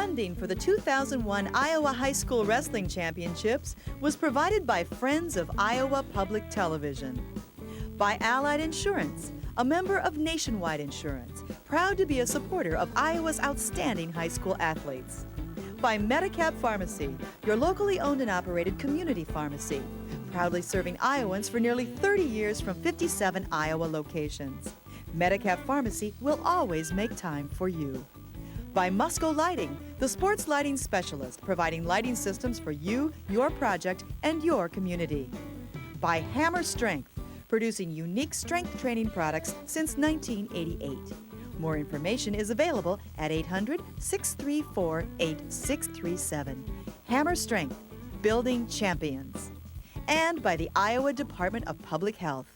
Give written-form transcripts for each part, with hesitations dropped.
Funding for the 2001 Iowa High School Wrestling Championships was provided by Friends of Iowa Public Television. By Allied Insurance, a member of Nationwide Insurance, proud to be a supporter of Iowa's outstanding high school athletes. By Medicab Pharmacy, your locally owned and operated community pharmacy, proudly serving Iowans for nearly 30 years from 57 Iowa locations. Medicab Pharmacy will always make time for you. By Musco Lighting, the sports lighting specialist, providing lighting systems for you, your project, and your community. By Hammer Strength, producing unique strength training products since 1988. More information is available at 800-634-8637. Hammer Strength, building champions. And by the Iowa Department of Public Health.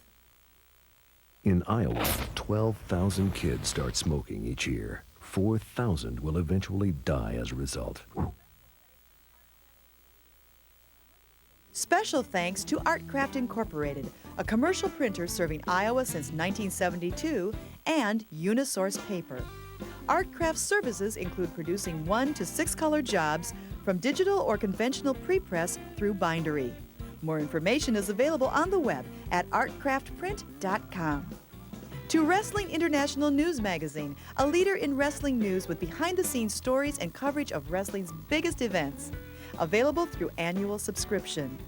In Iowa, 12,000 kids start smoking each year. 4,000 will eventually die as a result. Special thanks to Artcraft Incorporated, a commercial printer serving Iowa since 1972, and Unisource Paper. Artcraft services include producing 1 to 6 color jobs from digital or conventional prepress through bindery. More information is available on the web at artcraftprint.com. To Wrestling International News Magazine, a leader in wrestling news with behind-the-scenes stories and coverage of wrestling's biggest events. Available through annual subscription.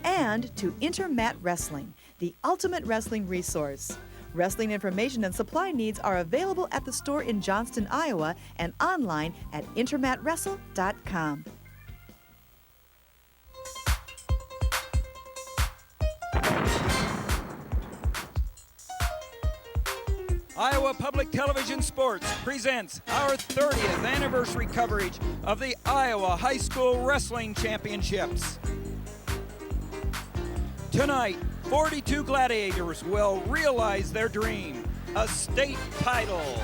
And to Intermat Wrestling, the ultimate wrestling resource. Wrestling information and supply needs are available at the store in Johnston, Iowa, and online at intermatwrestle.com. Iowa Public Television Sports presents our 30th anniversary coverage of the Iowa High School Wrestling Championships. Tonight, 42 gladiators will realize their dream, a state title.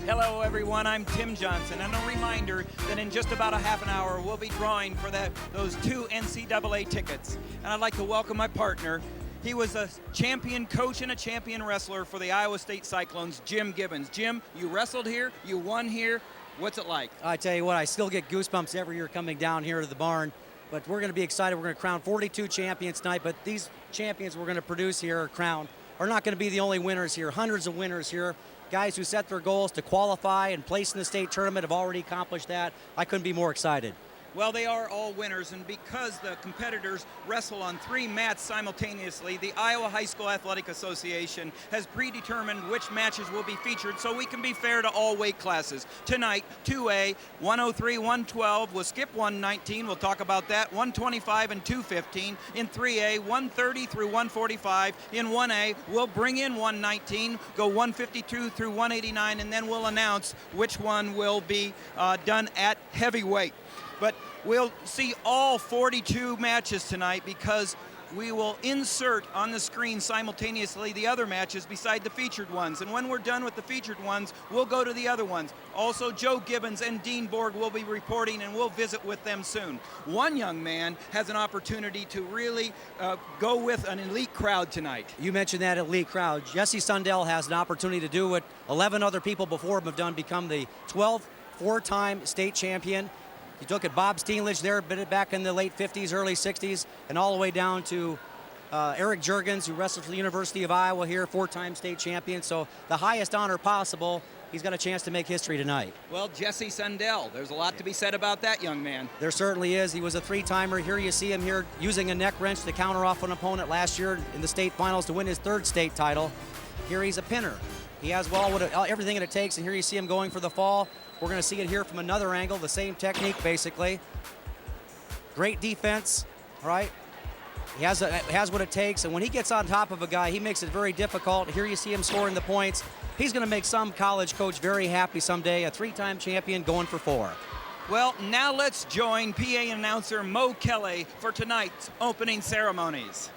Hello everyone, I'm Tim Johnson, and a reminder that in just about a half an hour we'll be drawing for those 2 NCAA tickets. And I'd like to welcome my partner. He was a champion coach and a champion wrestler for the Iowa State Cyclones, Jim Gibbons. Jim, you wrestled here, you won here. What's it like? I tell you what, I still get goosebumps every year coming down here to the barn. But we're going to be excited. We're going to crown 42 champions tonight. But these champions we're going to produce here, or crown, are not going to be the only winners here. Hundreds of winners here. Guys who set their goals to qualify and place in the state tournament have already accomplished that. I couldn't be more excited. Well, they are all winners, and because the competitors wrestle on 3 mats simultaneously, the Iowa High School Athletic Association has predetermined which matches will be featured so we can be fair to all weight classes. Tonight, 2A, 103, 112, we'll skip 119, we'll talk about that, 125 and 215. In 3A, 130 through 145. In 1A, we'll bring in 119, go 152 through 189, and then we'll announce which one will be done at heavyweight. But we'll see all 42 matches tonight because we will insert on the screen simultaneously the other matches beside the featured ones. And when we're done with the featured ones, we'll go to the other ones. Also, Joe Gibbons and Dean Borg will be reporting, and we'll visit with them soon. One young man has an opportunity to really go with an elite crowd tonight. You mentioned that elite crowd. Jesse Sundell has an opportunity to do what 11 other people before him have done, become the 12th four-time state champion. He took it Bob Steenlich there back in the late 50s, early 60s, and all the way down to Eric Juergens, who wrestled for the University of Iowa here, 4-time state champion. So the highest honor possible. He's got a chance to make history tonight. Well, Jesse Sundell, there's a lot to be said about that young man. There certainly is. He was a 3-timer. Here you see him here using a neck wrench to counter off an opponent last year in the state finals to win his 3rd state title. Here he's a pinner. He has everything that it takes, and here you see him going for the fall. We're going to see it here from another angle, the same technique basically. Great defense, all right? He has what it takes, and when he gets on top of a guy, he makes it very difficult. Here you see him scoring the points. He's going to make some college coach very happy someday, a 3-time champion going for 4. Well, now let's join PA announcer Mo Kelly for tonight's opening ceremonies.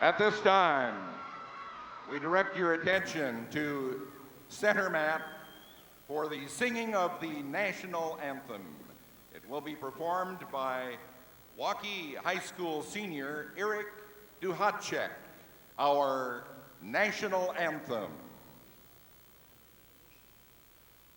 At this time, we direct your attention to center mat for the singing of the national anthem. It will be performed by Waukee High School senior Eric Duhatchek, our national anthem.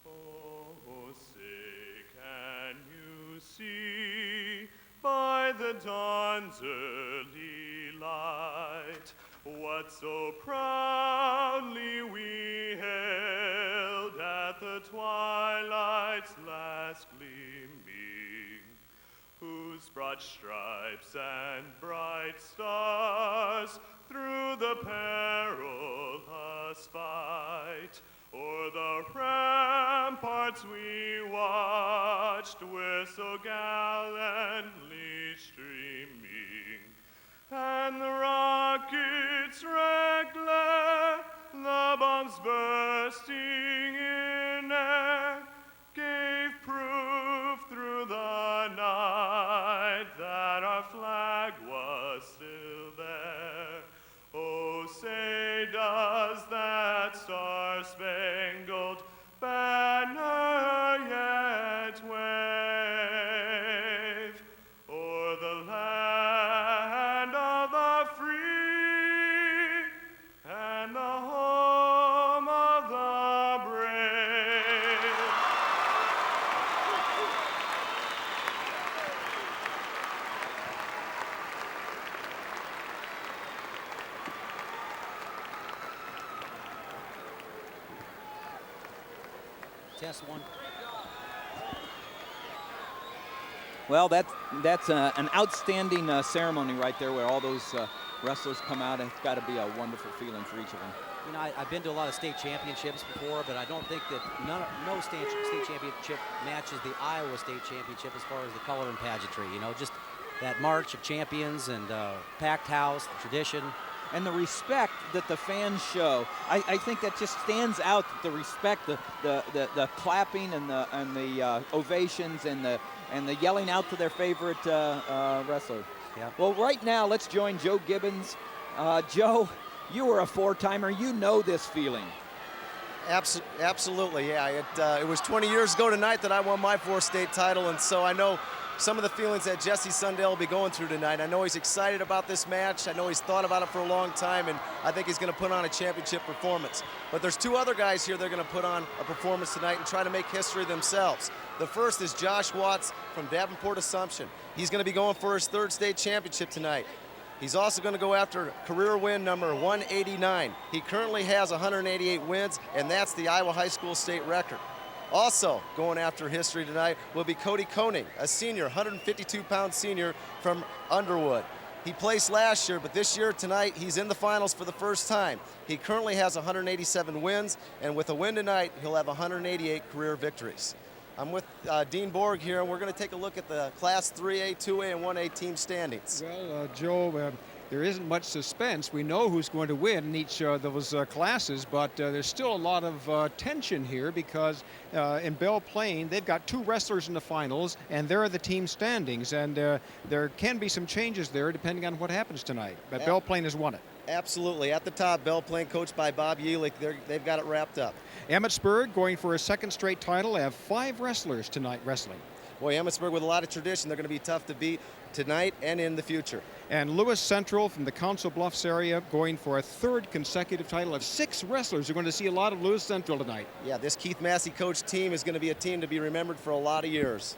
Oh, say, can you see by the dawn's early light what so proudly we held at the twilight's last gleaming, whose broad stripes and bright stars through the perilous fight o'er the ramparts we watched with so gallantly streaming, and the rockets' red glare, the bombs bursting in air, gave proof through the night that our flag was still there. Oh, say does that star-spangled banner yet wave o'er the land of the free and the home of the brave? Test one. Well, that's an outstanding ceremony right there where all those wrestlers come out. It's got to be a wonderful feeling for each of them. You know, I've been to a lot of state championships before, but I don't think that no state championship matches the Iowa State Championship as far as the color and pageantry. You know, just that march of champions and packed house, the tradition. And the respect that the fans show, I think that just stands out. The respect, the clapping and the ovations and the yelling out to their favorite wrestler. Yeah. Well, right now, let's join Joe Gibbons. Joe, you were a four-timer. You know this feeling. Absolutely, yeah. It was 20 years ago tonight that I won my fourth state title, and so I know some of the feelings that Jesse Sundale will be going through tonight. I know he's excited about this match. I know he's thought about it for a long time, and I think he's going to put on a championship performance. But there's two other guys here that are going to put on a performance tonight and try to make history themselves. The first is Josh Watts from Davenport Assumption. He's going to be going for his third state championship tonight. He's also going to go after career win number 189. He currently has 188 wins, and that's the Iowa High School state record. Also going after history tonight will be Cody Koenig, a senior, 152-pound senior from Underwood. He placed last year, but this year, tonight, he's in the finals for the first time. He currently has 187 wins, and with a win tonight, he'll have 188 career victories. I'm with Dean Borg here, and we're going to take a look at the Class 3A, 2A, and 1A team standings. Well, Joe, there isn't much suspense. We know who's going to win in each of those classes, but there's still a lot of tension here because in Belle Plaine, they've got two wrestlers in the finals, and they're the team standings, and there can be some changes there depending on what happens tonight. But Belle Plaine has won it. Absolutely. At the top, Belle Plaine, coached by Bob Yelich, they've got it wrapped up. Emmitsburg, going for a second straight title, have 5 wrestlers tonight wrestling. Boy, Emmitsburg with a lot of tradition. They're going to be tough to beat tonight and in the future. And Lewis Central from the Council Bluffs area going for a third consecutive title of 6 wrestlers. You're going to see a lot of Lewis Central tonight. Yeah, this Keith Massey coach team is going to be a team to be remembered for a lot of years.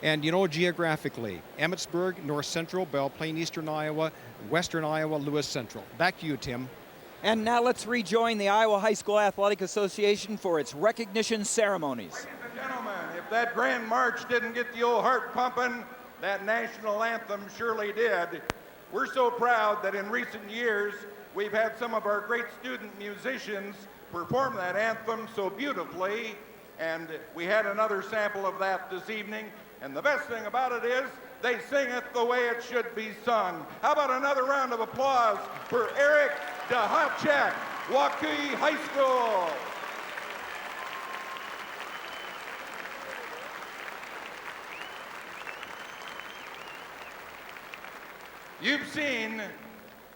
And you know, geographically, Emmitsburg, North Central, Belle Plaine, Eastern Iowa, Western Iowa, Lewis Central. Back to you, Tim. And now let's rejoin the Iowa High School Athletic Association for its recognition ceremonies. Ladies and gentlemen, if that grand march didn't get the old heart pumping, that national anthem surely did. We're so proud that in recent years, we've had some of our great student musicians perform that anthem so beautifully, and we had another sample of that this evening. And the best thing about it is they sing it the way it should be sung. How about another round of applause for Eric Duhatchek, Waukee High School. You've seen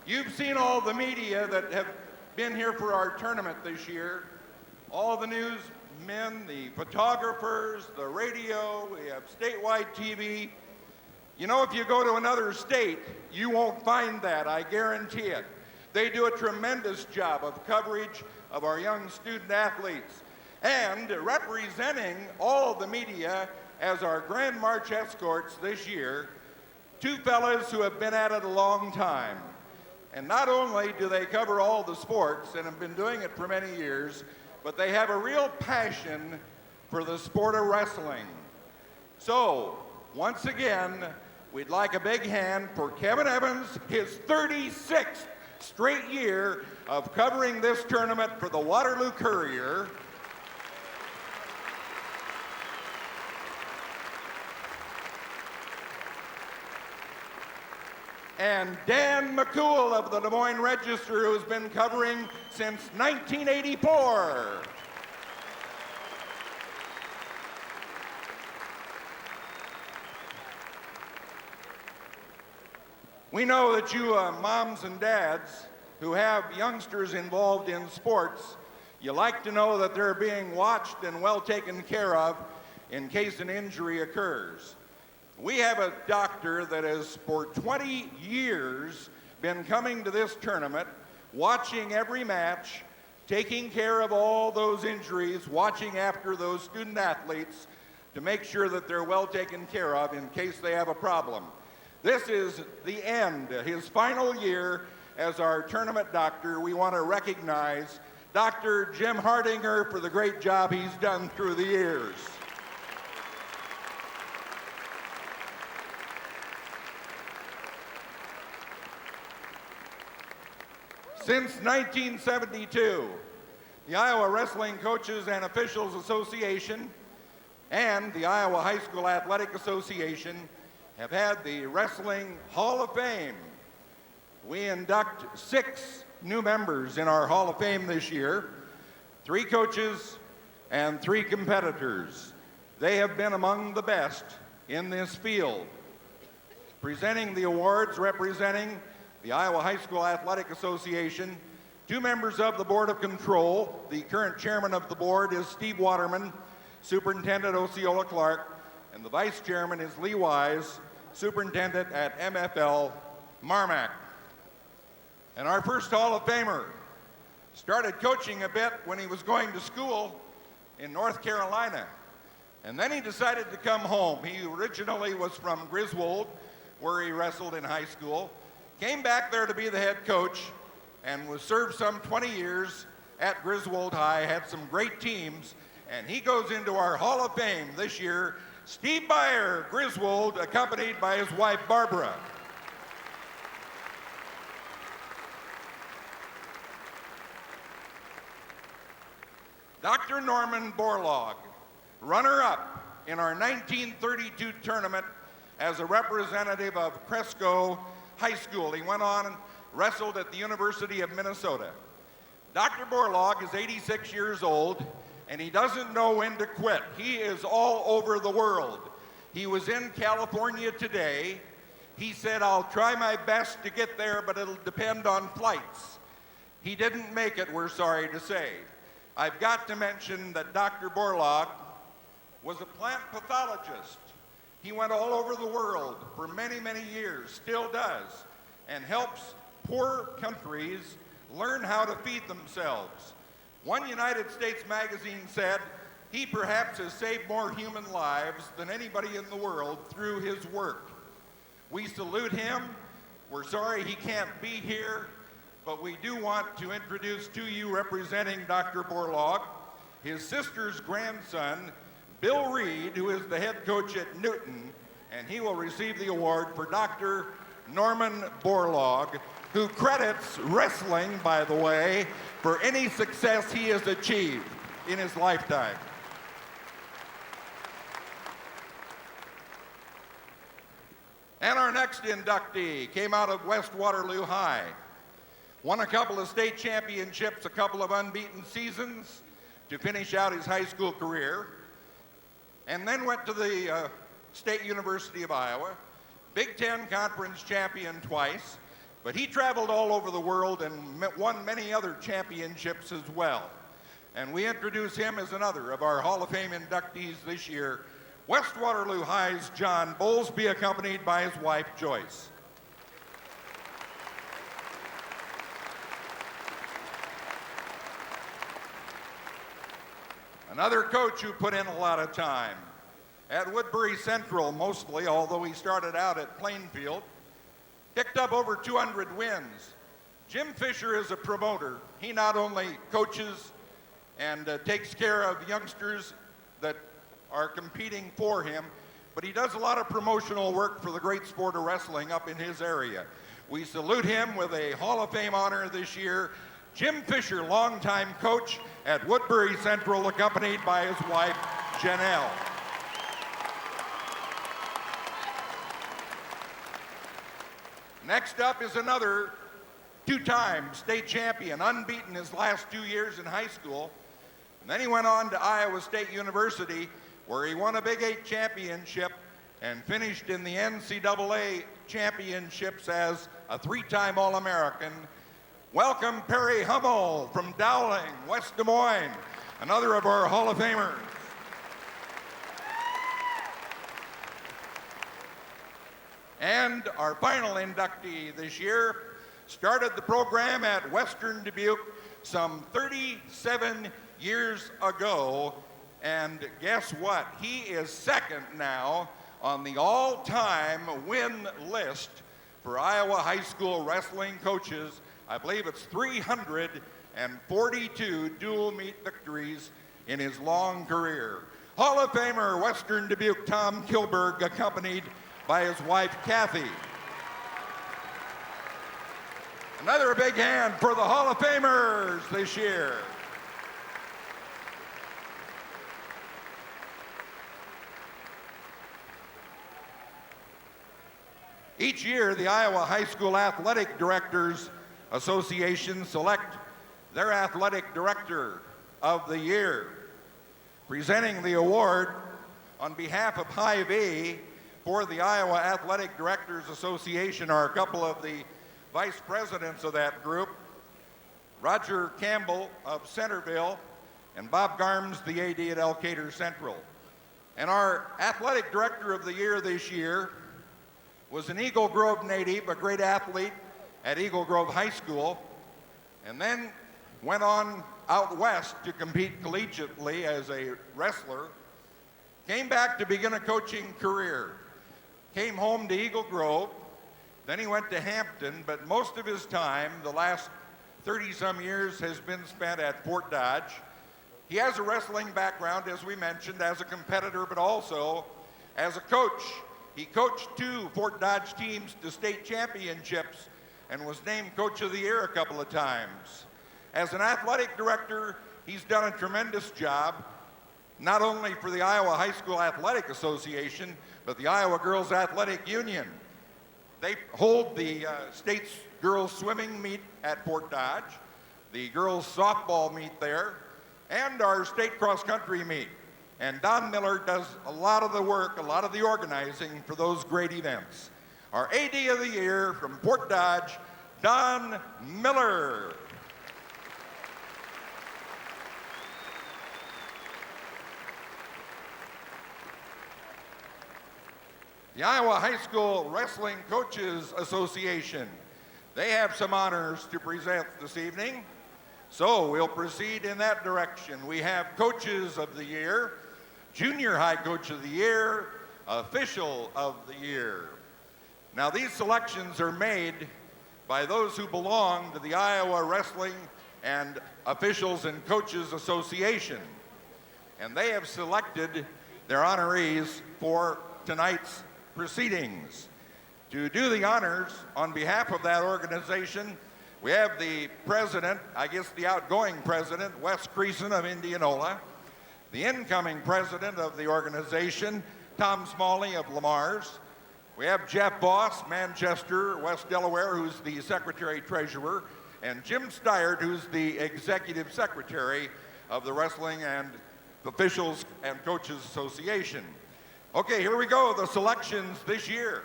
You've seen all the media that have been here for our tournament this year. All the newsmen, the photographers, the radio, we have statewide TV. You know, if you go to another state, you won't find that, I guarantee it. They do a tremendous job of coverage of our young student athletes. And representing all the media as our Grand March escorts this year, two fellas who have been at it a long time. And not only do they cover all the sports and have been doing it for many years, but they have a real passion for the sport of wrestling. So, once again, we'd like a big hand for Kevin Evans, his 36th straight year of covering this tournament for the Waterloo Courier. And Dan McCool of the Des Moines Register, who's been covering since 1984. We know that you moms and dads who have youngsters involved in sports, you like to know that they're being watched and well taken care of in case an injury occurs. We have a doctor that has for 20 years been coming to this tournament, watching every match, taking care of all those injuries, watching after those student athletes to make sure that they're well taken care of in case they have a problem. This is the end, his final year as our tournament doctor. We want to recognize Dr. Jim Hardinger for the great job he's done through the years. Since 1972, the Iowa Wrestling Coaches and Officials Association and the Iowa High School Athletic Association have had the Wrestling Hall of Fame. We induct 6 new members in our Hall of Fame this year, 3 coaches and 3 competitors. They have been among the best in this field. Presenting the awards representing the Iowa High School Athletic Association, 2 members of the Board of Control. The current chairman of the board is Steve Waterman, Superintendent Osceola Clark, and the vice chairman is Lee Wise, Superintendent at MFL Marmac. And our first Hall of Famer started coaching a bit when he was going to school in North Carolina. And then he decided to come home. He originally was from Griswold, where he wrestled in high school. Came back there to be the head coach and was served some 20 years at Griswold High, had some great teams, and he goes into our Hall of Fame this year. Steve Byer, Griswold, accompanied by his wife, Barbara. Dr. Norman Borlaug, runner-up in our 1932 tournament as a representative of Cresco High School. He went on and wrestled at the University of Minnesota. Dr. Borlaug is 86 years old, and he doesn't know when to quit. He is all over the world. He was in California today. He said, "I'll try my best to get there, but it'll depend on flights." He didn't make it, we're sorry to say. I've got to mention that Dr. Borlaug was a plant pathologist. He went all over the world for many, many years, still does, and helps poor countries learn how to feed themselves. One United States magazine said he perhaps has saved more human lives than anybody in the world through his work. We salute him. We're sorry he can't be here, but we do want to introduce to you, representing Dr. Borlaug, his sister's grandson, Bill Reed, who is the head coach at Newton, and he will receive the award for Dr. Norman Borlaug, who credits wrestling, by the way, for any success he has achieved in his lifetime. And our next inductee came out of West Waterloo High. Won a couple of state championships, a couple of unbeaten seasons to finish out his high school career. And then went to the State University of Iowa, Big Ten Conference champion twice, but he traveled all over the world and won many other championships as well. And we introduce him as another of our Hall of Fame inductees this year, West Waterloo High's John Bowlesby, accompanied by his wife, Joyce. Another coach who put in a lot of time. At Woodbury Central mostly, although he started out at Plainfield, picked up over 200 wins. Jim Fisher is a promoter. He not only coaches and takes care of youngsters that are competing for him, but he does a lot of promotional work for the great sport of wrestling up in his area. We salute him with a Hall of Fame honor this year. Jim Fisher, longtime coach at Woodbury Central, accompanied by his wife, Janelle. Next up is another two-time state champion, unbeaten his last 2 years in high school. And then he went on to Iowa State University, where he won a Big 8 championship and finished in the NCAA championships as a three-time All-American. Welcome Perry Hummel from Dowling, West Des Moines, another of our Hall of Famers. And our final inductee this year started the program at Western Dubuque some 37 years ago. And guess what? He is second now on the all-time win list for Iowa high school wrestling coaches. I believe it's 342 dual meet victories in his long career. Hall of Famer Western Dubuque Tom Kilberg, accompanied by his wife Kathy. Another big hand for the Hall of Famers this year. Each year, the Iowa High School Athletic Directors Association select their athletic director of the year. Presenting the award on behalf of High V for the Iowa Athletic Directors Association are a couple of the vice presidents of that group, Roger Campbell of Centerville and Bob Garms, the AD at Elkader Central. And our athletic director of the year this year was an Eagle Grove native, a great athlete at Eagle Grove High School, and then went on out west to compete collegiately as a wrestler, came back to begin a coaching career, came home to Eagle Grove, then he went to Hampton, but most of his time, the last 30-some years, has been spent at Fort Dodge. He has a wrestling background, as we mentioned, as a competitor, but also as a coach. He coached 2 Fort Dodge teams to state championships and was named Coach of the Year a couple of times. As an athletic director, he's done a tremendous job, not only for the Iowa High School Athletic Association, but the Iowa Girls Athletic Union. They hold the state's girls swimming meet at Fort Dodge, the girls softball meet there, and our state cross-country meet. And Don Miller does a lot of the work, a lot of the organizing for those great events. Our AD of the Year from Fort Dodge, Don Miller. The Iowa High School Wrestling Coaches Association. They have some honors to present this evening, so we'll proceed in that direction. We have Coaches of the Year, Junior High Coach of the Year, Official of the Year. Now, these selections are made by those who belong to the Iowa Wrestling and Officials and Coaches Association, and they have selected their honorees for tonight's proceedings. To do the honors on behalf of that organization, we have the president, I guess the outgoing president, Wes Creason of Indianola, the incoming president of the organization, Tom Smalley of Lamar's. We have Jeff Voss, Manchester, West Delaware, who's the secretary-treasurer, and Jim Stiert, who's the executive secretary of the Wrestling and Officials and Coaches Association. Okay, here we go, the selections this year.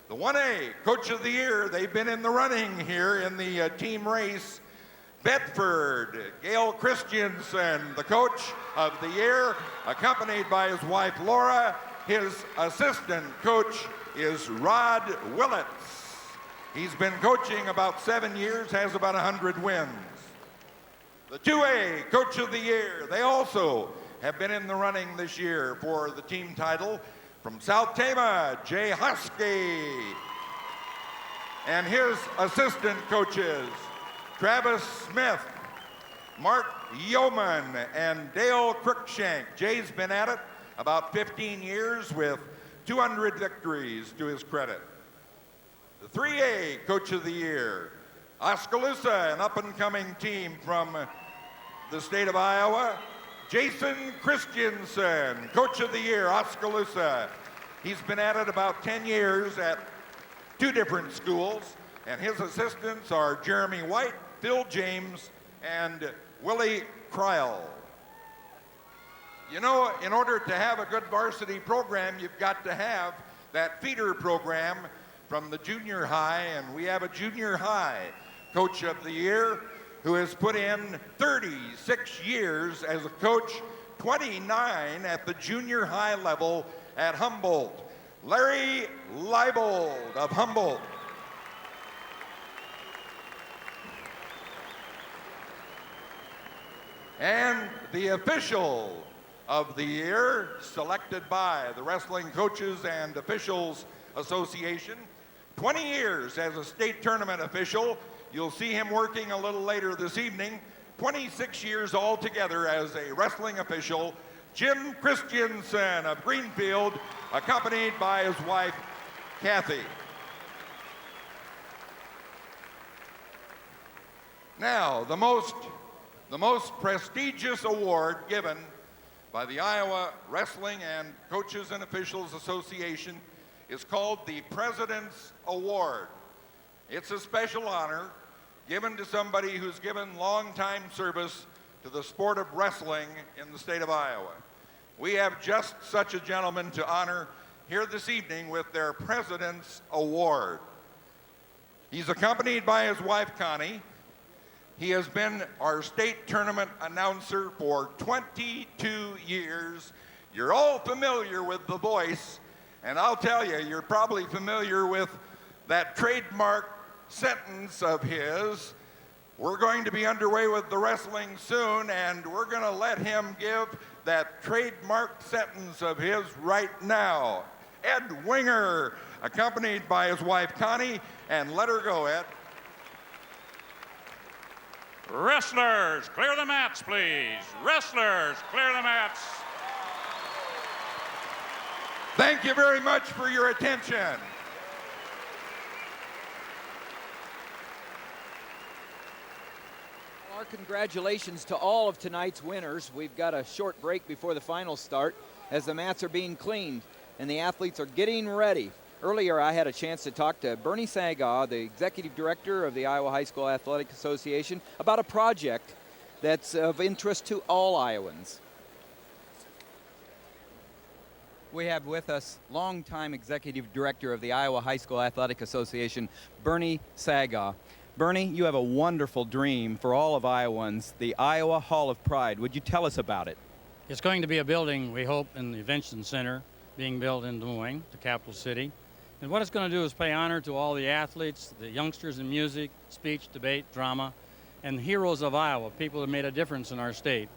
The 1A Coach of the Year, they've been in the running here in the team race. Bedford, Gail Christensen, the Coach of the Year, accompanied by his wife Laura. His assistant coach is Rod Willits. He's been coaching about 7 years, has about 100 wins. The 2A Coach of the Year, they also have been in the running this year for the team title. From South Tama, Jay Husky. And his assistant coaches, Travis Smith, Mark Yeoman, and Dale Cruikshank. Jay's been at it about 15 years with 200 victories to his credit. The 3A Coach of the Year, Oskaloosa, an up-and-coming team from the state of Iowa. Jason Christensen, Coach of the Year, Oskaloosa. He's been at it about 10 years at 2 different schools, and his assistants are Jeremy White, Phil James, and Willie Kryl. You know, in order to have a good varsity program, you've got to have that feeder program from the junior high, and we have a junior high Coach of the Year who has put in 36 years as a coach, 29 at the junior high level at Humboldt. Larry Leibold of Humboldt. And the official of the year, selected by the Wrestling Coaches and Officials Association, 20 years as a state tournament official. You'll see him working a little later this evening. 26 years altogether as a wrestling official, Jim Christensen of Greenfield, accompanied by his wife, Kathy. Now, the most prestigious award given by the Iowa Wrestling and Coaches and Officials Association is called the President's Award. It's a special honor given to somebody who's given long-time service to the sport of wrestling in the state of Iowa. We have just such a gentleman to honor here this evening with their President's Award. He's accompanied by his wife, Connie. He has been our state tournament announcer for 22 years. You're all familiar with the voice, and I'll tell you, you're probably familiar with that trademark sentence of his. We're going to be underway with the wrestling soon, and we're going to let him give that trademark sentence of his right now. Ed Winger, accompanied by his wife Connie, and let her go, Ed. Wrestlers, clear the mats, please. Wrestlers, clear the mats. Thank you very much for your attention. Our congratulations to all of tonight's winners. We've got a short break before the finals start as the mats are being cleaned and the athletes are getting ready. Earlier, I had a chance to talk to Bernie Sagaw, the executive director of the Iowa High School Athletic Association, about a project that's of interest to all Iowans. We have with us longtime executive director of the Iowa High School Athletic Association, Bernie Sagaw. Bernie, you have a wonderful dream for all of Iowans, the Iowa Hall of Pride. Would you tell us about it? It's going to be a building, we hope, in the Invention Center being built in Des Moines, the capital city. And what it's going to do is pay honor to all the athletes, the youngsters in music, speech, debate, drama, and heroes of Iowa, people that made a difference in our state.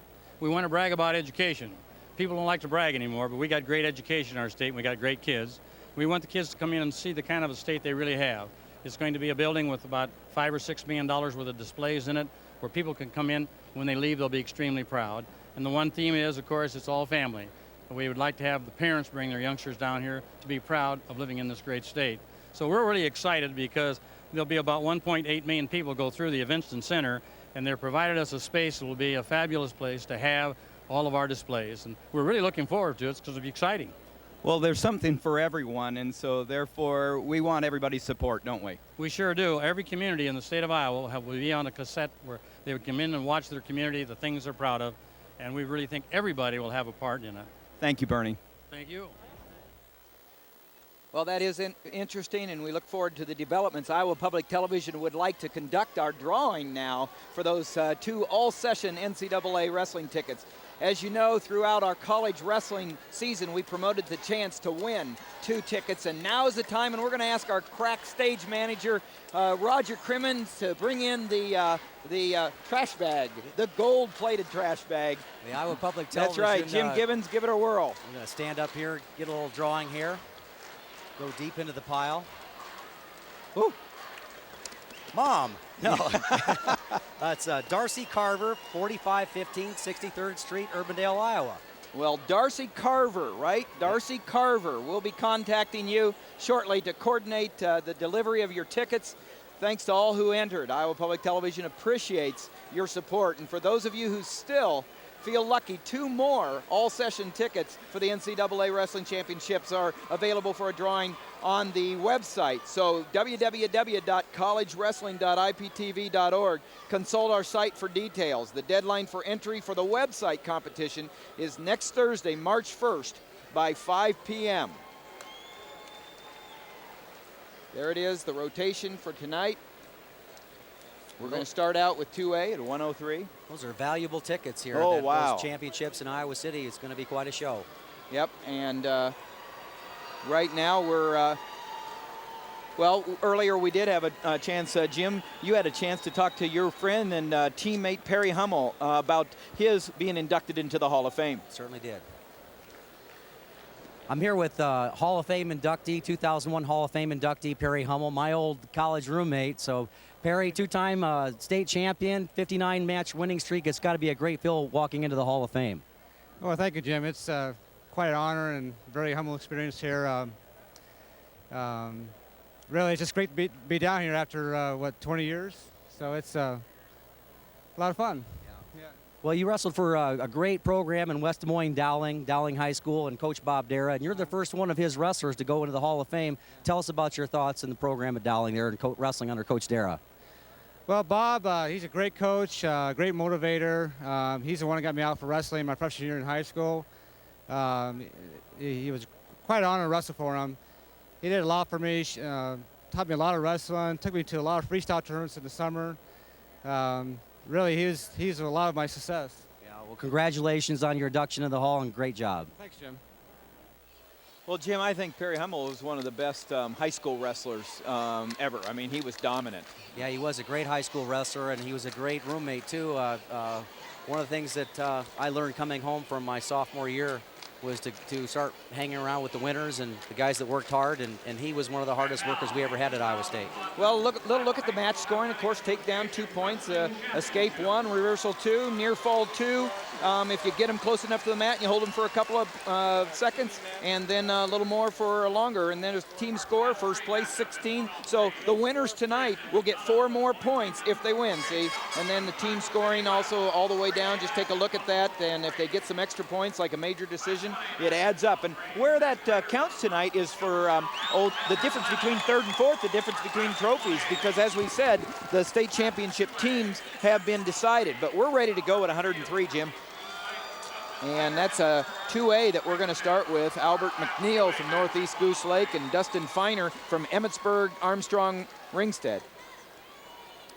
We want to brag about education. People don't like to brag anymore, but we got great education in our state, and we got great kids. We want the kids to come in and see the kind of a state they really have. It's going to be a building with about $5 or $6 million worth of displays in it, where people can come in. When they leave, they'll be extremely proud. And the one theme is, of course, it's all family. We would like to have the parents bring their youngsters down here to be proud of living in this great state. So we're really excited because there'll be about 1.8 million people go through the Invention Center, and they're provided us a space that will be a fabulous place to have all of our displays. And we're really looking forward to it because it'll be exciting. Well, there's something for everyone, and so therefore we want everybody's support, don't we? We sure do. Every community in the state of Iowa will be on a cassette where they would come in and watch their community, the things they're proud of, and we really think everybody will have a part in it. Thank you, Bernie. Thank you. Well, that is interesting, and we look forward to the developments. Iowa Public Television would like to conduct our drawing now for those 2 all-session NCAA wrestling tickets. As you know, throughout our college wrestling season, we promoted the chance to win 2 tickets, and now is the time, and we're going to ask our crack stage manager, Roger Crimmins, to bring in the trash bag, the gold-plated trash bag. The Iowa Public Television. That's right, Jim Gibbons, give it a whirl. I'm going to stand up here, get a little drawing here. Go deep into the pile. Ooh. Mom. No. That's Darcy Carver, 4515 63rd Street, Urbandale, Iowa. Well, Darcy Carver, right? Darcy Carver will be contacting you shortly to coordinate the delivery of your tickets. Thanks to all who entered. Iowa Public Television appreciates your support. And for those of you who still feel lucky, 2 more all-session tickets for the NCAA Wrestling Championships are available for a drawing on the website. So www.collegewrestling.iptv.org. Consult our site for details. The deadline for entry for the website competition is next Thursday, March 1st by 5 p.m. There it is, the rotation for tonight. We're going to start out with 2A at 103. Those are valuable tickets here. Oh, wow. Those championships in Iowa City. It's going to be quite a show. Yep, and right now we're, well, earlier we did have a chance, Jim, you had a chance to talk to your friend and teammate Perry Hummel about his being inducted into the Hall of Fame. Certainly did. I'm here with Hall of Fame inductee, 2001 Hall of Fame inductee Perry Hummel, my old college roommate. So Perry, 2-time state champion, 59-match winning streak. It's got to be a great feel walking into the Hall of Fame. Well, thank you, Jim. It's quite an honor and very humble experience here. Really, it's just great to be down here after, 20 years? So it's a lot of fun. Yeah. Well, you wrestled for a great program in West Des Moines, Dowling High School, and Coach Bob Dara, and you're the first one of his wrestlers to go into the Hall of Fame. Tell us about your thoughts in the program at Dowling there and wrestling under Coach Dara. Well, Bob, he's a great coach, great motivator. He's the one that got me out for wrestling my freshman year in high school. He was quite an honor to wrestle for him. He did a lot for me, taught me a lot of wrestling, took me to a lot of freestyle tournaments in the summer. Really, he's a lot of my success. Yeah, well, congratulations on your induction in the Hall, and great job. Thanks, Jim. Well, Jim, I think Perry Hummel was one of the best high school wrestlers ever. I mean, he was dominant. Yeah, he was a great high school wrestler, and he was a great roommate, too. One of the things that I learned coming home from my sophomore year was to start hanging around with the winners and the guys that worked hard, and he was one of the hardest workers we ever had at Iowa State. Well, look at the match scoring. Of course, take down 2 points, escape 1, reversal 2, near fall 2. If you get them close enough to the mat, you hold them for a couple of seconds, and then a little more for longer. And then a team score, first place 16. So the winners tonight will get 4 more points if they win, see? And then the team scoring also all the way down. Just take a look at that, and if they get some extra points, like a major decision, it adds up. And where that counts tonight is for the difference between 3rd and 4th, the difference between trophies, because as we said, the state championship teams have been decided. But we're ready to go at 103, Jim. And that's a 2A that we're going to start with. Albert McNeil from Northeast Goose Lake and Dustin Feiner from Emmitsburg, Armstrong, Ringstead.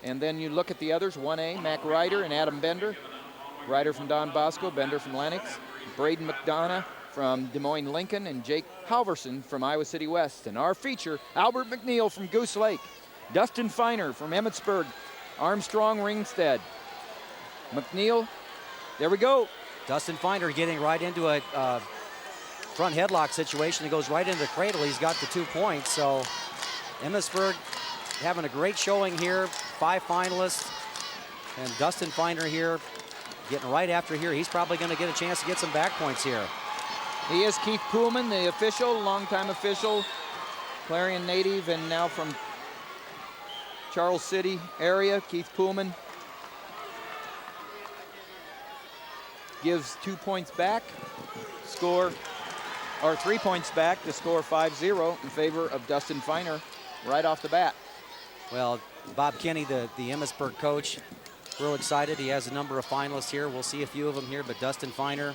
And then you look at the others, 1A, Mac Ryder and Adam Bender. Ryder from Don Bosco, Bender from Lennox. Braden McDonough from Des Moines Lincoln, and Jake Halverson from Iowa City West. And our feature, Albert McNeil from Goose Lake. Dustin Feiner from Emmitsburg, Armstrong, Ringstead. McNeil, there we go. Dustin Feiner getting right into a front headlock situation. He goes right into the cradle. He's got the 2 points. So Emmitsburg having a great showing here. 5 finalists. And Dustin Feiner here getting right after here. He's probably going to get a chance to get some back points here. He is Keith Poolman, the official, longtime official, Clarion native, and now from Charles City area. Keith Poolman gives 2 points back, or 3 points back to score 5-0 in favor of Dustin Feiner right off the bat. Well, Bob Kinney, the Emmitsburg coach, real excited. He has a number of finalists here. We'll see a few of them here, but Dustin Feiner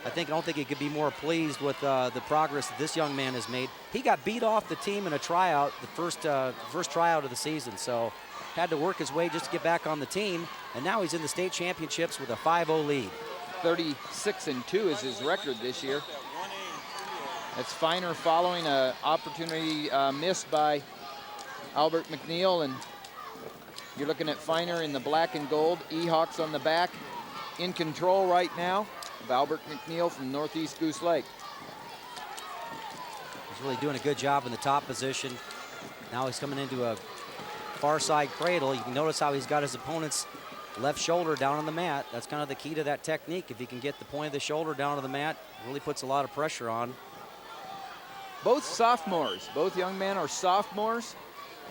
I don't think he could be more pleased with the progress that this young man has made. He got beat off the team in a tryout, the first tryout of the season, so had to work his way just to get back on the team, and now he's in the state championships with a 5-0 lead. 36-2 is his record this year. That's Feiner following an opportunity missed by Albert McNeil, and you're looking at Feiner in the black and gold, E-Hawks on the back, in control right now of Albert McNeil from Northeast Goose Lake. He's really doing a good job in the top position. Now he's coming into a far side cradle. You can notice how he's got his opponent's left shoulder down on the mat. That's kind of the key to that technique. If he can get the point of the shoulder down to the mat, it really puts a lot of pressure on. Both sophomores, both young men are sophomores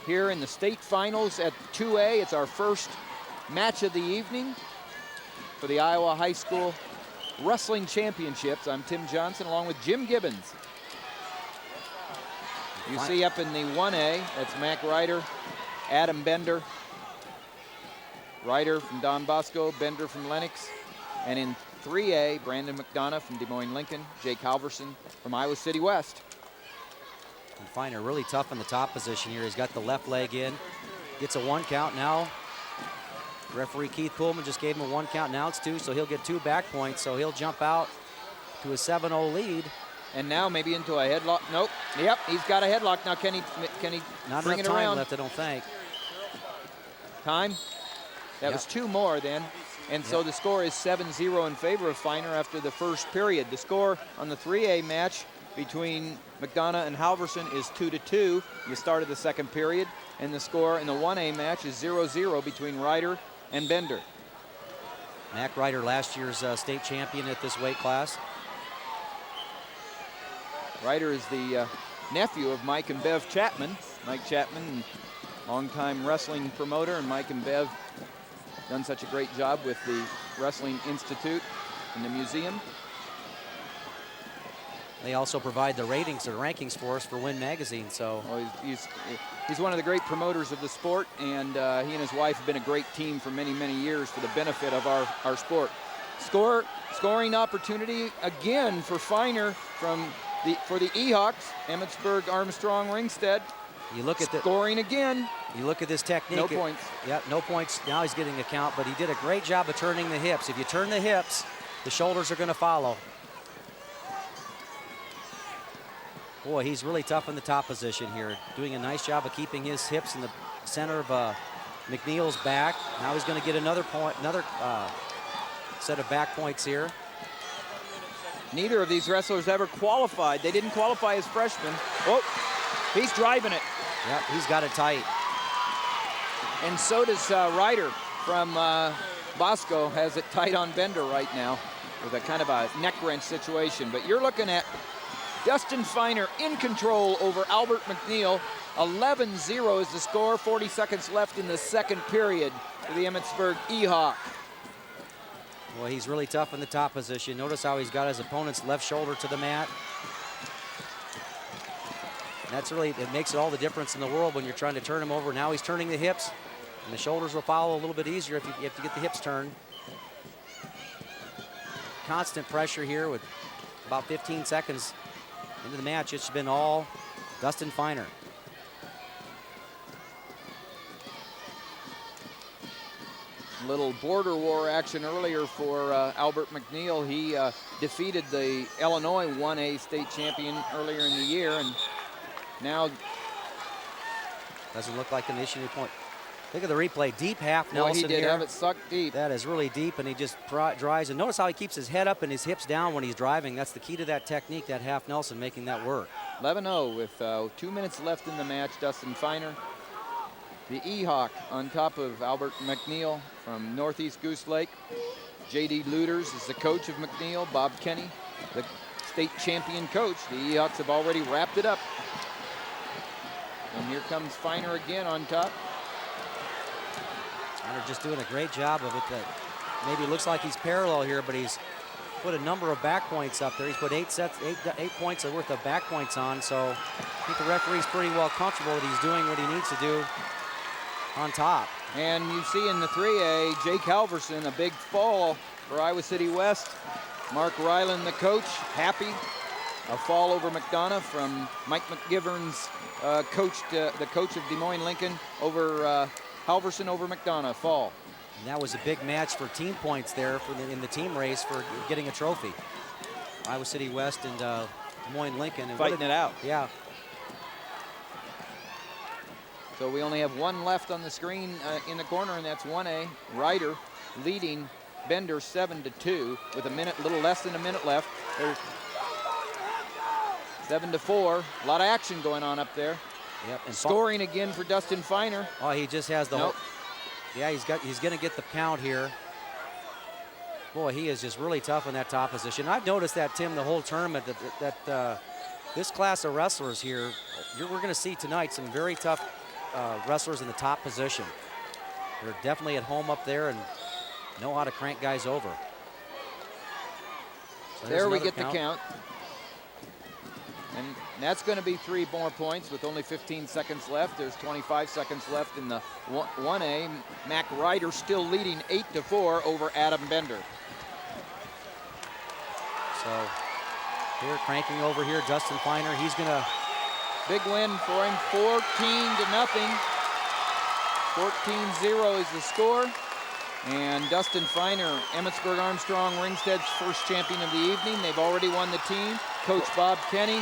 here in the state finals at 2A. It's our first match of the evening for the Iowa High School Wrestling Championships. I'm Tim Johnson along with Jim Gibbons. You see up in the 1A, that's Mac Ryder, Adam Bender. Ryder from Don Bosco, Bender from Lenox. And in 3A, Brandon McDonough from Des Moines Lincoln, Jake Halverson from Iowa City West. And Feiner really tough in the top position here. He's got the left leg in, gets a 1 count now. Referee Keith Pullman just gave him a 1 count. Now it's 2, so he'll get 2 back points. So he'll jump out to a 7-0 lead. And now maybe into a headlock. Nope. Yep, he's got a headlock now. Can he Not bring enough it time around? left, I don't think. Time? That was 2 more then. And so the score is 7-0 in favor of Feiner after the first period. The score on the 3A match between McDonough and Halverson is 2-2. You started the second period. And the score in the 1A match is 0-0 between Ryder and Bender. Mac Ryder, last year's state champion at this weight class. Ryder is the nephew of Mike and Bev Chapman. Mike Chapman, longtime wrestling promoter, and Mike and Bev done such a great job with the Wrestling Institute and the museum. They also provide the ratings or rankings for us for Win Magazine. So he's one of the great promoters of the sport, and he and his wife have been a great team for many, many years for the benefit of our sport. Scoring opportunity again for Feiner for the E-Hawks, Emmetsburg, Armstrong, Ringstead. You look at scoring again. You look at this technique. No points. Yeah, no points. Now he's getting a count, but he did a great job of turning the hips. If you turn the hips, the shoulders are going to follow. Boy, he's really tough in the top position here, doing a nice job of keeping his hips in the center of McNeil's back. Now he's going to get another point, another set of back points here. Neither of these wrestlers ever qualified. They didn't qualify as freshmen. Oh, he's driving it. Yep, he's got it tight. And so does Ryder from Bosco, has it tight on Bender right now with a kind of a neck wrench situation. But you're looking at Dustin Feiner in control over Albert McNeil. 11-0 is the score, 40 seconds left in the second period for the Emmetsburg E-Hawk. Well, he's really tough in the top position. Notice how he's got his opponent's left shoulder to the mat. And that's really, it makes all the difference in the world when you're trying to turn him over. Now he's turning the hips, and the shoulders will follow a little bit easier if you have to get the hips turned. Constant pressure here with about 15 seconds into the match. It's been all Dustin Feiner. Little border war action earlier for Albert McNeil. He defeated the Illinois 1A state champion earlier in the year, and now doesn't look like an issue point. Look at the replay. Deep half Nelson he did here. have it sucked deep. That is really deep, and he just drives. And notice how he keeps his head up and his hips down when he's driving. That's the key to that technique, that half Nelson, making that work. 11-0 with 2 minutes left in the match. Dustin Feiner, the E-Hawk, on top of Albert McNeil from Northeast Goose Lake. J.D. Luters is the coach of McNeil. Bob Kenny, the state champion coach. The E-Hawks have already wrapped it up. And here comes Feiner again on top. Feiner just doing a great job of it. That maybe looks like he's parallel here, but he's put a number of back points up there. He's put 8 points worth of back points on, so I think the referee's pretty well comfortable that he's doing what he needs to do on top. And you see in the 3A, Jake Halverson, a big fall for Iowa City West. Mark Ryland, the coach, happy. A fall over McDonough from Mike McGivern's the coach of Des Moines Lincoln, over Halverson over McDonough, fall. And that was a big match for team points there in the team race for getting a trophy. Iowa City West and Des Moines Lincoln. And fighting it out. Yeah. So we only have one left on the screen in the corner, and that's 1A. Ryder leading Bender 7-2 with a little less than a minute left. There's 7-4. A lot of action going on up there. Yep. And scoring again for Dustin Feiner. Oh, he just has the whole. Yeah, he's going to get the count here. Boy, he is just really tough in that top position. I've noticed that, Tim, the whole tournament, that this class of wrestlers here, we're going to see tonight some very tough wrestlers in the top position. They're definitely at home up there and know how to crank guys over. So there we get the count. And that's going to be 3 more points with only 15 seconds left. There's 25 seconds left in the 1A. Mac Ryder still leading 8-4 over Adam Bender. So here cranking over here, Dustin Feiner. He's going to... Big win for him, 14-0. 14-0 is the score. And Dustin Feiner, Emmitsburg Armstrong Ringstead's first champion of the evening. They've already won the team. Coach Bob Kenny,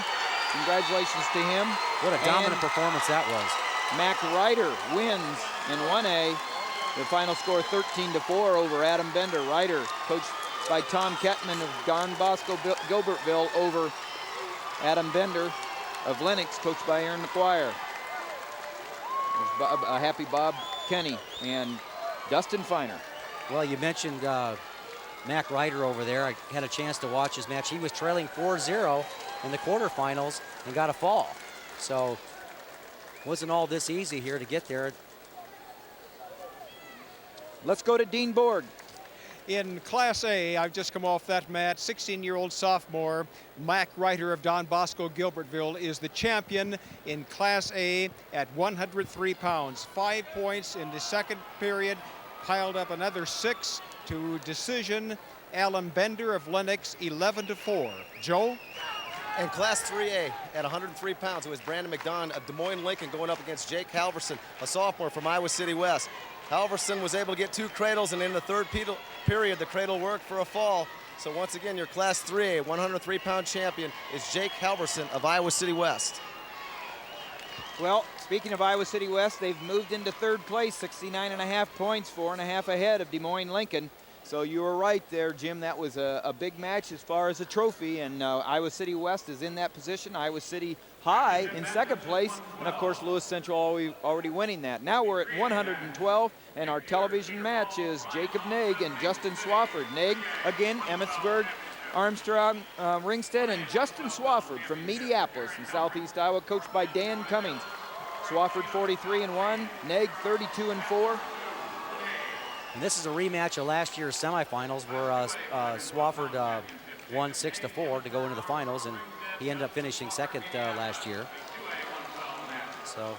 congratulations to him. What a dominant performance that was. Mac Ryder wins in 1A. The final score 13-4 over Adam Bender. Ryder, coached by Tom Kettman of Don Bosco Gilbertville, over Adam Bender of Lennox, coached by Aaron McGuire. A happy Bob Kenny and Dustin Feiner. Well, you mentioned Mac Ryder over there. I had a chance to watch his match. He was trailing 4-0 in the quarterfinals and got a fall. So wasn't all this easy here to get there. Let's go to Dean Borg. In Class A, I've just come off that match. 16-year-old sophomore Mac Ryder of Don Bosco Gilbertville is the champion in Class A at 103 pounds. 5 points in the second period, piled up another 6 to decision. Alan Bender of Lennox, 11-4. Joe? In Class 3A at 103 pounds, it was Brandon McDonough of Des Moines Lincoln going up against Jake Halverson, a sophomore from Iowa City West. Halverson was able to get 2 cradles, and in the third period, the cradle worked for a fall. So once again, your Class 3A 103-pound champion is Jake Halverson of Iowa City West. Well, speaking of Iowa City West, they've moved into third place, 69.5 points, 4.5 ahead of Des Moines Lincoln. So you were right there, Jim. That was a big match as far as a trophy, and Iowa City West is in that position. Iowa City High in second place, and of course Lewis Central already winning that. Now we're at 112, and our television match is Jacob Naig and Justin Swafford. Naig, again, Emmitsburg, Armstrong, Ringstead, and Justin Swafford from Mediapolis in southeast Iowa, coached by Dan Cummings. Swafford 43-1, Naig 32-4. And this is a rematch of last year's semifinals where Swafford won 6-4 to go into the finals, and he ended up finishing second last year. So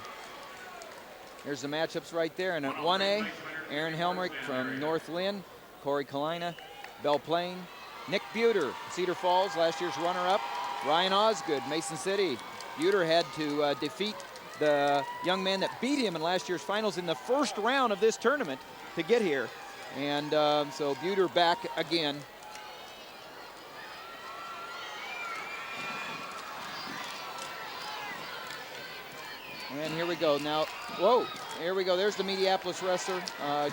here's the matchups right there. And at 1A, Aaron Helmrich from North Lynn, Corey Kalina, Belle Plaine, Nick Buter, Cedar Falls, last year's runner-up, Ryan Osgood, Mason City. Buter had to defeat the young man that beat him in last year's finals in the first round of this tournament to get here. And so Buter back again. And here we go now. Whoa, here we go. There's the Mediapolis wrestler,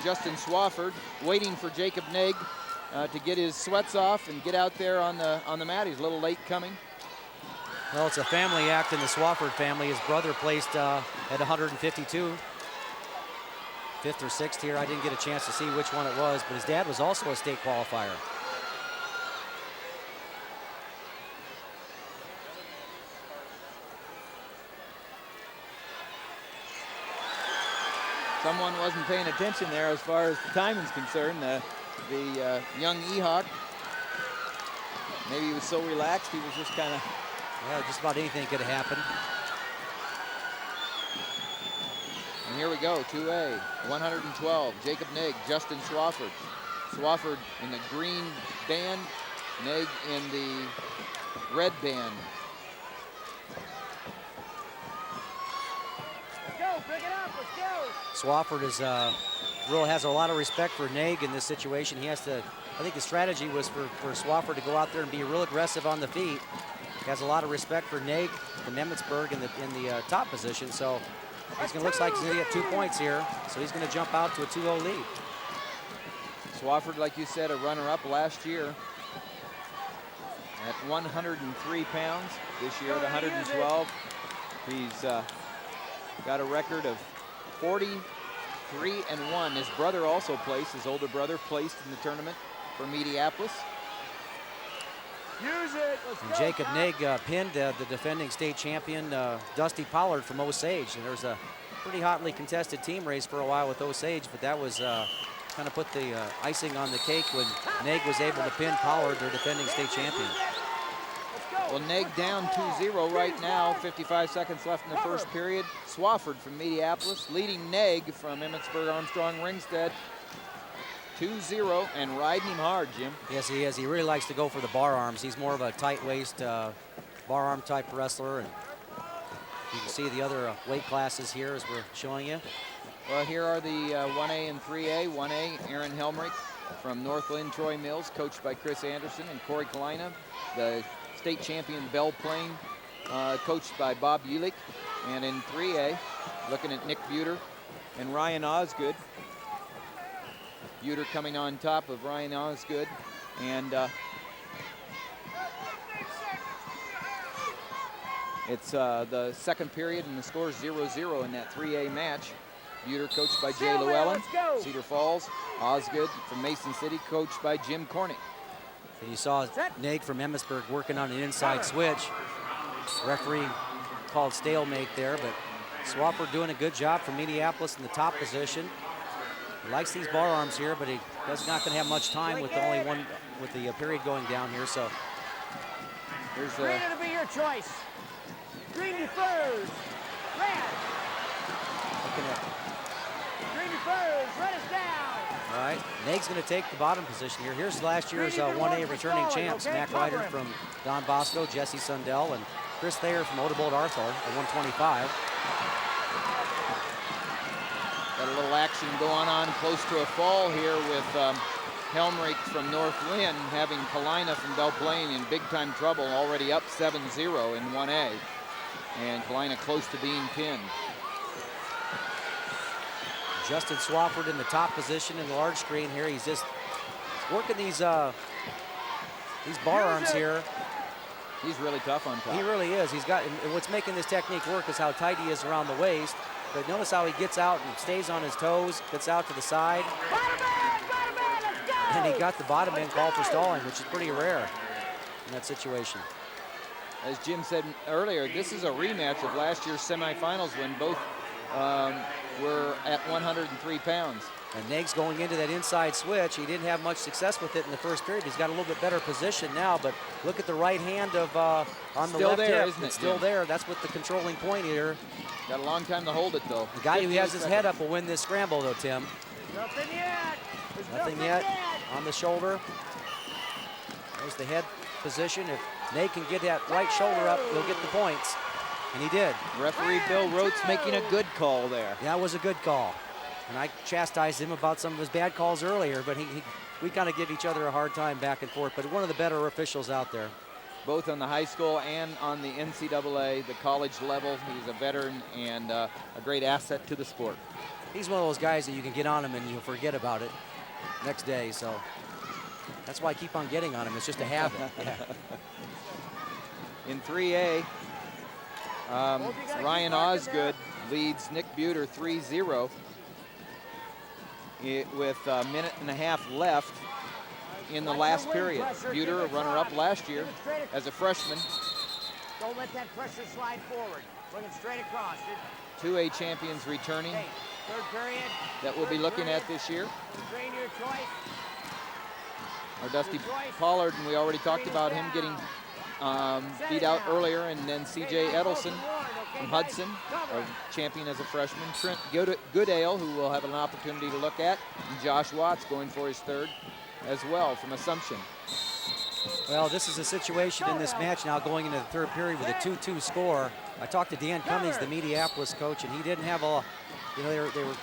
Justin Swafford, waiting for Jacob Naig to get his sweats off and get out there on the mat. He's a little late coming. Well, it's a family act in the Swafford family. His brother placed at 152. 5th or 6th here. I didn't get a chance to see which one it was, but his dad was also a state qualifier. Someone wasn't paying attention there as far as the timing's concerned. The young Ehawk, maybe he was so relaxed, he was just kind of... Yeah, just about anything could have happened. And here we go, 2A, 112, Jacob Neg, Justin Swafford. Swafford in the green band, Neg in the red band. Let's go, pick it up, let's go. Swafford is really has a lot of respect for Neg in this situation. He has to, I think the strategy was for Swafford to go out there and be real aggressive on the feet. He has a lot of respect for Neg from Emmetsburg in the top position, so he's gonna looks like he's gonna get 2 points here. So he's gonna jump out to a 2-0 lead. Swafford, like you said, a runner-up last year at 103 pounds. This year at 112. He's got a record of 43-1. His brother also placed, his older brother placed in the tournament for Mediapolis. Use it, let's And go. Jacob Neg pinned the defending state champion Dusty Pollard from Osage. And there was a pretty hotly contested team race for a while with Osage, but that was kind of put the icing on the cake when Neg was able to pin Pollard, their defending state champion. Well, Neg down 2-0 right now, 55 seconds left in the first period. Swafford from Mediapolis leading Neg from Emmetsburg Armstrong Ringstead 2-0 and riding him hard, Jim. Yes, he is. He really likes to go for the bar arms. He's more of a tight waist bar arm type wrestler. And you can see the other weight classes here as we're showing you. Well, here are the 1A and 3A. 1A, Aaron Helmrich from Northland Troy Mills, coached by Chris Anderson, and Corey Kalina, the state champion Belle Plaine, coached by Bob Ulick. And in 3A, looking at Nick Buter and Ryan Osgood. Buter coming on top of Ryan Osgood. And it's the second period, and the score is 0-0 in that 3A match. Buter coached by Jay Llewellyn, Cedar Falls. Osgood from Mason City, coached by Jim Cornick. And you saw Neg from Emmetsburg working on an inside switch. Referee called stalemate there, but Swafford doing a good job from Mediapolis in the top position. He likes these bar arms here, but he's not going to have much time with only one, with the period going down here. So here's Green to be your choice. Green defers. Red. looking at. Green defers. Red is down. All right, Neg's going to take the bottom position here. Here's last year's 1A returning champs, Mac Ryder from Don Bosco, Jesse Sundell, and Chris Thayer from Odebolt Arthur at 125. Got a little action going on close to a fall here with Helmrich from North Lynn having Kalina from Belle Plaine in big time trouble, already up 7-0 in 1A. And Kalina close to being pinned. Justin Swafford in the top position in the large screen here. He's just working these bar arms here. He's really tough on top. He really is. He's got, and what's making this technique work is how tight he is around the waist. But notice how he gets out and stays on his toes, gets out to the side. And he got the bottom end call for stalling, which is pretty rare in that situation. As Jim said earlier, this is a rematch of last year's semifinals when both were at 103 pounds. And Neg's going into that inside switch. He didn't have much success with it in the first period. He's got a little bit better position now, but look at the right hand of on the left hip. Isn't it? It's still there. That's what the controlling point here. Got a long time to hold it, though. The guy who has his head up will win this scramble, though, Tim. Nothing yet. Nothing yet on the shoulder. There's the head position. If Neg can get that right shoulder up, he'll get the points. And he did. Referee Bill Rotes making a good call there. That was a good call. And I chastised him about some of his bad calls earlier, but we kind of give each other a hard time back and forth. But one of the better officials out there. Both on the high school and on the NCAA, the college level. He's a veteran and a great asset to the sport. He's one of those guys that you can get on him and you'll forget about it next day. So that's why I keep on getting on him. It's just a habit. Yeah. In 3A, Ryan Osgood leads Nick Buter 3-0 with a minute and a half left in the last period. Buter, a runner-up last year as a freshman. Don't let that pressure slide forward. Bring it straight across. 2A champions returning Third period. that we'll be looking at this year. Train your choice. Our Dusty Pollard, and we already talked about him getting beat out earlier, and then C.J. Edelson from Hudson, a champion as a freshman. Trent Goodale, who will have an opportunity to look at. And Josh Watts going for his third as well from Assumption. Well, this is a situation in this match now going into the third period with a 2-2 score. I talked to Dan Cummings, the Mediapolis coach, and he didn't have a, you know, they were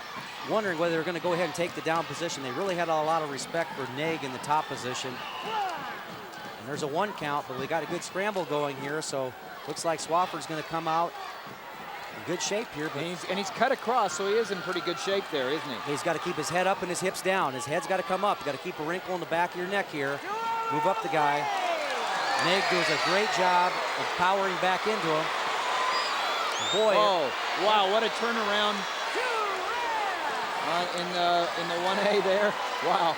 wondering whether they were going to go ahead and take the down position. They really had a lot of respect for Naig in the top position. And there's a 1 count, but we got a good scramble going here, so looks like Swafford's going to come out in good shape here. But and he's cut across, so he is in pretty good shape there, isn't he? He's got to keep his head up and his hips down. His head's got to come up. You got to keep a wrinkle in the back of your neck here. Move up the guy. Naig does a great job of powering back into him. Boy. Oh, wow, what a turnaround in the 1A there. Wow.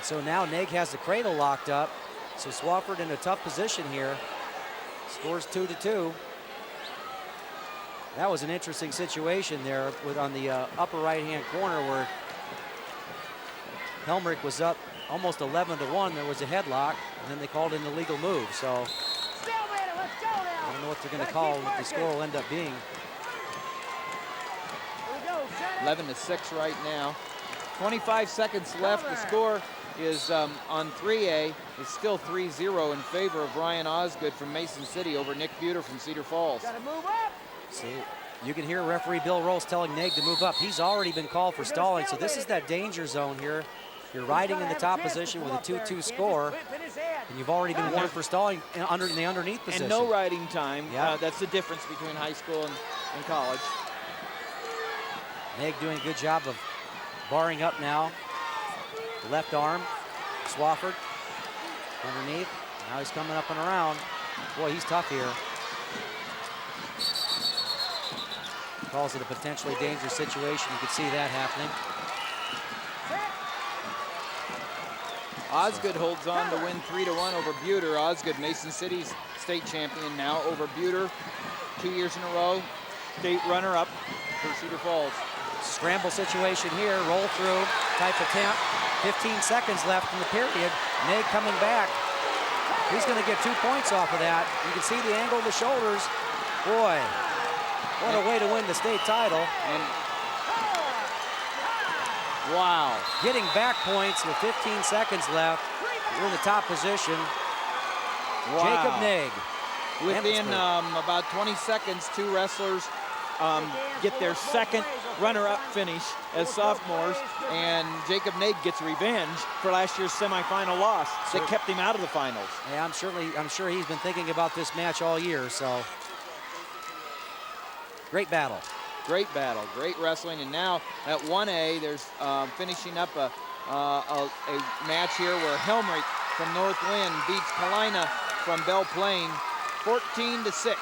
So now Naig has the cradle locked up. So Swafford in a tough position here. Scores 2-2. That was an interesting situation there with on the upper right-hand corner where Helmrich was up almost 11-1. There was a headlock, and then they called in the legal move. So I don't know what they're going to call, what the score will end up being. 11-6 right now. 25 seconds left. The score is on 3A. It's still 3-0 in favor of Ryan Osgood from Mason City over Nick Buter from Cedar Falls. See, you can hear referee Bill Rolls telling Naig to move up. He's already been called for stalling, so this is that danger zone here. You're riding in the top position with a 2-2 score, and you've already been warned for stalling in the underneath position. And no riding time. Yeah. That's the difference between high school and college. Naig doing a good job of barring up now. The left arm, Swafford underneath. Now he's coming up and around. Boy, he's tough here. Calls it a potentially dangerous situation. You can see that happening. Osgood holds on to win 3-1 over Buter. Osgood, Mason City's state champion now over Buter. 2 years in a row, state runner-up for Cedar Falls. Scramble situation here, roll through type attempt. 15 seconds left in the period. Naig coming back. He's going to get 2 points off of that. You can see the angle of the shoulders. Boy, what a way to win the state title. And wow. Getting back points with 15 seconds left. You're in the top position. Wow. Jacob Naig. Within about 20 seconds, 2 wrestlers get their second runner-up finish as sophomores, and Jacob Naig gets revenge for last year's semifinal loss that kept him out of the finals. Yeah, I'm sure he's been thinking about this match all year, so. Great battle. Great battle, great wrestling, and now at 1A, there's finishing up a match here where Helmrich from Northwind beats Kalina from Belle Plaine 14-6.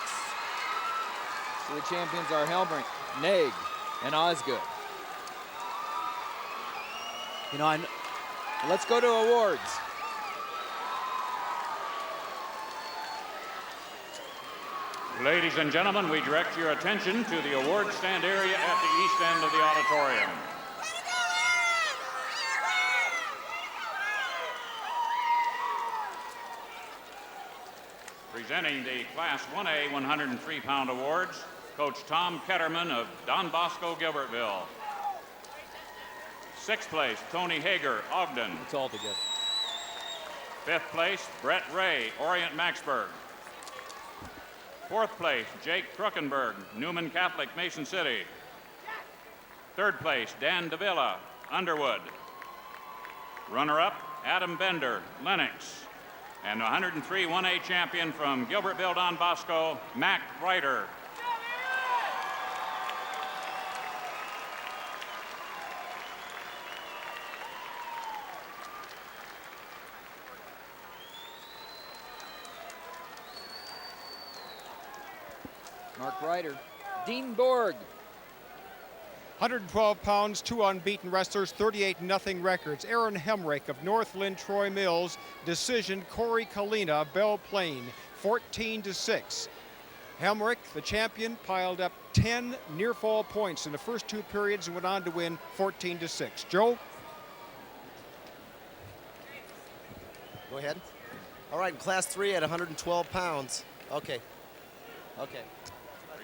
So the champions are Helmrich, Naig, and Osgood. You know, let's go to awards. Ladies and gentlemen, we direct your attention to the award stand area at the east end of the auditorium. Presenting the Class 1A 103-pound awards, Coach Tom Ketterman of Don Bosco, Gilbertville. 6th place, Tony Hager, Ogden. It's all together. 5th place, Brett Ray, Orient Maxburg. 4th place, Jake Kruckenberg, Newman Catholic, Mason City. 3rd place, Dan Davila, Underwood. Runner-up, Adam Bender, Lennox. And 103 1A champion from Gilbertville, Don Bosco, Mac Ryder. Mark Ryder, Dean Borg. 112 pounds, 2 unbeaten wrestlers, 38-0 records. Aaron Helmrich of Northland Troy Mills, decision Corey Kalina, Belle Plaine, 14-6. Helmrich, the champion, piled up 10 near-fall points in the first 2 periods and went on to win 14-6. Joe? Go ahead. All right, in Class 3 at 112 pounds, Okay. Okay.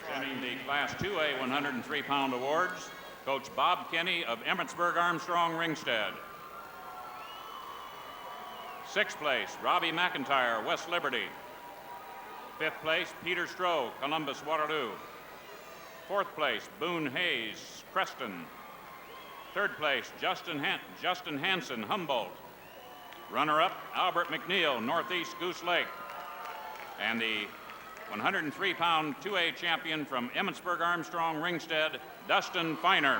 Presenting the Class 2A 103-pound awards, Coach Bob Kinney of Emmetsburg Armstrong Ringstead. 6th place, Robbie McIntyre, West Liberty. 5th place, Peter Stroh, Columbus Waterloo. 4th place, Boone Hayes, Creston. 3rd place, Justin Hansen, Humboldt. Runner-up, Albert McNeil, Northeast Goose Lake. And the 103-pound 2A champion from Emmetsburg Armstrong Ringstead, Dustin Feiner.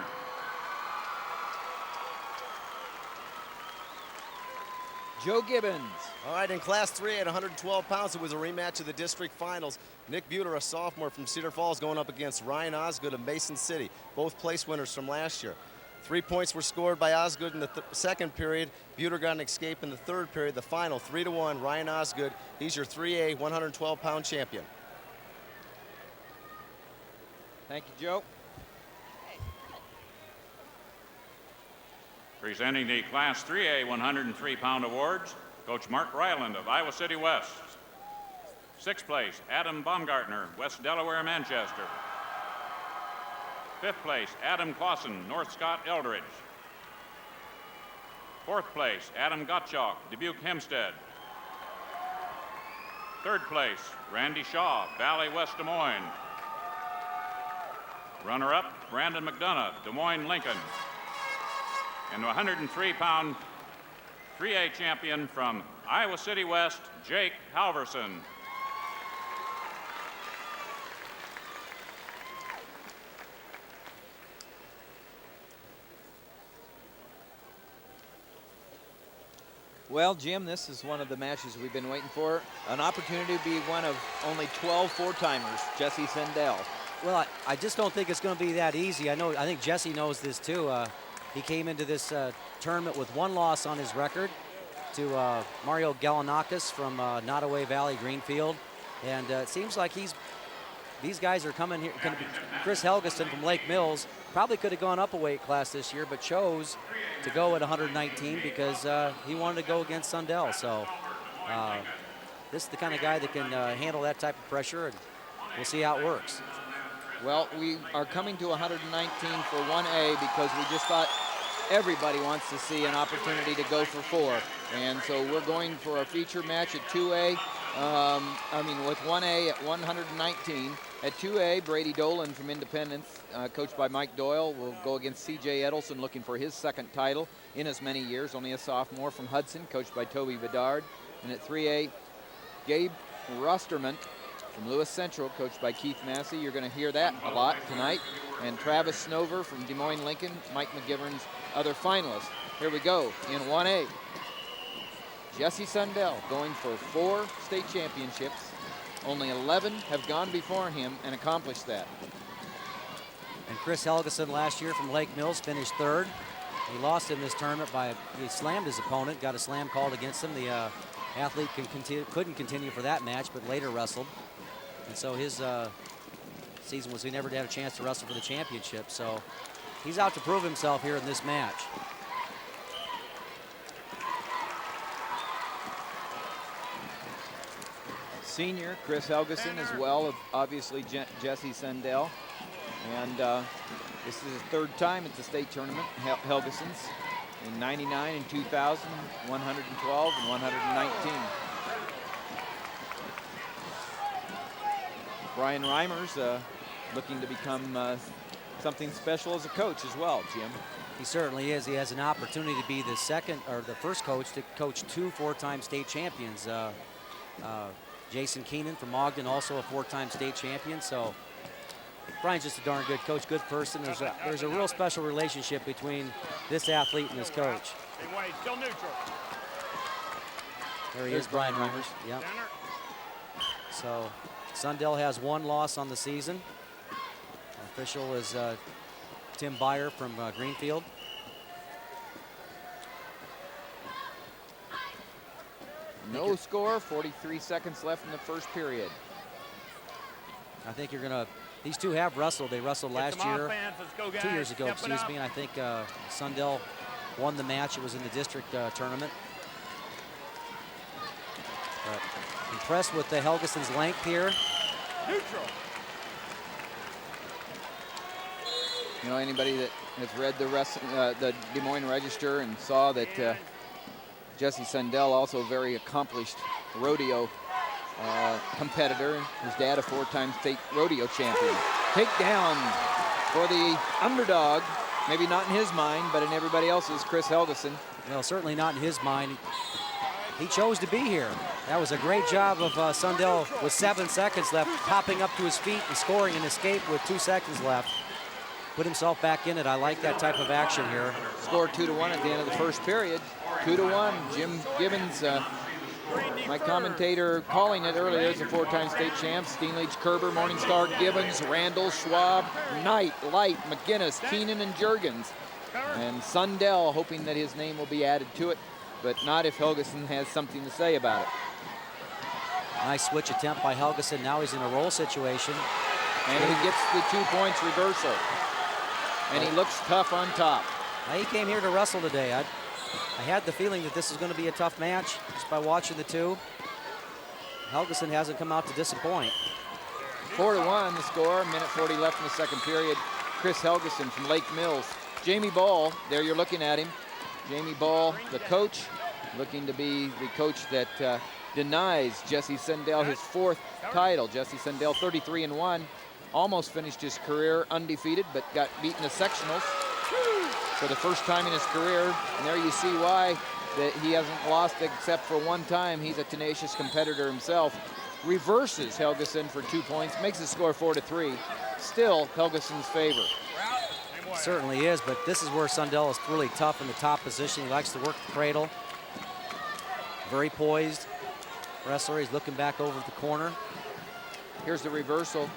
Joe Gibbons. All right, in Class 3 at 112 pounds, it was a rematch of the district finals. Nick Buter, a sophomore from Cedar Falls, going up against Ryan Osgood of Mason City, both place winners from last year. 3 points were scored by Osgood in the second period. Buter got an escape in the third period. The final, 3-1, Ryan Osgood. He's your 3A 112-pound champion. Thank you, Joe. Presenting the Class 3A 103-pound awards, Coach Mark Ryland of Iowa City West. 6th place, Adam Baumgartner, West Delaware, Manchester. 5th place, Adam Clausen, North Scott, Eldridge. 4th place, Adam Gottschalk, Dubuque, Hempstead. 3rd place, Randy Shaw, Valley West, Des Moines. Runner-up, Brandon McDonough, Des Moines, Lincoln. And the 103-pound 3A champion from Iowa City West, Jake Halverson. Well, Jim, this is one of the matches we've been waiting for. An opportunity to be one of only 12 four-timers, Jesse Sendell. Well, I just don't think it's going to be that easy. I think Jesse knows this too. He came into this tournament with 1 loss on his record to Mario Galanakis from Nottoway Valley, Greenfield. And it seems like these guys are coming here. Chris Helgeson from Lake Mills probably could have gone up a weight class this year, but chose to go at 119 because he wanted to go against Sundell. So this is the kind of guy that can handle that type of pressure, and we'll see how it works. Well, we are coming to 119 for 1A because we just thought everybody wants to see an opportunity to go for 4. And so we're going for a feature match at 2A. With 1A at 119. At 2A, Brady Dolan from Independence, coached by Mike Doyle, will go against C.J. Edelson, looking for his 2nd title in as many years, only a sophomore, from Hudson, coached by Toby Bedard. And at 3A, Gabe Rosterman from Lewis Central, coached by Keith Massey. You're going to hear that a lot tonight. And Travis Snover from Des Moines Lincoln, Mike McGivern's other finalist. Here we go in 1A. Jesse Sundell going for 4 state championships. Only 11 have gone before him and accomplished that. And Chris Helgeson last year from Lake Mills finished 3rd. He lost in this tournament he slammed his opponent, got a slam called against him. The athlete couldn't continue for that match, but later wrestled. And so his season was he never had a chance to wrestle for the championship. So he's out to prove himself here in this match. Senior Chris Helgeson as well, obviously Jesse Sendell. And this is his 3rd time at the state tournament, Helgeson's, in 99 and 2000, 112 and 119. Brian Reimers looking to become something special as a coach as well, Jim. He certainly is. He has an opportunity to be the first coach to coach 2 4-time state champions. Jason Keenan from Ogden, also a 4-time state champion. So Brian's just a darn good coach, good person. There's a real special relationship between this athlete and his coach. Still neutral. There he is, Brian Reimers. Yep. So Sundell has 1 loss on the season. Official is Tim Byer from Greenfield. No score, 43 seconds left in the first period. I think you're gonna, these two have wrestled. They wrestled last year, 2 years ago, excuse me, and I think Sundell won the match. It was in the district tournament. But impressed with the Helgeson's length here. Neutral. You know, anybody that has read the Des Moines Register and saw that Jesse Sundell, also a very accomplished rodeo competitor. His dad, a 4-time state rodeo champion. Takedown for the underdog. Maybe not in his mind, but in everybody else's, Chris Helgeson. Well, certainly not in his mind. He chose to be here. That was a great job of Sundell with 7 seconds left, popping up to his feet and scoring an escape with 2 seconds left. Put himself back in it. I like that type of action here. Scored 2-1 at the end of the first period. 2-1. Jim Gibbons, my commentator calling it earlier, as a 4-time state champ. Steenleach, Kerber, Morningstar, Gibbons, Randall, Schwab, Knight, Light, McGinnis, Keenan, and Jurgens. And Sundell hoping that his name will be added to it, but not if Helgeson has something to say about it. Nice switch attempt by Helgeson. Now he's in a roll situation. And he gets the 2 points reversal. And he looks tough on top. Now, he came here to wrestle today. I had the feeling that this was going to be a tough match just by watching the two. Helgeson hasn't come out to disappoint. 4-1 the score, minute 40 left in the second period. Chris Helgeson from Lake Mills. Jamie Ball, there you're looking at him. Jamie Ball, the coach, looking to be the coach that denies Jesse Sundell his 4th title. Jesse Sundell 33-1, almost finished his career undefeated, but got beaten in the sectionals for the first time in his career. And there you see why that he hasn't lost except for one time. He's a tenacious competitor himself. Reverses Helgeson for 2 points, makes the score 4-3. Still Helgeson's favor. Certainly is, but this is where Sundell is really tough in the top position. He likes to work the cradle. Very poised wrestler. He's looking back over the corner. Here's the reversal.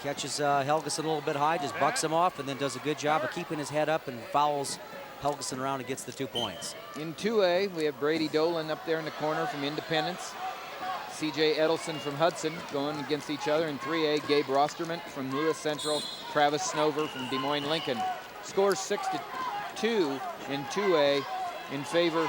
Catches Helgeson a little bit high, just bucks him off, and then does a good job of keeping his head up and fouls Helgeson around and gets the 2 points. In 2A, we have Brady Dolan up there in the corner from Independence. C.J. Edelson from Hudson going against each other. In 3A, Gabe Rosterman from Lewis Central, Travis Snover from Des Moines Lincoln. Scores 6-2 in 2A in favor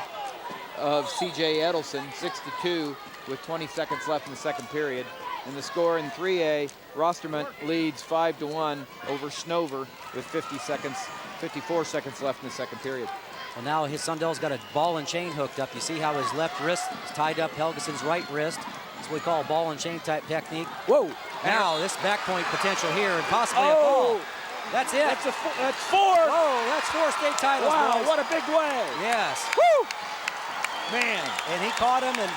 of C.J. Edelson, 6-2 with 20 seconds left in the second period. And the score in 3A, Rosterman leads 5-1 over Snover with 54 seconds left in the second period. Well, now Sundell's got a ball and chain hooked up. You see how his left wrist is tied up Helgeson's right wrist. That's what we call a ball and chain type technique. Whoa! Now this back point potential here and possibly a fall. That's it. That's 4. Oh, that's 4 state titles, wow, boys. what a big way. Yes. Woo! Man. And he caught him and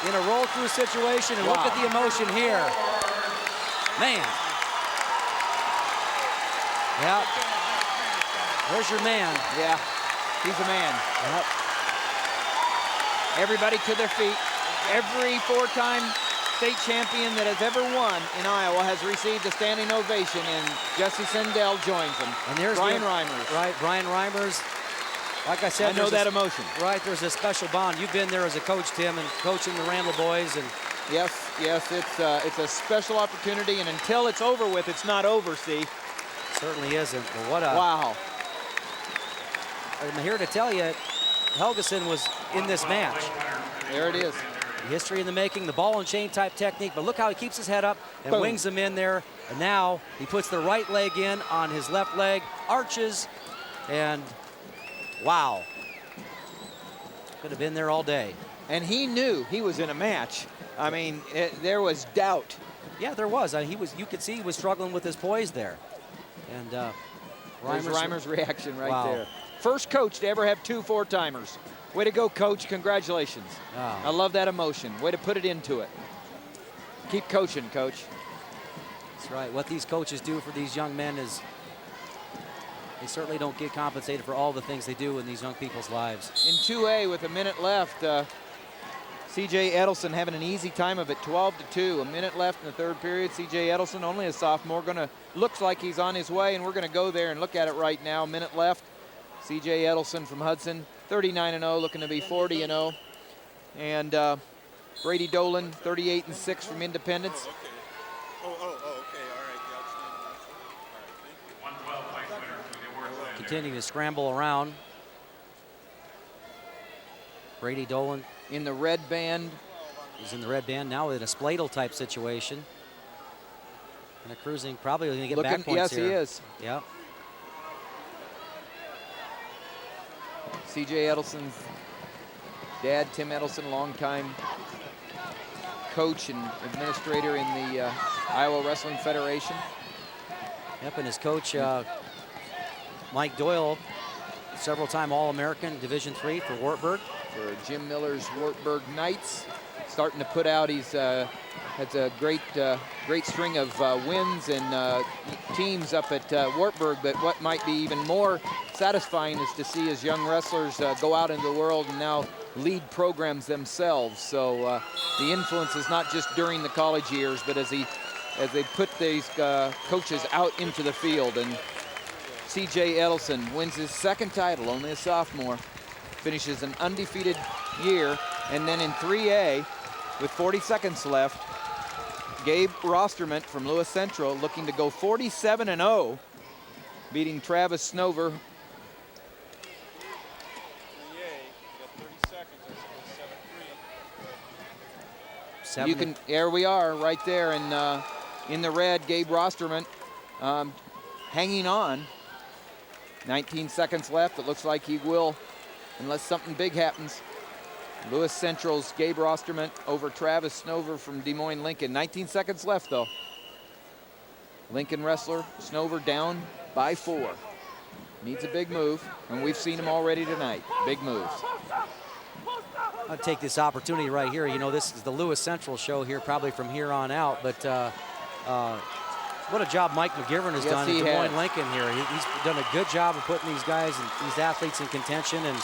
in a roll through situation, and wow. Look at the emotion here. Man. Yeah. There's your man. Yeah, he's a man. Yep. Everybody to their feet. Every 4-time state champion that has ever won in Iowa has received a standing ovation, and Jesse Sundell joins them. And there's Brian Reimers. Right, Brian Reimers. Like I said, I know that emotion. Right, there's a special bond. You've been there as a coach, Tim, and coaching the Randall boys. And yes, it's a special opportunity, and until it's over with, it's not over, see? Certainly isn't. Well, what a... Wow. I'm here to tell you, Helgeson was in this match. There it is. History in the making, the ball and chain type technique, but look how he keeps his head up and Boom. wings him in there. And now he puts the right leg in on his left leg, arches, and wow. Could have been there all day. And he knew he was in a match. I mean, there was doubt. Yeah, there was. You could see he was struggling with his poise there. And Reimer's reaction right wow. there. First coach to ever have 2 4-timers. Way to go, coach. Congratulations. Oh. I love that emotion. Way to put it into it. Keep coaching, coach. That's right. What these coaches do for these young men is they certainly don't get compensated for all the things they do in these young people's lives. In 2A with a minute left, C.J. Edelson having an easy time of it, 12-2. A minute left in the third period. C.J. Edelson, only a sophomore, looks like he's on his way, and we're going to go there and look at it right now. Minute left. C.J. Edelson from Hudson, 39-0, looking to be 40-0. And Brady Dolan, 38-6 from Independence. Continuing to scramble around. Brady Dolan. In the red band He's in the red band now in a spladle type situation. And a cruising, probably going to get back points yes, here. He is. Yeah. C.J. Edelson's dad, Tim Edelson, longtime coach and administrator in the Iowa Wrestling Federation. Yep, and his coach, Mike Doyle, several-time All-American, Division III for Wartburg. For Jim Miller's Wartburg Knights, starting to put out. He's has a great string of wins and teams up at Wartburg. But what might be even more satisfying is to see his young wrestlers go out into the world and now lead programs themselves. So the influence is not just during the college years, but as they put these coaches out into the field. And C.J. Edelson wins his second title, only a sophomore, finishes an undefeated year, and then in 3A, with 40 seconds left, Gabe Rosterman from Lewis Central looking to go 47-0, beating Travis Snover. You can, there we are, right there, and in the red, Gabe Rosterman hanging on. 19 seconds left. It looks like he will, unless something big happens. Lewis Central's Gabe Rosterman over Travis Snover from Des Moines Lincoln. 19 seconds left, though. Lincoln wrestler, Snover down by 4. Needs a big move, and we've seen him already tonight. Big moves. I'll take this opportunity right here. You know, this is the Lewis Central show here, probably from here on out, but what a job Mike McGivern has done in Des Moines Lincoln here. He's done a good job of putting these guys and these athletes in contention, and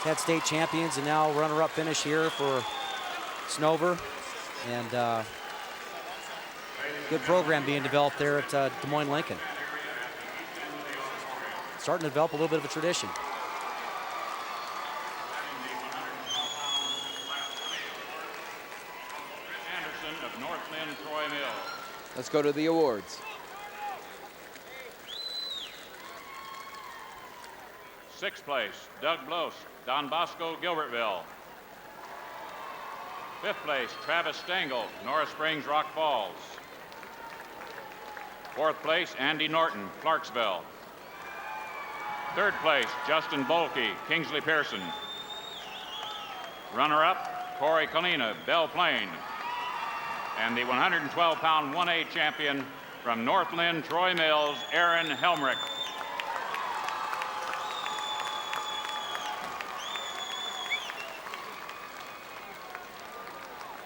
had state champions and now runner-up finish here for Snover. And good program being developed there at Des Moines Lincoln. Starting to develop a little bit of a tradition. Anderson of North Lynn, Troy Mills. Let's go to the awards. Sixth place, Doug Bloss, Don Bosco, Gilbertville. Fifth place, Travis Stengel, Norris Springs, Rock Falls. Fourth place, Andy Norton, Clarksville. Third place, Justin Bolke, Kingsley Pearson. Runner-up, Corey Kalina, Belle Plaine. And the 112-pound 1A champion from North Lynn, Troy Mills, Aaron Helmrich.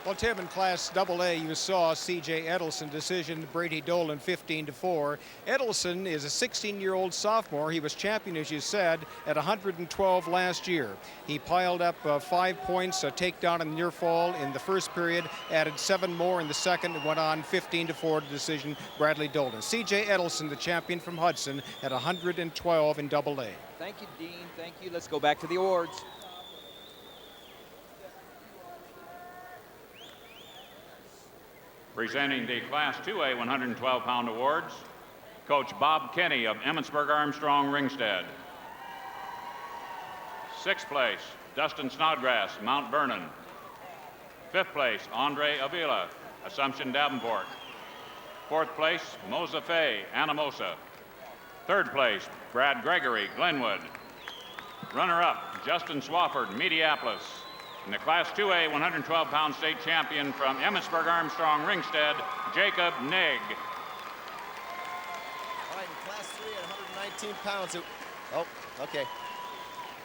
Well, Tim, in Class AA, you saw C.J. Edelson decision Brady Dolan 15-4. Edelson is a 16-year-old sophomore. He was champion, as you said, at 112 last year. He piled up 5 points, a takedown and near fall in the first period, added 7 more in the second, and went on 15-4 to decision Bradley Dolan. C.J. Edelson, the champion from Hudson, at 112 in AA. Thank you, Dean. Thank you. Let's go back to the awards. Presenting the Class 2A 112-pound awards, Coach Bob Kenny of Emmitsburg Armstrong Ringstead. Sixth place, Dustin Snodgrass, Mount Vernon. Fifth place, Andre Avila, Assumption Davenport. Fourth place, Mosa Fay, Anamosa. Third place, Brad Gregory, Glenwood. Runner-up, Justin Swafford, Mediapolis. And the Class 2A 112-pound state champion from Emmitsburg Armstrong Ringstead, Jacob Neg. All right, in Class 3 at 119 pounds. Oh, okay.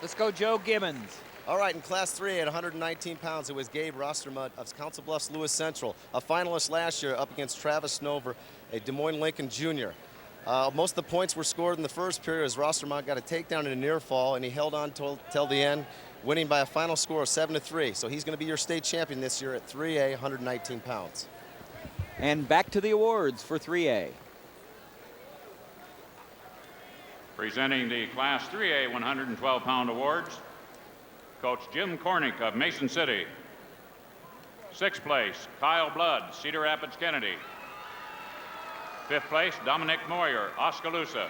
Let's go, Joe Gibbons. All right, in Class 3 at 119 pounds, it was Gabe Rostermuth of Council Bluffs Lewis Central, a finalist last year up against Travis Snover, a Des Moines Lincoln junior. Most of the points were scored in the first period as Rostermuth got a takedown and a near fall, and he held on till the end, winning by a final score of 7-3. So he's going to be your state champion this year at 3A, 119 pounds. And back to the awards for 3A. Presenting the Class 3A 112-pound awards, Coach Jim Cornick of Mason City. Sixth place, Kyle Blood, Cedar Rapids, Kennedy. Fifth place, Dominic Moyer, Oskaloosa.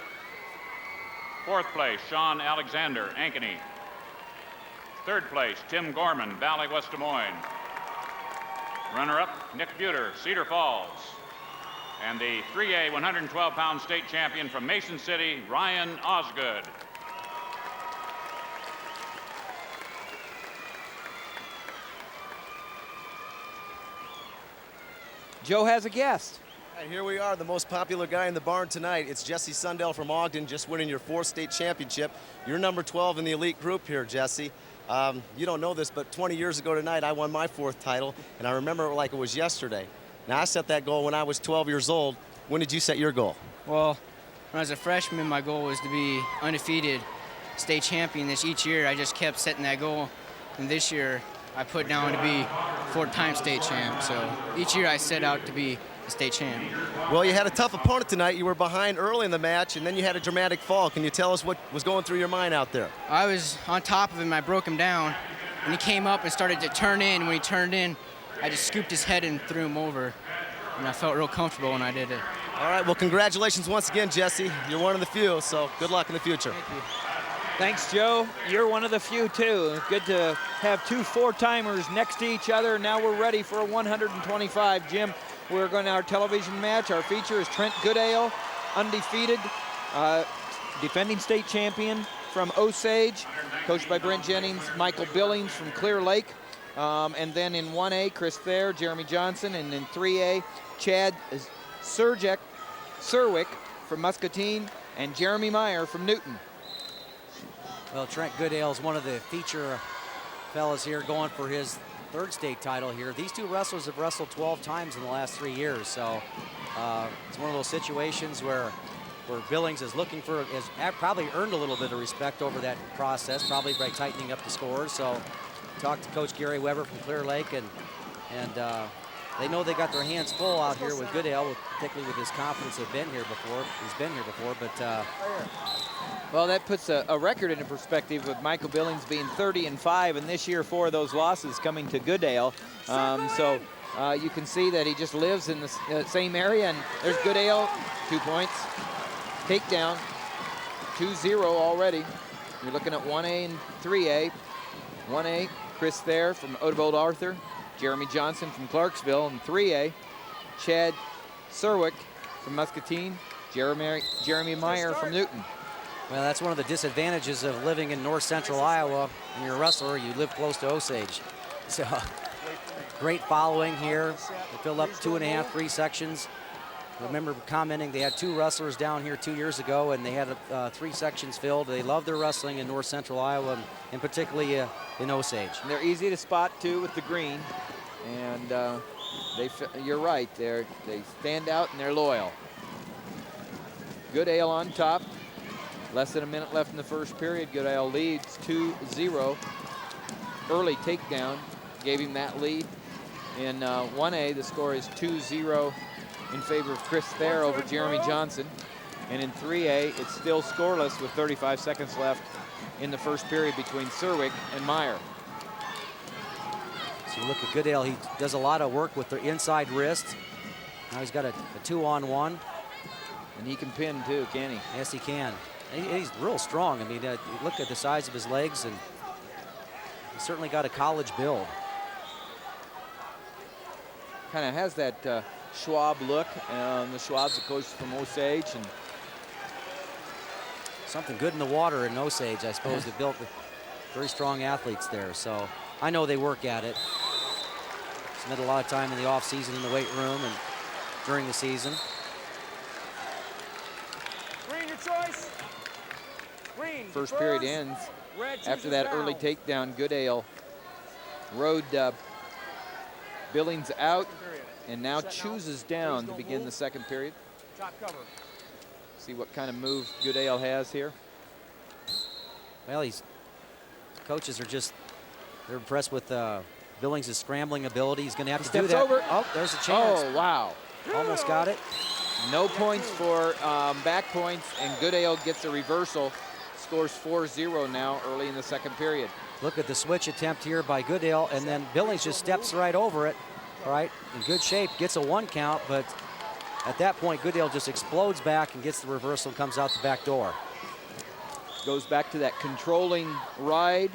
Fourth place, Sean Alexander, Ankeny. Third place, Tim Gorman, Valley, West Des Moines. Runner-up, Nick Buter, Cedar Falls. And the 3A 112-pound state champion from Mason City, Ryan Osgood. Joe has a guest. And here we are, the most popular guy in the barn tonight. It's Jesse Sundell from Ogden, just winning your 4th state championship. You're number 12 in the elite group here, Jesse. You don't know this, but 20 years ago tonight, I won my 4th title, and I remember it like it was yesterday. Now, I set that goal when I was 12 years old. When did you set your goal? Well, when I was a freshman, my goal was to be undefeated state champion. Each year, I just kept setting that goal, and this year, I put down to be 4-time state champ. So each year, I set out to be a state champ. Well, you had a tough opponent tonight. You were behind early in the match, and then you had a dramatic fall. Can you tell us what was going through your mind out there? I was on top of him. I broke him down, and he came up and started to turn in. When he turned in, I just scooped his head and threw him over, and I felt real comfortable when I did it. All right, well, congratulations once again, Jesse. You're one of the few, so good luck in the future. Thank you. Thanks, Joe. You're one of the few, too. Good to have 2 4-timers next to each other. Now we're ready for a 125. Jim, we're going to our television match. Our feature is Trent Goodale, undefeated, defending state champion from Osage, coached by Brent Jennings, Michael Billings from Clear Lake. And then in 1A, Chris Thayer, Jeremy Johnson, and in 3A, Chad Serwick from Muscatine, and Jeremy Meyer from Newton. Well, Trent Goodale is one of the feature fellas here going for his 3rd state title here. These 2 wrestlers have wrestled 12 times in the last 3 years, so it's one of those situations where Billings is looking for, has probably earned a little bit of respect over that process, probably by tightening up the scores. So talked to Coach Gary Weber from Clear Lake, and they know they got their hands full out here with Goodale, particularly with his confidence. He's been here before, but well, that puts a record into perspective with Michael Billings being 30-5, and this year 4 of those losses coming to Goodale. So you can see that he just lives in the same area, and there's Goodale, 2 points. Takedown, 2-0 already. You're looking at 1A and 3A. 1A, Chris Thayer from Odebolt Arthur, Jeremy Johnson from Clarksville, and 3A, Chad Serwick from Muscatine, Jeremy Meyer from Newton. well, that's one of the disadvantages of living in north central Iowa. When you're a wrestler, you live close to Osage. So great following here. They filled up 2.5, 3 sections. I remember commenting they had 2 wrestlers down here 2 years ago, and they had 3 sections filled. They love their wrestling in north central Iowa, and particularly in Osage. And they're easy to spot too with the green, and you're right. They stand out and they're loyal. Goodale on top. Less than a minute left in the first period. Goodale leads 2-0. Early takedown gave him that lead. In 1A, the score is 2-0 in favor of Chris Thayer over Jeremy Johnson. And in 3A, it's still scoreless with 35 seconds left in the first period between Serwick and Meyer. So you look at Goodale, he does a lot of work with the inside wrist. Now he's got a 2-on-1. And he can pin too, can he? Yes, he can. He's real strong. I mean, look at the size of his legs, and he's certainly got a college build. Kind of has that Schwab look. The Schwab's a coach from Osage, and something good in the water in Osage, I suppose. They built very strong athletes there, so I know they work at it. Spend a lot of time in the off season in the weight room and during the season. Green, your choice. Green. First period ends. After that early takedown, Goodale rode Billings out and now chooses down to begin the second period. Top cover. See what kind of move Goodale has here. Well, coaches are they're impressed with Billings' scrambling ability. He's going to have to do that. Over. Oh, there's a chance. Oh, wow. Almost got it. No points for back points, and Goodale gets a reversal. Scores 4-0 now early in the second period. Look at the switch attempt here by Goodale, and then Billings just steps right over it. Right, in good shape, gets a 1 count, but at that point, Goodale just explodes back and gets the reversal and comes out the back door. Goes back to that controlling ride.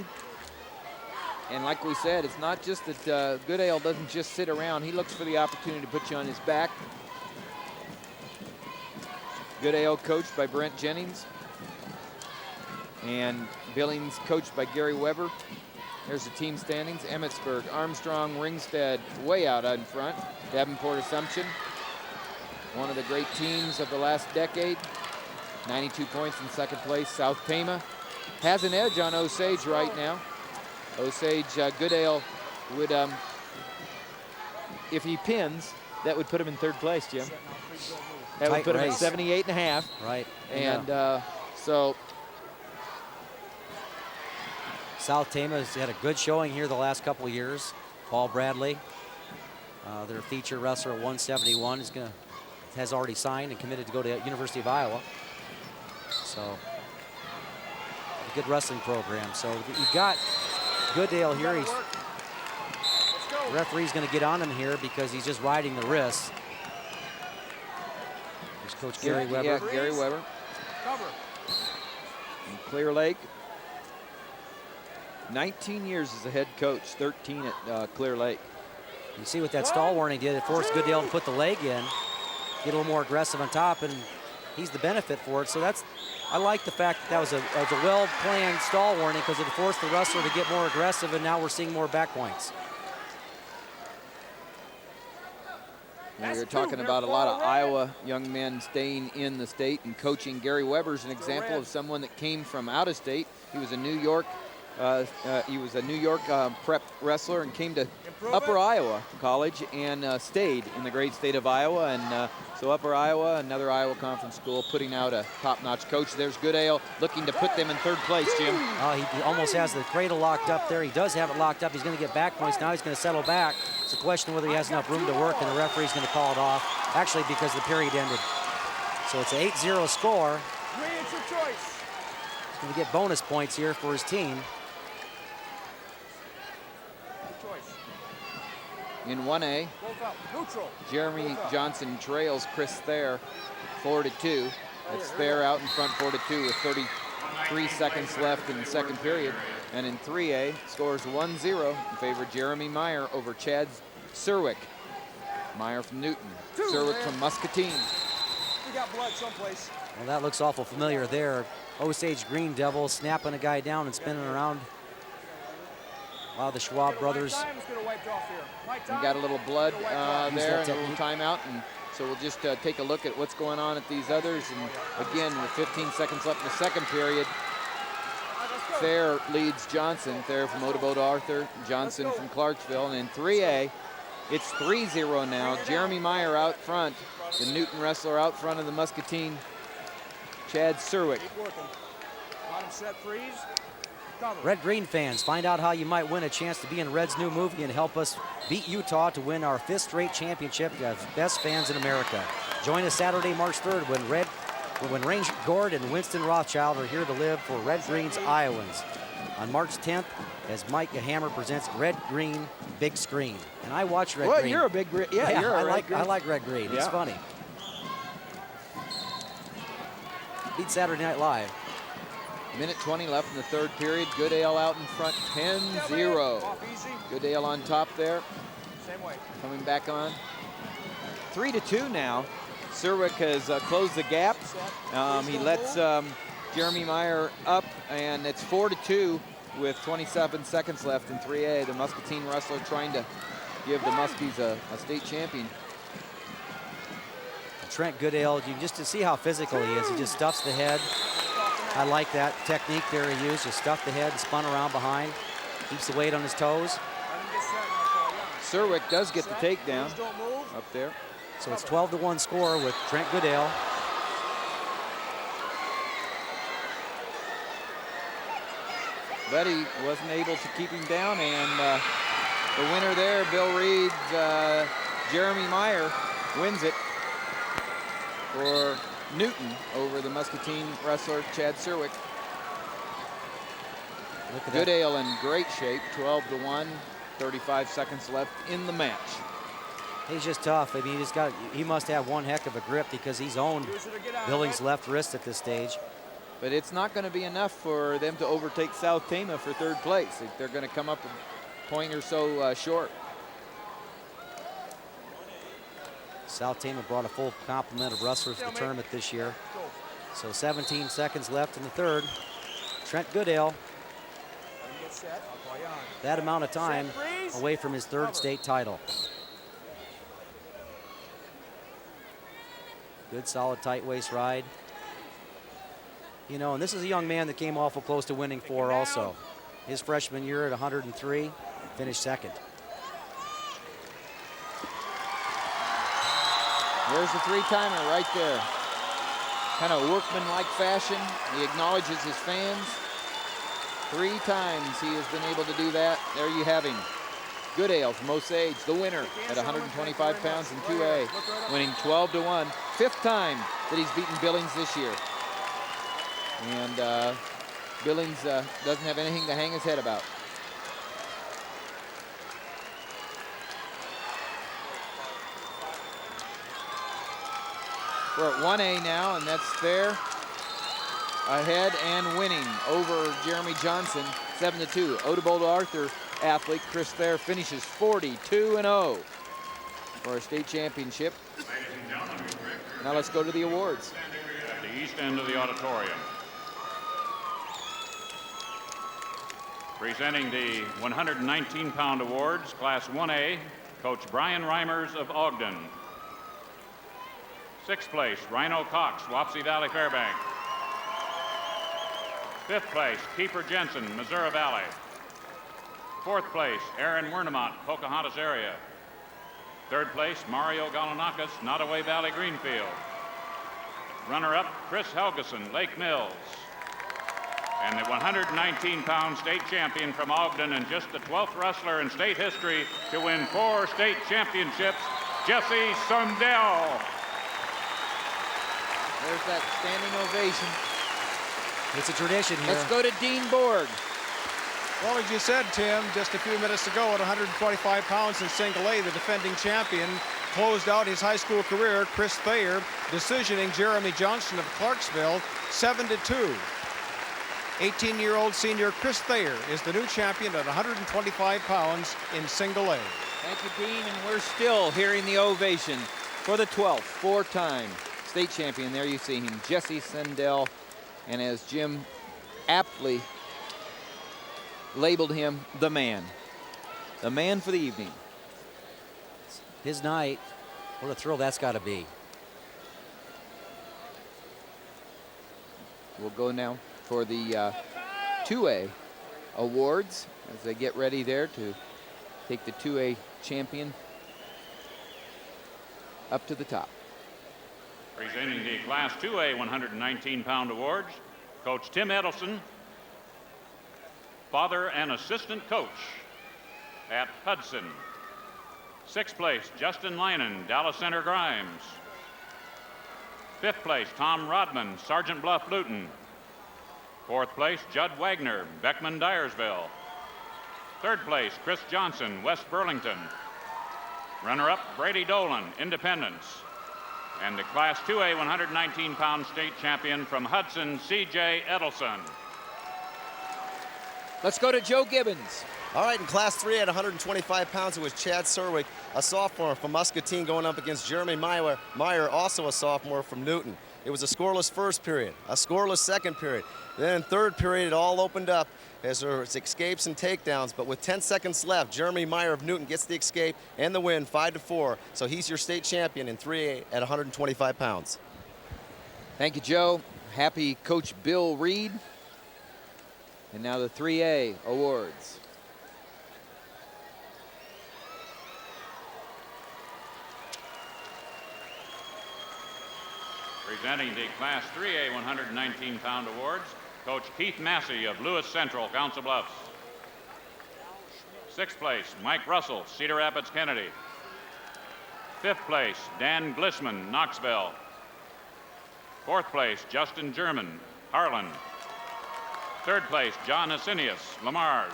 And like we said, it's not just that Goodale doesn't just sit around. He looks for the opportunity to put you on his back. Goodale coached by Brent Jennings. And Billings coached by Gary Weber. There's the team standings. Emmetsburg, Armstrong, Ringstead way out in front. Davenport Assumption, one of the great teams of the last decade. 92 points in second place. South Tama has an edge on Osage right now. Osage, Goodale would, if he pins, that would put him in third place, Jim. That would put him at 78.5. Right. And so South Tama has had a good showing here the last couple of years. Paul Bradley, their feature wrestler at 171, has already signed and committed to go to University of Iowa. So a good wrestling program. So you've got Goodale here. The referee's going to get on him here because he's just riding the wrist. There's Coach Gary Weber. Yeah, Gary Weber. And Clear Lake. 19 years as a head coach, 13 at Clear Lake. You see what that stall warning did. It forced Goodale to put the leg in, get a little more aggressive on top, and he's the benefit for it. So I like the fact that was a well-planned stall warning because it forced the wrestler to get more aggressive, and now we're seeing more back points. We were talking about a lot of Iowa young men staying in the state and coaching. Gary Weber's an example of someone that came from out of state. He was a New York prep wrestler and came to Upper Iowa College and stayed in the great state of Iowa. And so Upper Iowa, another Iowa Conference school, putting out a top-notch coach. There's Goodale looking to put them in third place, Jim. He almost has the cradle locked up there. He does have it locked up. He's going to get back points. Now he's going to settle back. It's a question of whether he has enough room to work, and the referee's going to call it off, actually because the period ended. So it's an 8-0 score. It's your choice. He's going to get bonus points here for his team. In 1A, Jeremy Johnson trails Chris Thayer 4-2. That's Thayer out in front 4-2 with 33 seconds left in the second period. And in 3A, scores 1-0 in favor of Jeremy Meyer over Chad Serwick. Meyer from Newton, Serwick from Muscatine. We got blood someplace. Well, that looks awful familiar there. Osage Green Devils snapping a guy down and spinning around. Wow, the Schwab brothers. We got a little blood there, and a little timeout, and so we'll just take a look at what's going on at these others. And again, with 15 seconds left in the second period, Thayer leads Johnson. Thayer from Otoboda Arthur, Johnson from Clarksville. And in 3A, it's 3-0 now. Jeremy Meyer out front, the Newton wrestler out front of the Muscatine, Chad Serwick. Bottom set, freeze. Red Green fans, find out how you might win a chance to be in Red's new movie and help us beat Utah to win our 5th straight championship as best fans in America. Join us Saturday, March 3rd when Ranger Gord and Winston Rothschild are here to live for Red Green's Iowans. On March 10th, as Mike Hammer presents Red Green Big Screen. And I watch Red Green. You're a big Green. Yeah, you're I like Red Green. It's funny. Beat Saturday Night Live. Minute 20 left in the third period. Goodale out in front, 10-0. Goodale on top there. Same way. Coming back on. 3-2 now. Serwick has closed the gap. He lets Jeremy Meyer up, and it's 4-2 with 27 seconds left in 3A. The Muscatine wrestler trying to give the Muskies a state champion. Trent Goodale, you just to see how physical he is. He just stuffs the head. I like that technique there he used. Just stuffed the head and spun around behind. Keeps the weight on his toes. Serwick does get the takedown up there. So it's 12-1 score with Trent Goodale. But he wasn't able to keep him down, and the winner there, Bill Reed's Jeremy Meyer, wins it for Newton over the Muscatine wrestler Chad Serwick. Goodale in great shape, 12-1, 35 seconds left in the match. He's just tough. I mean, he must have one heck of a grip because he's owned Billings' left wrist at this stage. But it's not going to be enough for them to overtake South Tama for third place. They're going to come up point or so short. South team have brought a full complement of wrestlers to the tournament this year. So 17 seconds left in the third. Trent Goodale, that amount of time away from his third state title. Good, solid, tight waist ride. You know, and this is a young man that came awful close to winning 4 also. His freshman year at 103, finished second. There's the 3-timer right there. Kind of workman-like fashion. He acknowledges his fans. 3 times he has been able to do that. There you have him. Goodale from Osage, the winner at 125 pounds in 2A, winning 12-1. 5th time that he's beaten Billings this year. And Billings doesn't have anything to hang his head about. We're at 1A now, and that's Fair ahead and winning over Jeremy Johnson, 7-2. Odebolt Arthur athlete Chris Fair finishes 42-0 for a state championship. Now let's go to the awards. At the east end of the auditorium. Presenting the 119-pound awards, Class 1A, Coach Brian Reimers of Ogden. 6th place, Rhino Cox, Wapsie Valley Fairbank. 5th place, Kiefer Jensen, Missouri Valley. 4th place, Aaron Wernemont, Pocahontas area. 3rd place, Mario Galanakis, Nottoway Valley Greenfield. Runner-up, Chris Helgeson, Lake Mills. And the 119-pound state champion from Ogden and just the 12th wrestler in state history to win 4 state championships, Jesse Sundell. There's that standing ovation. It's a tradition here. Let's go to Dean Borg. Well, as you said, Tim, just a few minutes ago at 125 pounds in single A, the defending champion closed out his high school career, Chris Thayer, decisioning Jeremy Johnson of Clarksville 7-2. 18-year-old senior Chris Thayer is the new champion at 125 pounds in single A. Thank you, Dean, and we're still hearing the ovation for the 12th, 4-time state champion. There you see him, Jesse Sundell, and as Jim aptly labeled him, the man for the evening. His night, what a thrill that's got to be. We'll go now for the 2A awards as they get ready there to take the 2A champion up to the top. Presenting the Class 2A 119-pound awards, Coach Tim Edelson, father and assistant coach at Hudson. 6th place, Justin Linen, Dallas Center Grimes. 5th place, Tom Rodman, Sergeant Bluff Luton. 4th place, Judd Wagner, Beckman Dyersville. 3rd place, Chris Johnson, West Burlington. Runner-up, Brady Dolan, Independence. And the Class 2A 119-pound state champion from Hudson, C.J. Edelson. Let's go to Joe Gibbons. All right, in Class 3 at 125 pounds, it was Chad Serwick, a sophomore from Muscatine, going up against Jeremy Meyer, also a sophomore from Newton. It was a scoreless first period, a scoreless second period. Then in third period, it all opened up as there was escapes and takedowns. But with 10 seconds left, Jeremy Meyer of Newton gets the escape and the win, 5-4. So he's your state champion in 3A at 125 pounds. Thank you, Joe. Happy Coach Bill Reed. And now the 3A awards. Presenting the Class 3A 119-pound awards, Coach Keith Massey of Lewis Central, Council Bluffs. 6th place, Mike Russell, Cedar Rapids, Kennedy. 5th place, Dan Glissman, Knoxville. 4th place, Justin German, Harlan. 3rd place, John Asinius, Lamar's.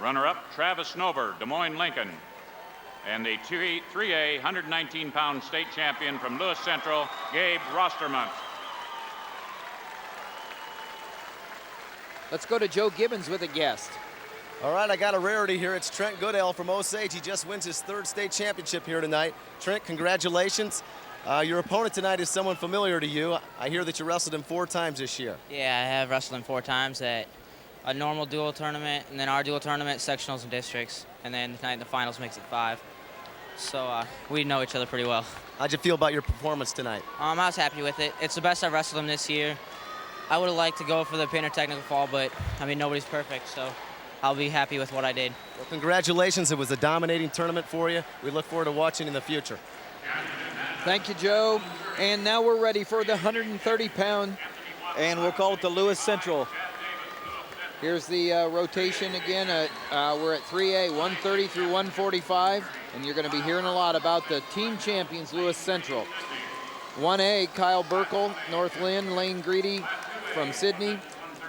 Runner-up, Travis Snover, Des Moines, Lincoln. And the 3A 119-pound state champion from Lewis Central, Gabe Rostermunt. Let's go to Joe Gibbons with a guest. All right, I got a rarity here. It's Trent Goodale from Osage. He just wins his 3rd state championship here tonight. Trent, congratulations. Your opponent tonight is someone familiar to you. I hear that you wrestled him 4 times this year. Yeah, I have wrestled him 4 times at a normal dual tournament, and then our dual tournament, sectionals and districts, and then tonight the finals makes it 5. So we know each other pretty well. How'd you feel about your performance tonight? I was happy with it. It's the best I've wrestled him this year. I would have liked to go for the pin or technical fall, but I mean, nobody's perfect, so I'll be happy with what I did. Well, congratulations. It was a dominating tournament for you. We look forward to watching in the future. Thank you, Joe. And now we're ready for the 130-pound, and we'll call it the Lewis Central. Here's the rotation again. We're at 3A, 130 through 145, and you're going to be hearing a lot about the team champions, Lewis Central. 1A, Kyle Burkle, North Lynn, Lane Greedy from Sydney.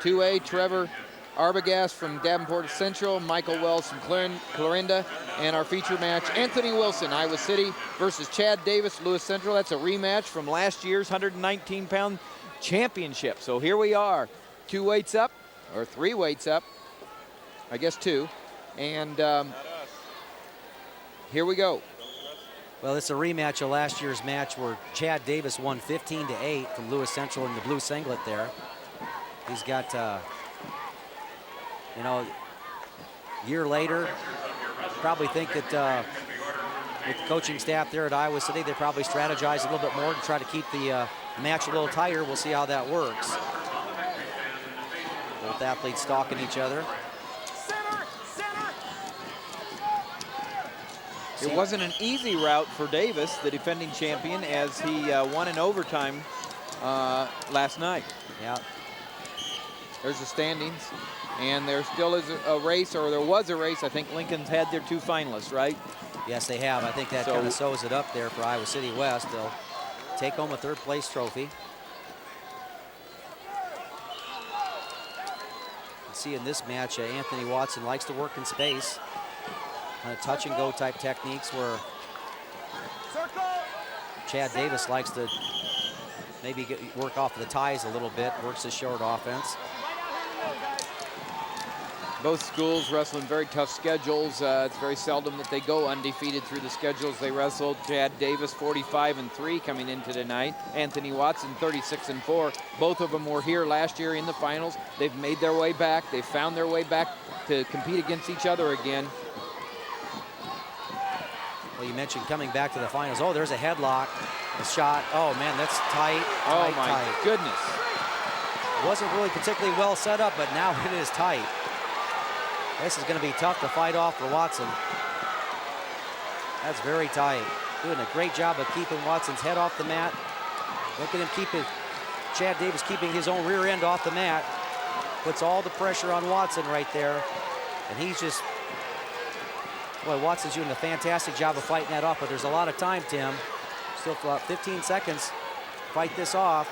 2A, Trevor Arbogast from Davenport Central, Michael Wells from Clarinda, and our feature match, Anthony Wilson, Iowa City versus Chad Davis, Lewis Central. That's a rematch from last year's 119-pound championship. So here we are, 2 weights up, or 3 weights up, I guess 2, and here we go. Well, it's a rematch of last year's match where Chad Davis won 15-8 from Lewis Central in the blue singlet there. He's got, you know, a year later, probably think that with the coaching staff there at Iowa City, they probably strategize a little bit more to try to keep the match a little tighter. We'll see how that works. Both athletes stalking each other. It wasn't an easy route for Davis, the defending champion, as he won in overtime last night. Yeah. There's the standings, and there still is a race, or there was a race. I think Lincoln's had their 2 finalists, right? Yes, they have. I think that kind of sews it up there for Iowa City West. They'll take home a 3rd place trophy. See in this match, Anthony Watson likes to work in space. Kind of touch and go type techniques where Chad Davis likes to maybe work off the ties a little bit, works his short offense. Both schools wrestling very tough schedules. It's very seldom that they go undefeated through the schedules they wrestled. Chad Davis 45-3 coming into tonight. Anthony Watson 36-4. Both of them were here last year in the finals. They've made their way back. They've found their way back to compete against each other again. Well, you mentioned coming back to the finals. Oh, there's a headlock, a shot. Oh man, that's tight. Oh tight, my tight. goodness. Wasn't really particularly well set up, but now it is tight. This is going to be tough to fight off for Watson. That's very tight. Doing a great job of keeping Watson's head off the mat. Look at him Chad Davis keeping his own rear end off the mat. Puts all the pressure on Watson right there. And he's just, boy, Watson's doing a fantastic job of fighting that off, but there's a lot of time, Tim. Still about 15 seconds to fight this off.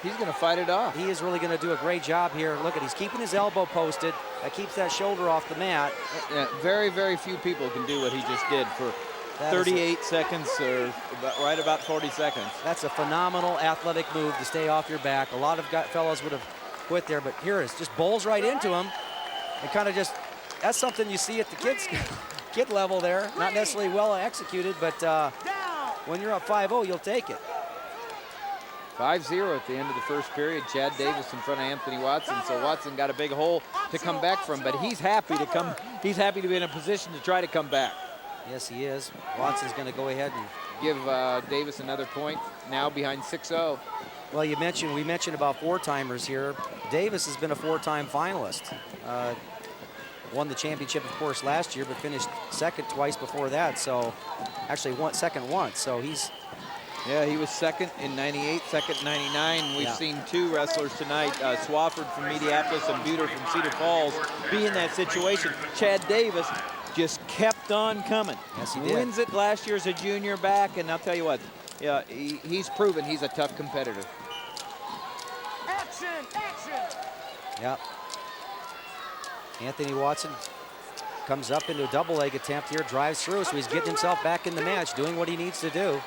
He's going to fight it off. He is really going to do a great job here. Look at, he's keeping his elbow posted. That keeps that shoulder off the mat. Yeah, very, very few people can do what he just did for 38 seconds, or right about 40 seconds. That's a phenomenal athletic move to stay off your back. A lot of fellows would have quit there, but here it just bowls right into him. And kind of just, that's something you see at the kid level there. Not necessarily well executed, but when you're up 5-0, you'll take it. 5-0 at the end of the first period. Chad Davis in front of Anthony Watson. So Watson got a big hole to come back from, but he's happy to come. He's happy to be in a position to try to come back. Yes, he is. Watson's going to go ahead and give Davis another point. Now behind 6-0. Well, we mentioned about 4-timers here. Davis has been a 4-time finalist. Won the championship, of course, last year, but finished second twice before that. So actually second once. So he's. Yeah, he was second in 98, second in 99. We've seen 2 wrestlers tonight, Swafford from Mediapolis and Buter from Cedar Falls, be in that situation. Chad Davis just kept on coming. Yes, he did. Wins it last year as a junior back, and I'll tell you what, yeah, he's proven he's a tough competitor. Action! Action! Yep. Anthony Watson comes up into a double leg attempt here, drives through, so he's getting himself back in the match, doing what he needs to do.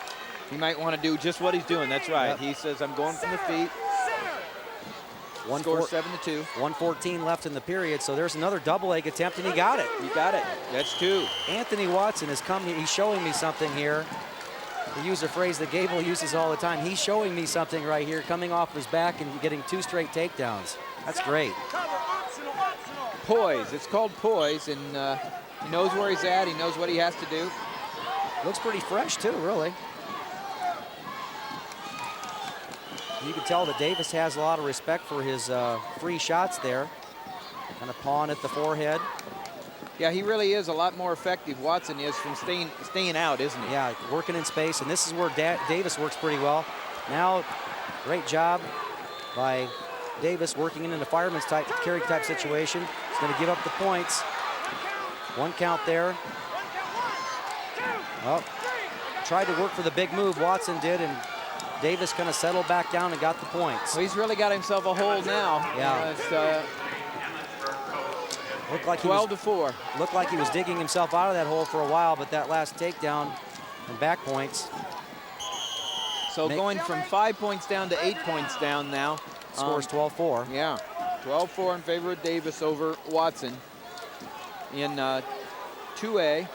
He might want to do just what he's doing. That's right. Yep. He says, I'm going from the feet. Score 7-2. 1:14 left in the period, so there's another double leg attempt, and he got it. He got it. That's 2. Anthony Watson has come here. He's showing me something here. To use a phrase that Gable uses all the time, he's showing me something right here, coming off his back and getting 2 straight takedowns. That's great. Poise. It's called poise, and he knows where he's at. He knows what he has to do. Looks pretty fresh, too, really. You can tell that Davis has a lot of respect for his free shots there. Kind of pawing at the forehead. Yeah, he really is a lot more effective, Watson is, from staying out, isn't he? Yeah, working in space, and this is where Davis works pretty well. Now, great job by Davis working in a fireman's type, carry type situation. He's going to give up the points. 1 count there. Well, tried to work for the big move, Watson did, and Davis kind of settled back down and got the points. Well, he's really got himself a hold now. Yeah. Looked like 12-4. Looked like he was digging himself out of that hole for a while, but that last takedown and back points. So going from 5 points down to 8 points down now. Scores 12-4. Yeah, 12-4 in favor of Davis over Watson. In 2A,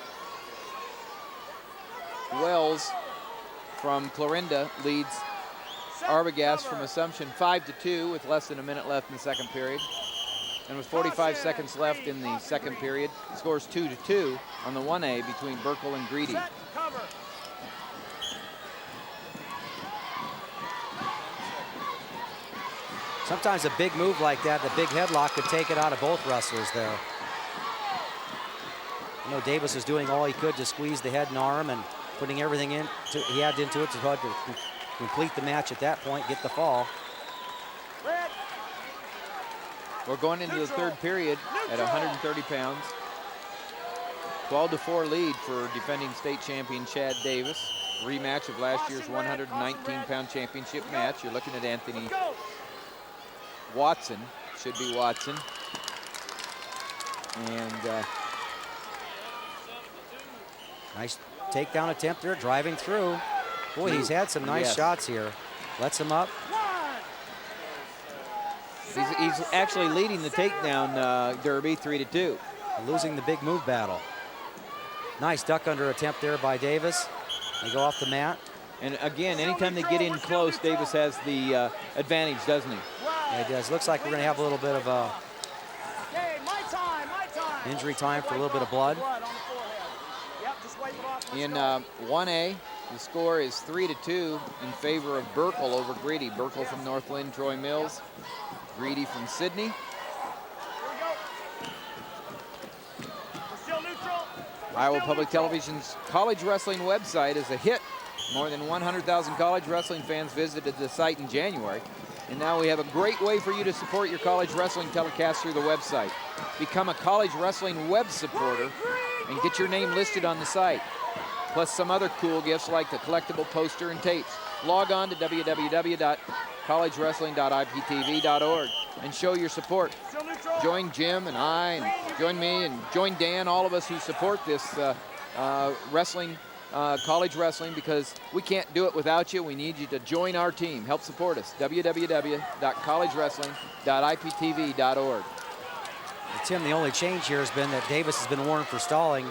Wells from Clarinda leads Arbogast from Assumption 5-2 with less than a minute left in the second period. And with 45 seconds left in the second period, scores 2-2 on the 1A between Burkle and Greedy. Sometimes a big move like that, the big headlock, could take it out of both wrestlers there. You know, Davis was doing all he could to squeeze the head and arm and putting everything he had into it to complete the match at that point, get the fall. We're going into the third period at 130 pounds. 12-4 lead for defending state champion Chad Davis. Rematch of last year's 119-pound championship match. You're looking at Anthony Watson, should be Watson. And nice takedown attempt there, driving through. Boy, he's had some nice shots here. Lets him up. He's actually leading the takedown derby 3-2. Losing the big move battle. Nice duck under attempt there by Davis. They go off the mat. And again, anytime they get in close, Davis has the advantage, doesn't he? Yeah, he does. Looks like we're going to have a little bit of a injury time for a little bit of blood. In 1A, the score is 3-2 in favor of Burkle over Greedy. Burkle from Northland, Troy Mills. Greedy from Sydney. Iowa Public Television's college wrestling website is a hit. More than 100,000 college wrestling fans visited the site in January. And now we have a great way for you to support your college wrestling telecast through the website. Become a college wrestling web supporter and get your name listed on the site. Plus some other cool gifts like the collectible poster and tapes. Log on to www.collegewrestling.iptv.org and show your support. Join Jim and I, and join me, and join Dan, all of us who support this wrestling, college wrestling, because we can't do it without you. We need you to join our team. Help support us. www.collegewrestling.iptv.org. Tim, the only change here has been that Davis has been warned for stalling.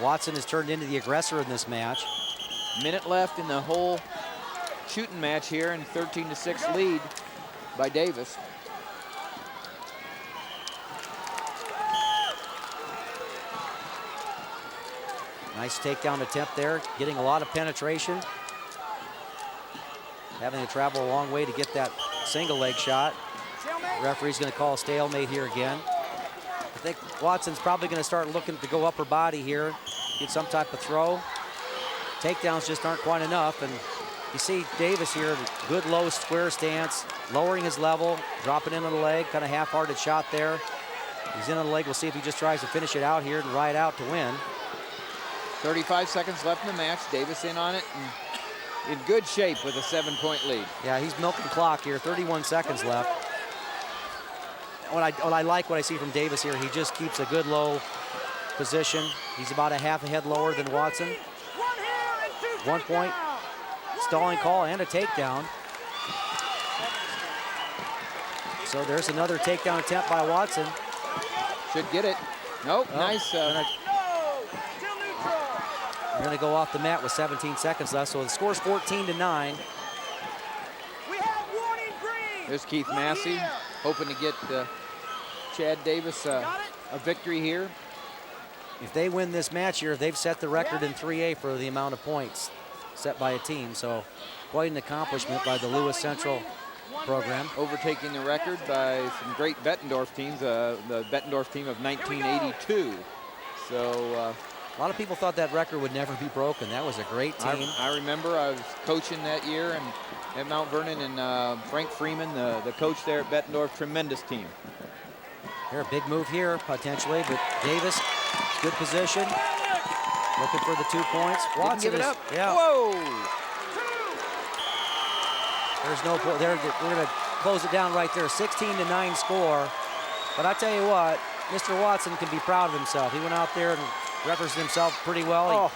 Watson has turned into the aggressor in this match. Minute left in the whole shooting match here, and 13-6 lead by Davis. Nice takedown attempt there, getting a lot of penetration. Having to travel a long way to get that single leg shot. Referee's going to call a stalemate here again. I think Watson's probably going to start looking to go upper body here, get some type of throw. Takedowns just aren't quite enough, and you see Davis here, good low square stance, lowering his level, dropping in on the leg, kind of half-hearted shot there. He's in on the leg. We'll see if he just tries to finish it out here and ride out to win. 35 seconds left in the match. Davis in on it and in good shape with a 7-point lead. Yeah, he's milking the clock here. 31 seconds left. What I like what I see from Davis here, he just keeps a good low position. He's about a half a head lower than Watson. 1 point, stalling call and a takedown. So there's another takedown attempt by Watson. Should get it. Nope, nice. We're going to go off the mat with 17 seconds left, so the score's 14-9. There's Keith Massey, hoping to get Chad Davis a victory here. If they win this match here, they've set the record in 3A for the amount of points set by a team, so quite an accomplishment by the Lewis Central program. Overtaking the record by some great Bettendorf teams, the Bettendorf team of 1982. So a lot of people thought that record would never be broken. That was a great team. I remember I was coaching that year and at Mount Vernon, and Frank Freeman, the coach there at Bettendorf, tremendous team. Here, a big move here potentially, but Davis, good position, looking for the 2 points. Watson give it up. Yeah. Whoa! There's no point. We're going to close it down right there. 16-9 score. But I tell you what, Mr. Watson can be proud of himself. He went out there and represented himself pretty well.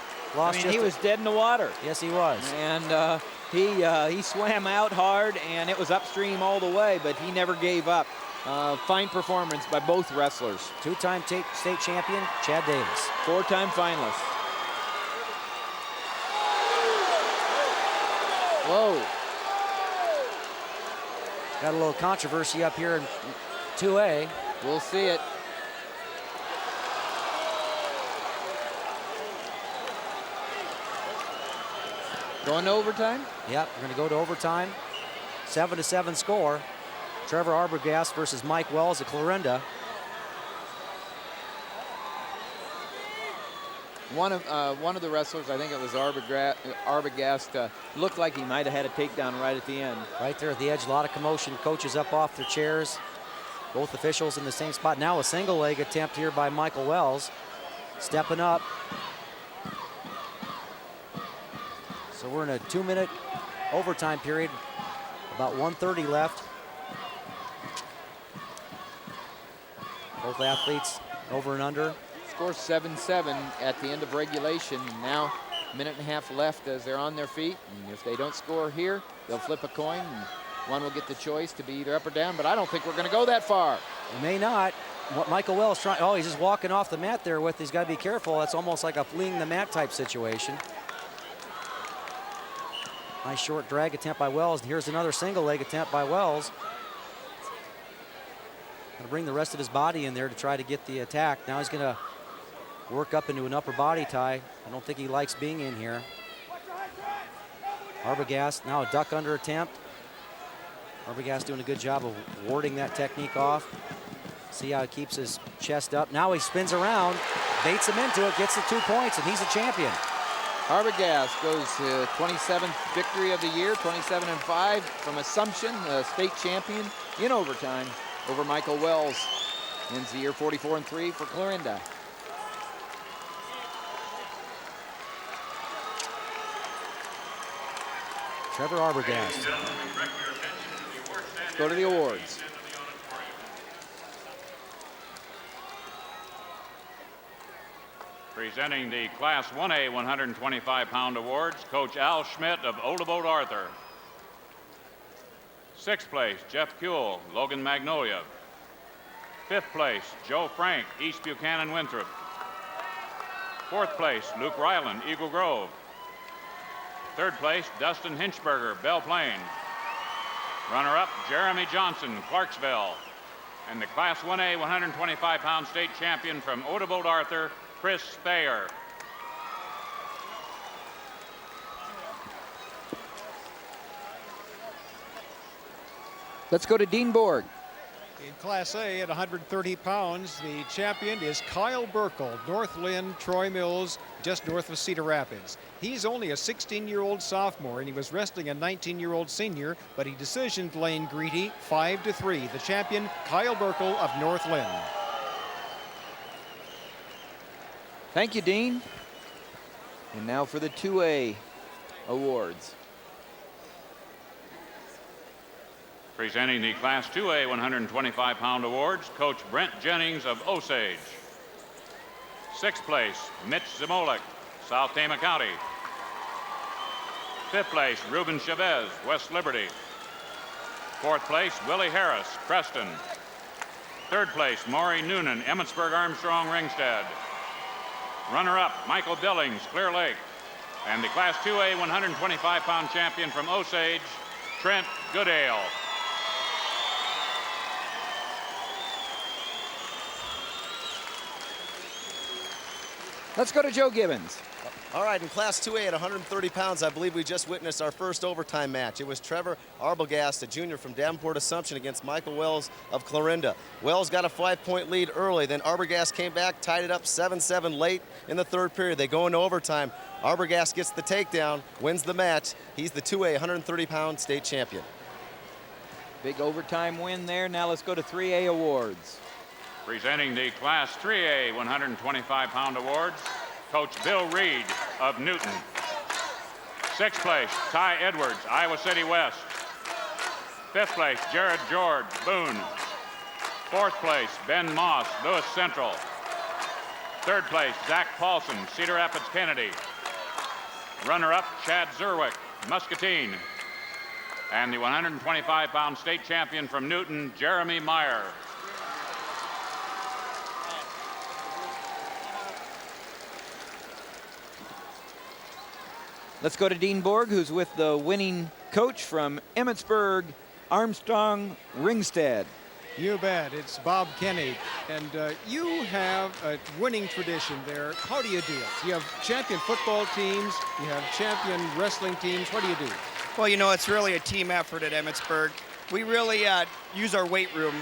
He was dead in the water. Yes, he was. And he swam out hard, and it was upstream all the way, but he never gave up. Fine performance by both wrestlers. Two-time state champion, Chad Davis. Four-time finalist. Whoa. Got a little controversy up here in 2A. We'll see it. Going to overtime? Yep, we're going to go to overtime. 7-7 score. Trevor Arbogast versus Mike Wells of Clarinda. One of the wrestlers, I think it was Arbogast, looked like he might have had a takedown right at the end. Right there at the edge, a lot of commotion. Coaches up off their chairs. Both officials in the same spot. Now a single leg attempt here by Michael Wells. Stepping up. So we're in a 2-minute overtime period. About 1:30 left. Both athletes over and under. Score 7-7 at the end of regulation. Now a minute and a half left as they're on their feet. And if they don't score here, they'll flip a coin. And one will get the choice to be either up or down, but I don't think we're going to go that far. It may not. What Michael Wells trying, he's just walking off the mat there with, he's got to be careful. That's almost like a fleeing the mat type situation. Nice short drag attempt by Wells, and here's another single leg attempt by Wells. Gonna bring the rest of his body in there to try to get the attack. Now he's gonna work up into an upper body tie. I don't think he likes being in here. Arbogast, now a duck under attempt. Arbogast doing a good job of warding that technique off. See how he keeps his chest up. Now he spins around, baits him into it, gets the 2 points, and he's a champion. Arbogast goes to 27th victory of the year, 27-5 from Assumption, the state champion in overtime over Michael Wells. Ends the year 44-3 for Clarinda. Trevor Arbogast. Go to the awards. Presenting the Class 1A 125-pound awards, Coach Al Schmidt of Oldeboat Arthur. 6th place, Jeff Kuehl, Logan Magnolia. 5th place, Joe Frank, East Buchanan Winthrop. 4th place, Luke Ryland, Eagle Grove. 3rd place, Dustin Hinchberger, Belle Plaine. Runner-up, Jeremy Johnson, Clarksville. And the Class 1A 125-pound state champion from Oldeboat Arthur, Chris Thayer. Let's go to Dean Borg. In Class A at 130 pounds, the champion is Kyle Burkle, North Lynn, Troy Mills, just north of Cedar Rapids. He's only a 16-year-old sophomore, and he was wrestling a 19-year-old senior, but he decisioned Lane Greedy 5-3. The champion, Kyle Burkle of North Lynn. Thank you, Dean. And now for the 2A awards. Presenting the Class 2A 125-pound awards, Coach Brent Jennings of Osage. 6th place, Mitch Zimolik, South Tama County. 5th place, Ruben Chavez, West Liberty. Fourth place, Willie Harris, Creston. Third place, Maury Noonan, Emmitsburg Armstrong Ringstead. Runner-up, Michael Billings, Clear Lake. And the Class 2A 125-pound champion from Osage, Trent Goodale. Let's go to Joe Gibbons. All right, in Class 2A at 130 pounds, I believe we just witnessed our first overtime match. It was Trevor Arbogast, a junior from Davenport Assumption, against Michael Wells of Clarinda. Wells got a 5-point lead early, then Arbogast came back, tied it up 7-7 late in the third period. They go into overtime. Arbogast gets the takedown, wins the match. He's the 2A 130-pound state champion. Big overtime win there. Now let's go to 3A awards. Presenting the Class 3A 125-pound awards, Coach Bill Reed of Newton. Sixth place, Ty Edwards, Iowa City West. Fifth place, Jared George, Boone. Fourth place, Ben Moss, Lewis Central. Third place, Zach Paulson, Cedar Rapids Kennedy. Runner-up, Chad Zerwick, Muscatine. And the 125-pound state champion from Newton, Jeremy Meyer. Let's go to Dean Borg, who's with the winning coach from Emmitsburg, Armstrong Ringstead. You bet. It's Bob Kenny. And you have a winning tradition there. How do you do it? You have champion football teams. You have champion wrestling teams. What do you do? Well, you know, it's really a team effort at Emmitsburg. We really use our weight room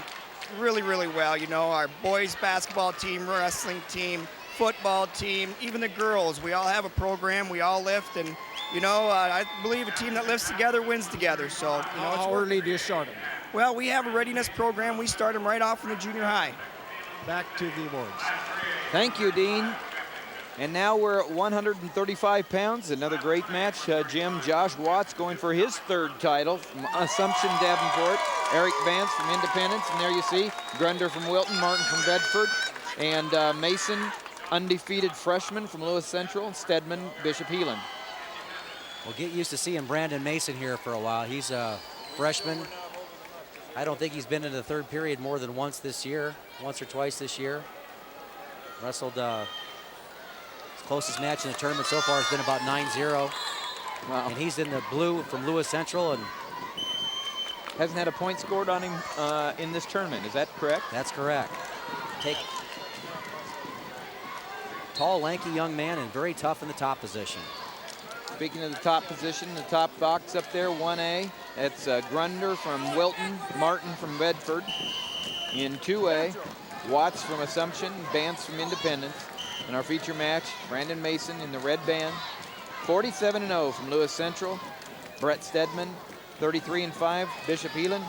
really, really well. You know, our boys basketball team, wrestling team, football team, even the girls. We all have a program. We all lift. And, you know, I believe a team that lifts together wins together. So, you know, how early do you start them? Well, we have a readiness program. We start them right off in the junior high. Back to the awards. Thank you, Dean. And now we're at 135 pounds. Another great match. Jim, Josh Watts going for his third title from Assumption, Davenport. Eric Vance from Independence. And there you see Grunder from Wilton, Martin from Bedford. And Mason, undefeated freshman from Lewis Central. Stedman, Bishop Heelan. We'll get used to seeing Brandon Mason here for a while. He's a freshman. I don't think he's been in the third period more than once or twice this year. Wrestled his closest match in the tournament so far has been about 9-0. Wow. And he's in the blue from Lewis Central and hasn't had a point scored on him in this tournament. Is that correct? That's correct. Tall, lanky young man and very tough in the top position. Speaking of the top position, the top box up there, 1A, it's Grunder from Wilton, Martin from Bedford. In 2A, Watts from Assumption, Vance from Independence. In our feature match, Brandon Mason in the red band, 47-0 from Lewis Central. Brett Stedman, 33-5, Bishop Heelan.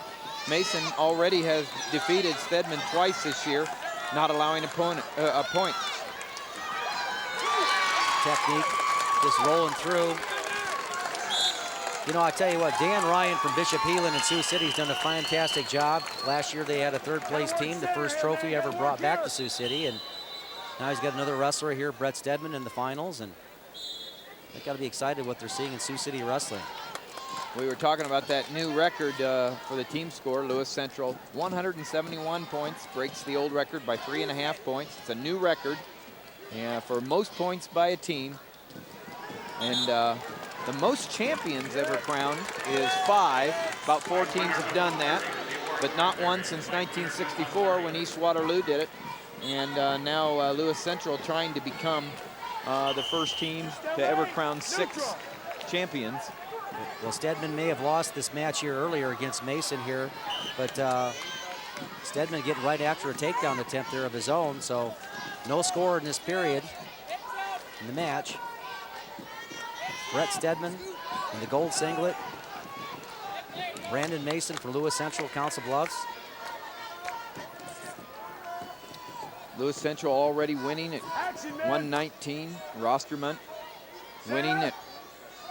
Mason already has defeated Stedman twice this year, not allowing a point. Technique. Just rolling through. You know, I tell you what, Dan Ryan from Bishop Heelan and Sioux City has done a fantastic job. Last year they had a third-place team, the first trophy ever brought back to Sioux City, and now he's got another wrestler here, Brett Stedman, in the finals, and they've got to be excited what they're seeing in Sioux City wrestling. We were talking about that new record for the team score. Lewis Central, 171 points, breaks the old record by 3.5 points. It's a new record for most points by a team. And the most champions ever crowned is 5. About 4 teams have done that, but not one since 1964 when East Waterloo did it. And now Lewis Central trying to become the first team to ever crown 6 champions. Well, Stedman may have lost this match here earlier against Mason here, but Stedman getting right after a takedown attempt there of his own, so no score in this period in the match. Brett Stedman in the gold singlet. Brandon Mason for Lewis Central, Council Bluffs. Lewis Central already winning at 119. Rosterman winning at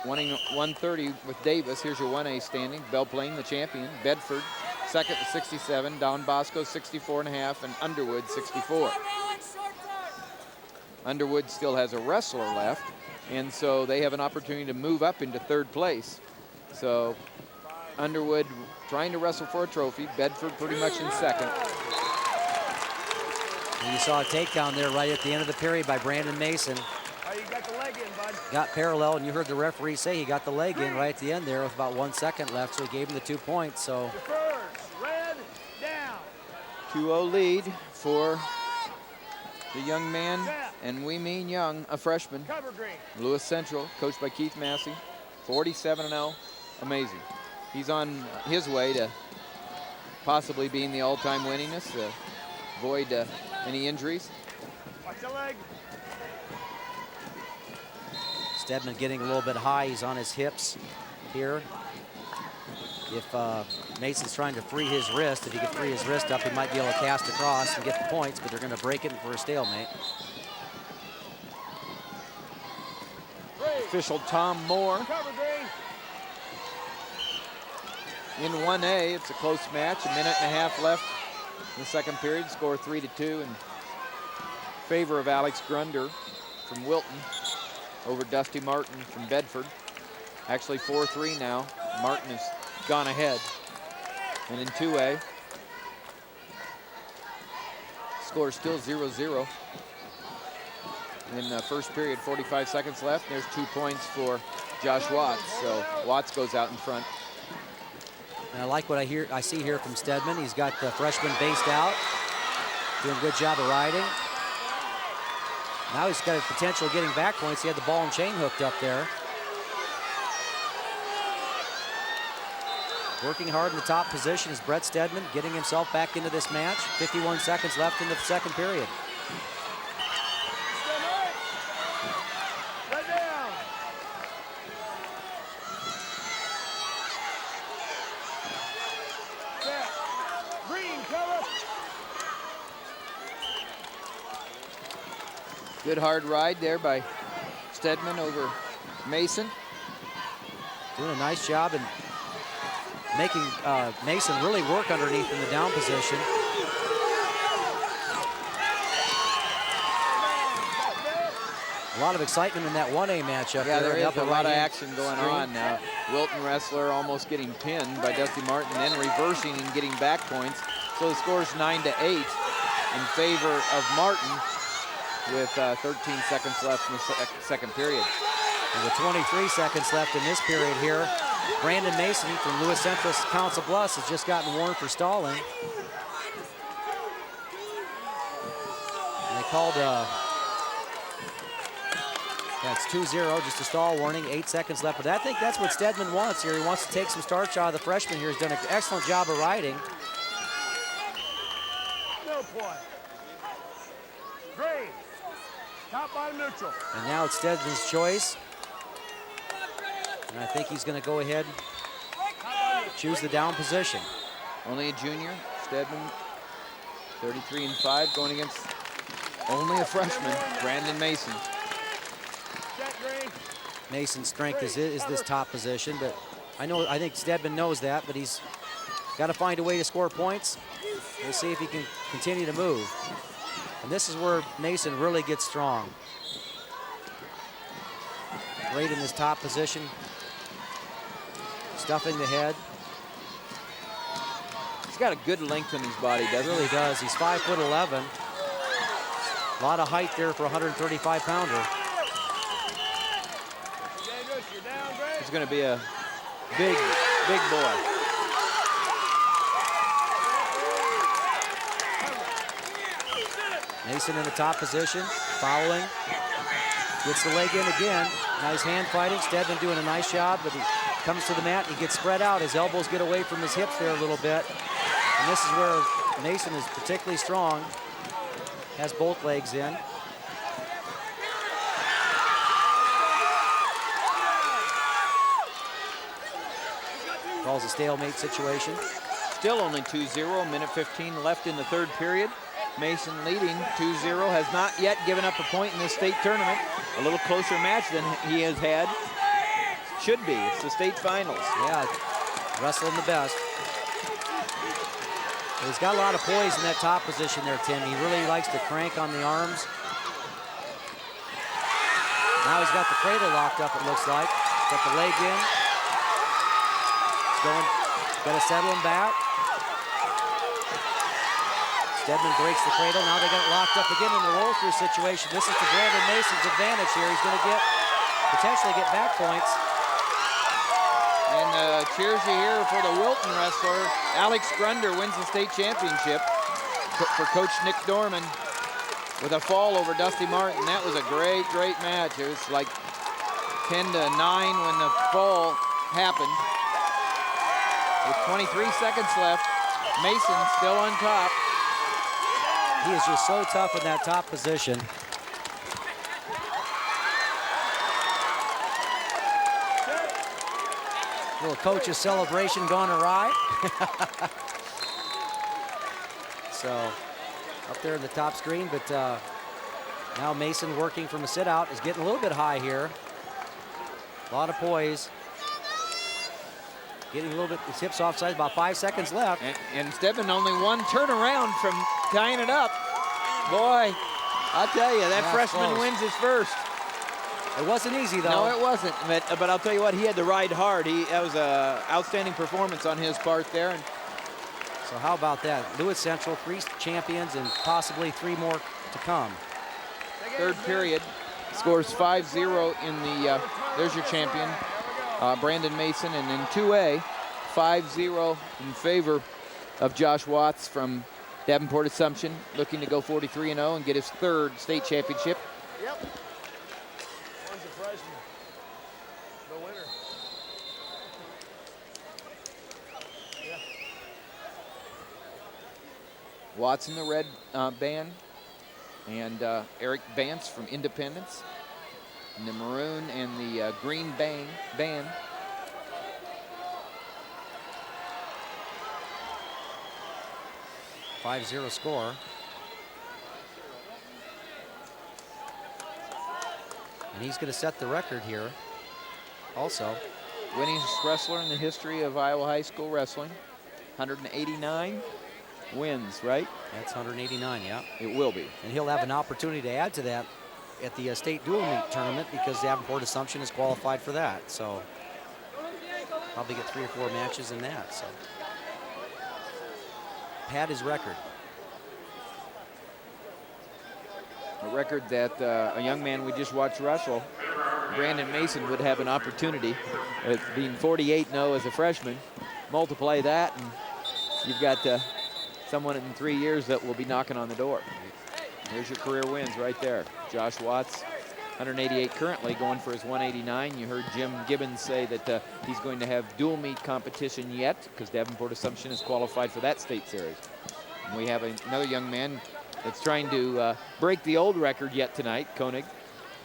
130 with Davis. Here's your 1A standing. Belle Plaine, the champion. Bedford, second with 67. Don Bosco, 64.5. And Underwood, 64. Underwood still has a wrestler left, and so they have an opportunity to move up into third place. So Underwood trying to wrestle for a trophy. Bedford pretty much in second. And you saw a takedown there right at the end of the period by Brandon Mason. Oh, you got the leg in, bud. Got parallel, and you heard the referee say he got the leg in right at the end there with about 1 second left, so he gave him the 2 points. So Red down. 2-0 lead for the young man, and we mean young, a freshman. Cover green. Lewis Central, coached by Keith Massey, 47-0. Amazing. He's on his way to possibly being the all-time winningest, avoid any injuries. Watch the leg. Stedman getting a little bit high. He's on his hips here. If Mason's trying to free his wrist, if he could free his wrist up, he might be able to cast across and get the points, but they're going to break it for a stalemate. Official Tom Moore. Cover green. In 1A, it's a close match. A minute and a half left in the second period. Score 3-2 in favor of Alex Grunder from Wilton over Dusty Martin from Bedford. Actually 4-3 now. Martin has gone ahead. And in 2A, score still 0-0. In the first period, 45 seconds left. There's 2 points for Josh Watts. So Watts goes out in front. And I like what I see here from Stedman. He's got the freshman based out, doing a good job of riding. Now he's got a potential of getting back points. He had the ball and chain hooked up there. Working hard in the top position is Brett Stedman, getting himself back into this match. 51 seconds left in the second period. Red down. Set. Green cover. Good hard ride there by Stedman over Mason. Doing a nice job and making Mason really work underneath in the down position. A lot of excitement in that 1A matchup. Yeah, there is up a at lot of right-hand action going screen. on now. Wilton wrestler almost getting pinned by Dusty Martin, then reversing and getting back points. So the score is 9-8 in favor of Martin with 13 seconds left in the second period. And with 23 seconds left in this period here, Brandon Mason from Lewis Central Council Bluffs has just gotten warned for stalling. And they called, that's 2-0, just a stall warning, 8 seconds left. But I think that's what Stedman wants here. He wants to take some starch out of the freshman here. He's done an excellent job of riding. No point. Green. Top, bottom, neutral. And now it's Stedman's choice. And I think he's going to go ahead and choose the down position. Only a junior, Stedman, 33-5, going against only a freshman, Brandon Mason. Mason's strength is this top position, but I think Stedman knows that, but he's got to find a way to score points. We'll see if he can continue to move. And this is where Mason really gets strong. Right in his top position, stuffing the head. He's got a good length in his body, doesn't he? Really does. He's 5'11". A lot of height there for a 135-pounder. He's going to be a big, big boy. Mason in the top position, fouling. Gets the leg in again. Nice hand fighting. Stedman doing a nice job, but he comes to the mat and he gets spread out. His elbows get away from his hips there a little bit. And this is where Mason is particularly strong. Has both legs in. Calls a stalemate situation. Still only 2-0, minute 15 left in the third period. Mason leading 2-0, has not yet given up a point in this state tournament. A little closer match than he has had. Should be, it's the state finals. Yeah, wrestling the best. He's got a lot of poise in that top position there, Tim. He really likes to crank on the arms. Now he's got the cradle locked up, it looks like. Got the leg in. He's going Got to settle him back. Stedman breaks the cradle. Now they got it locked up again in the roll-through situation. This is to Brandon Mason's advantage here. He's going to potentially get back points. And cheers you here for the Wilton wrestler. Alex Grunder wins the state championship for Coach Nick Dorman with a fall over Dusty Martin. That was a great, great match. It was like 10-9 when the fall happened. With 23 seconds left, Mason still on top. He is just so tough in that top position. Little coach's celebration gone awry. So up there in the top screen, but now Mason working from a sit out is getting a little bit high here. A lot of poise. Getting a little bit, his hips offside, about 5 seconds left. And Stedman only one turnaround from tying it up. Boy, I tell you, that freshman wins his first. It wasn't easy, though. No, it wasn't. But I'll tell you what, he had to ride hard. That was an outstanding performance on his part there. And so how about that? Lewis Central, 3 champions and possibly 3 more to come. Third period, scores 5-0 in the, there's your champion, Brandon Mason. And in 2A, 5-0 in favor of Josh Watts from Davenport Assumption, looking to go 43-0 and get his 3rd state championship. Yep. One's a freshman. The winner. Yeah. Watts in the red band, and Eric Vance from Independence in the maroon and the green band. 5-0 score. And he's going to set the record here also. Winningest wrestler in the history of Iowa high school wrestling. 189 wins, right? That's 189, yeah. It will be. And he'll have an opportunity to add to that at the state dual meet tournament because Davenport Assumption is qualified for that. So probably get 3 or 4 matches in that. So pad his record. A record that a young man we just watched wrestle, Brandon Mason, would have an opportunity at being 48-0 as a freshman. Multiply that, and you've got someone in 3 years that will be knocking on the door. There's your career wins right there. Josh Watts, 188 currently, going for his 189. You heard Jim Gibbons say that he's going to have dual meet competition yet because Davenport Assumption is qualified for that state series. And we have another young man that's trying to break the old record yet tonight, Koenig.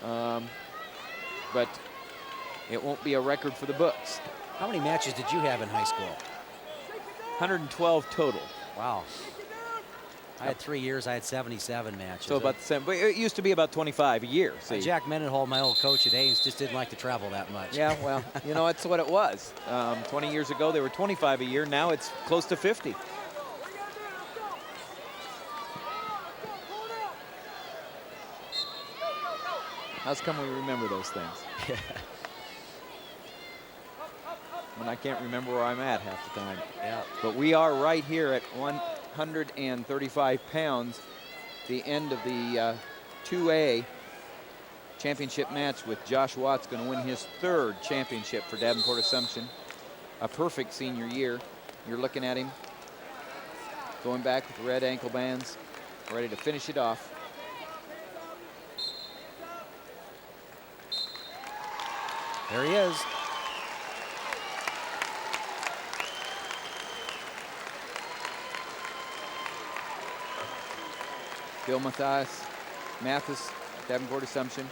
But it won't be a record for the books. How many matches did you have in high school? 112 total. Wow. I had 3 years, I had 77 matches. So about the same, but it used to be about 25 a year. See? Jack Mendenhall, my old coach at Ames, just didn't like to travel that much. Yeah, well, you know, that's what it was. 20 years ago, they were 25 a year. Now it's close to 50. How's come we remember those things? When I can't remember where I'm at half the time. Yeah. But we are right here at 135 pounds, the end of the 2A championship match with Josh Watts going to win his 3rd championship for Davenport Assumption. A perfect senior year. You're looking at him going back with the red ankle bands, ready to finish it off. There he is. Bill Mathis, Davenport Assumption.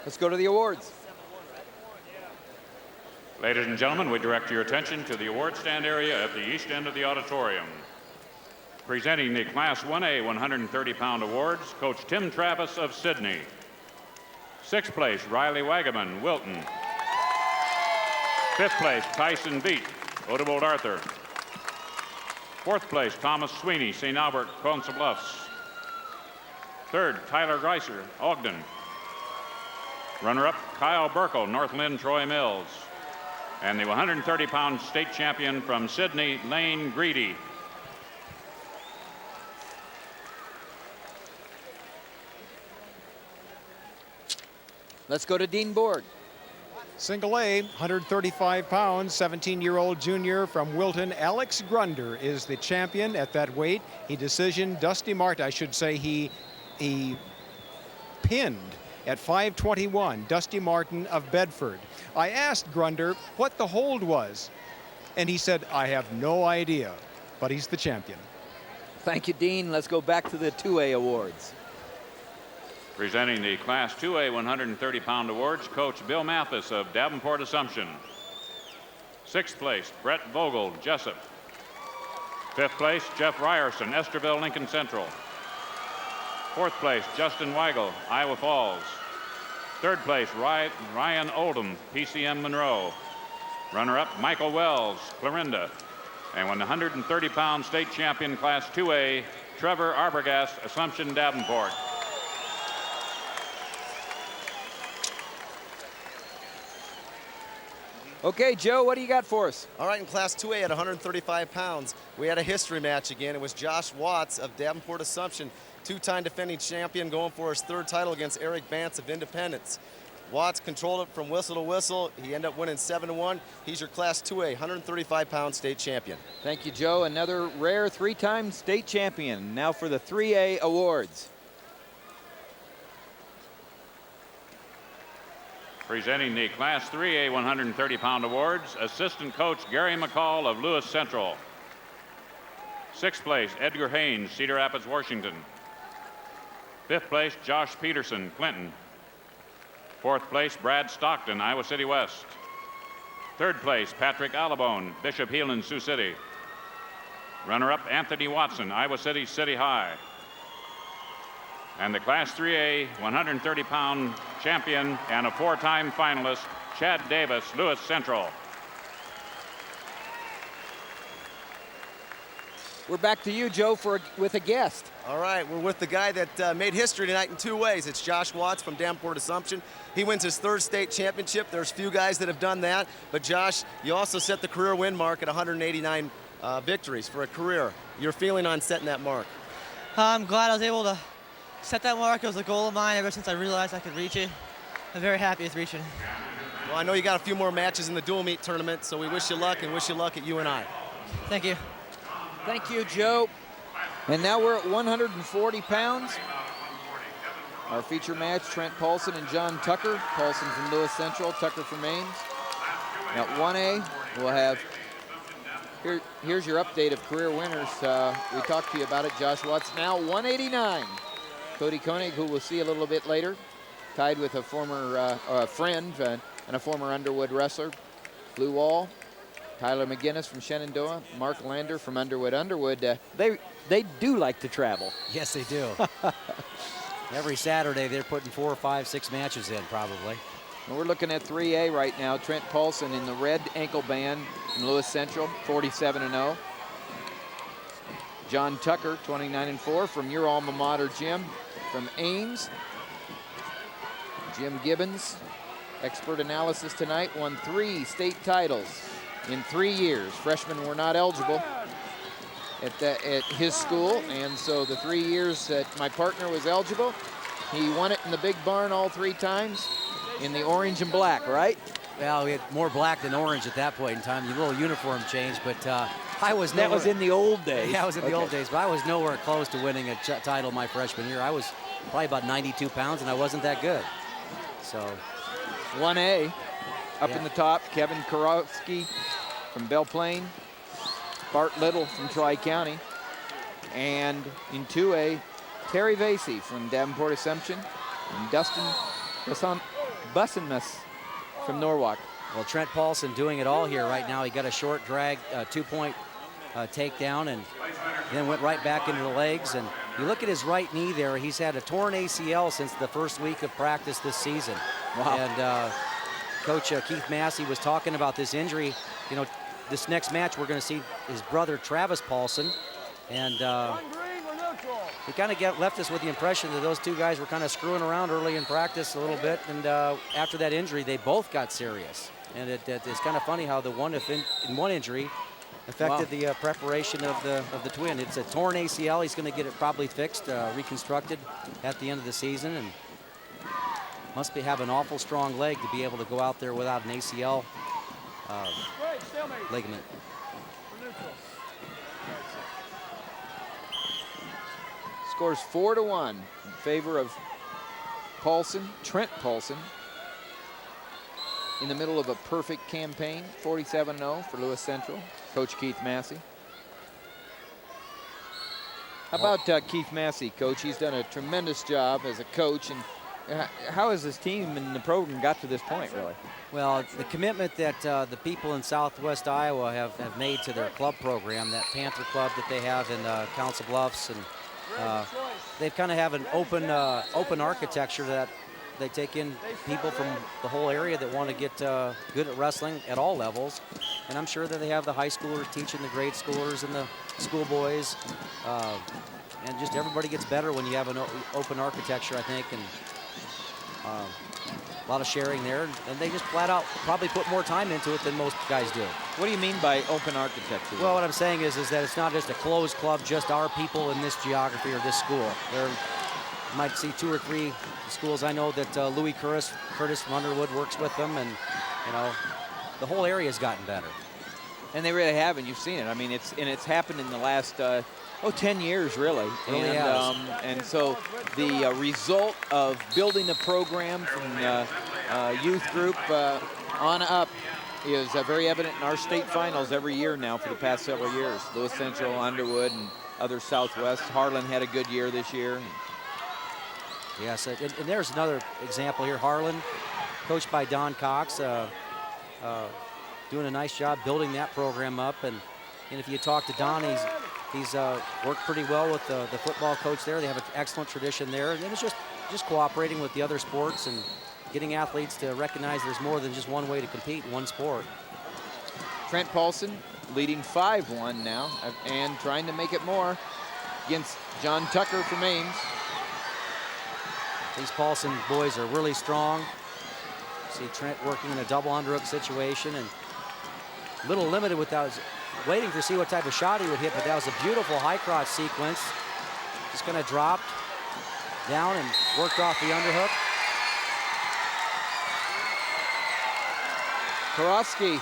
Let's go to the awards. Ladies and gentlemen, we direct your attention to the award stand area at the east end of the auditorium. Presenting the Class 1A 130-pound awards, Coach Tim Travis of Sydney. 6th place, Riley Wagaman, Wilton. 5th place, Tyson Beat, Odebolt Arthur. Fourth place, Thomas Sweeney, St. Albert, Council Bluffs. Third, Tyler Greiser, Ogden. Runner-up, Kyle Burkle, North Lynn, Troy Mills. And the 130-pound state champion from Sydney, Lane Greedy. Let's go to Dean Borg. Single A, 135 pounds, 17-year-old junior from Wilton, Alex Grunder is the champion at that weight. He decisioned Dusty Martin, I should say he pinned at 5:21, Dusty Martin of Bedford. I asked Grunder what the hold was, and he said, I have no idea, but he's the champion. Thank you, Dean. Let's go back to the 2A awards. Presenting the Class 2A 130-pound awards, Coach Bill Mathis of Davenport Assumption. Sixth place, Brett Vogel, Jessup. Fifth place, Jeff Ryerson, Esterville, Lincoln Central. Fourth place, Justin Weigel, Iowa Falls. Third place, Ryan Oldham, PCM Monroe. Runner-up, Michael Wells, Clarinda. And won the 130-pound state champion Class 2A, Trevor Arbogast, Assumption, Davenport. Okay, Joe, what do you got for us? All right, in Class 2A at 135 pounds, we had a history match again. It was Josh Watts of Davenport Assumption, two-time defending champion, going for his third title against Eric Bantz of Independence. Watts controlled it from whistle to whistle. He ended up winning 7-1. He's your Class 2A 135-pound state champion. Thank you, Joe. Another rare three-time state champion. Now for the 3A awards. Presenting the Class 3A 130-pound awards, Assistant Coach Gary McCall of Lewis Central. Sixth place, Edgar Haynes, Cedar Rapids, Washington. Fifth place, Josh Peterson, Clinton. Fourth place, Brad Stockton, Iowa City West. Third place, Patrick Alabone, Bishop Heelan, Sioux City. Runner-up, Anthony Watson, Iowa City, City High. And the Class 3A 130-pound champion and a four-time finalist, Chad Davis, Lewis Central. We're back to you, Joe, with a guest. All right, we're with the guy that made history tonight in two ways. It's Josh Watts from Davenport Assumption. He wins his third state championship. There's few guys that have done that. But Josh, you also set the career win mark at 189 victories for a career. Your feeling on setting that mark? I'm glad I was able to set that mark. It was a goal of mine ever since I realized I could reach it. I'm very happy with reaching it. Well, I know you got a few more matches in the dual meet tournament, so we wish you luck and wish you luck at UNI. Thank you. Thank you, Joe. And now we're at 140 pounds. Our feature match, Trent Paulson and John Tucker. Paulson from Lewis Central, Tucker from Ames. At 1A, we'll have, here's your update of career winners. We talked to you about it. Josh Watts now 189. Cody Koenig, who we'll see a little bit later, tied with a former friend and a former Underwood wrestler. Blue Wall, Tyler McGinnis from Shenandoah, Mark Lander from Underwood. Underwood, they do like to travel. Yes, they do. Every Saturday, they're putting 4, 5, 6 matches in, probably. And we're looking at 3A right now. Trent Paulson in the red ankle band in Lewis Central, 47-0. John Tucker, 29-4 from your alma mater, Jim, from Ames. Jim Gibbons, expert analysis tonight, won 3 state titles in 3 years. Freshmen were not eligible at his school, and so the 3 years that my partner was eligible, he won it in the big barn all 3 times in the orange and black, right? Well, we had more black than orange at that point in time. The little uniform changed, but I was nowhere. That was in the old days. Yeah, it was in the old days, but I was nowhere close to winning a title my freshman year. I was probably about 92 pounds, and I wasn't that good. So 1A, up in the top, Kevin Karowski from Belle Plaine, Bart Little from Tri-County, and in 2A, Terry Vasey from Davenport Assumption, and Dustin Bussenmus from Norwalk. Well, Trent Paulson doing it all here right now. He got a short drag, 2-point takedown, and then went right back into the legs. And you look at his right knee there, he's had a torn ACL since the first week of practice this season. Wow. And Coach Keith Massey was talking about this injury. You know, this next match, we're going to see his brother Travis Paulson, and he kind of left us with the impression that those two guys were kind of screwing around early in practice a little bit, and after that injury, they both got serious. And it's kind of funny how the one injury affected the preparation of the twin. It's a torn ACL. He's going to get it probably fixed, reconstructed at the end of the season, and must have an awful strong leg to be able to go out there without an ACL ligament. Scores 4-1 in favor of Paulson, Trent Paulson, in the middle of a perfect campaign, 47-0 for Lewis Central, Coach Keith Massey. How about Keith Massey, Coach? He's done a tremendous job as a coach, and how has this team and the program got to this point, really? Well, the commitment that the people in Southwest Iowa have made to their club program, that Panther Club that they have in Council Bluffs, and they kind of have an open architecture that they take in people from the whole area that want to get good at wrestling at all levels. And I'm sure that they have the high schoolers teaching the grade schoolers and the schoolboys. And just everybody gets better when you have an open architecture, I think. And a lot of sharing there. And they just flat out probably put more time into it than most guys do. What do you mean by open architecture? Well, what I'm saying is that it's not just a closed club, just our people in this geography or this school. You might see 2 or 3 schools. I know that Louis Curtis from Underwood works with them, and the whole area has gotten better. And they really have, and you've seen it. I mean, it's happened in the last 10 years, really. It really has. And so the result of building a program from youth group on up is very evident in our state finals every year now for the past several years. Lewis Central, Underwood, and other Southwest. Harlan had a good year this year. Yes, and there's another example here. Harlan, coached by Don Cox, doing a nice job building that program up. And if you talk to Don, he's worked pretty well with the football coach there. They have an excellent tradition there. And it's just cooperating with the other sports and getting athletes to recognize there's more than just one way to compete in one sport. Trent Paulson leading 5-1 now and trying to make it more against John Tucker from Ames. These Paulson boys are really strong. See Trent working in a double underhook situation and a little limited with that. Waiting to see what type of shot he would hit, but that was a beautiful high cross sequence. Just kind of dropped down and worked off the underhook. Karofsky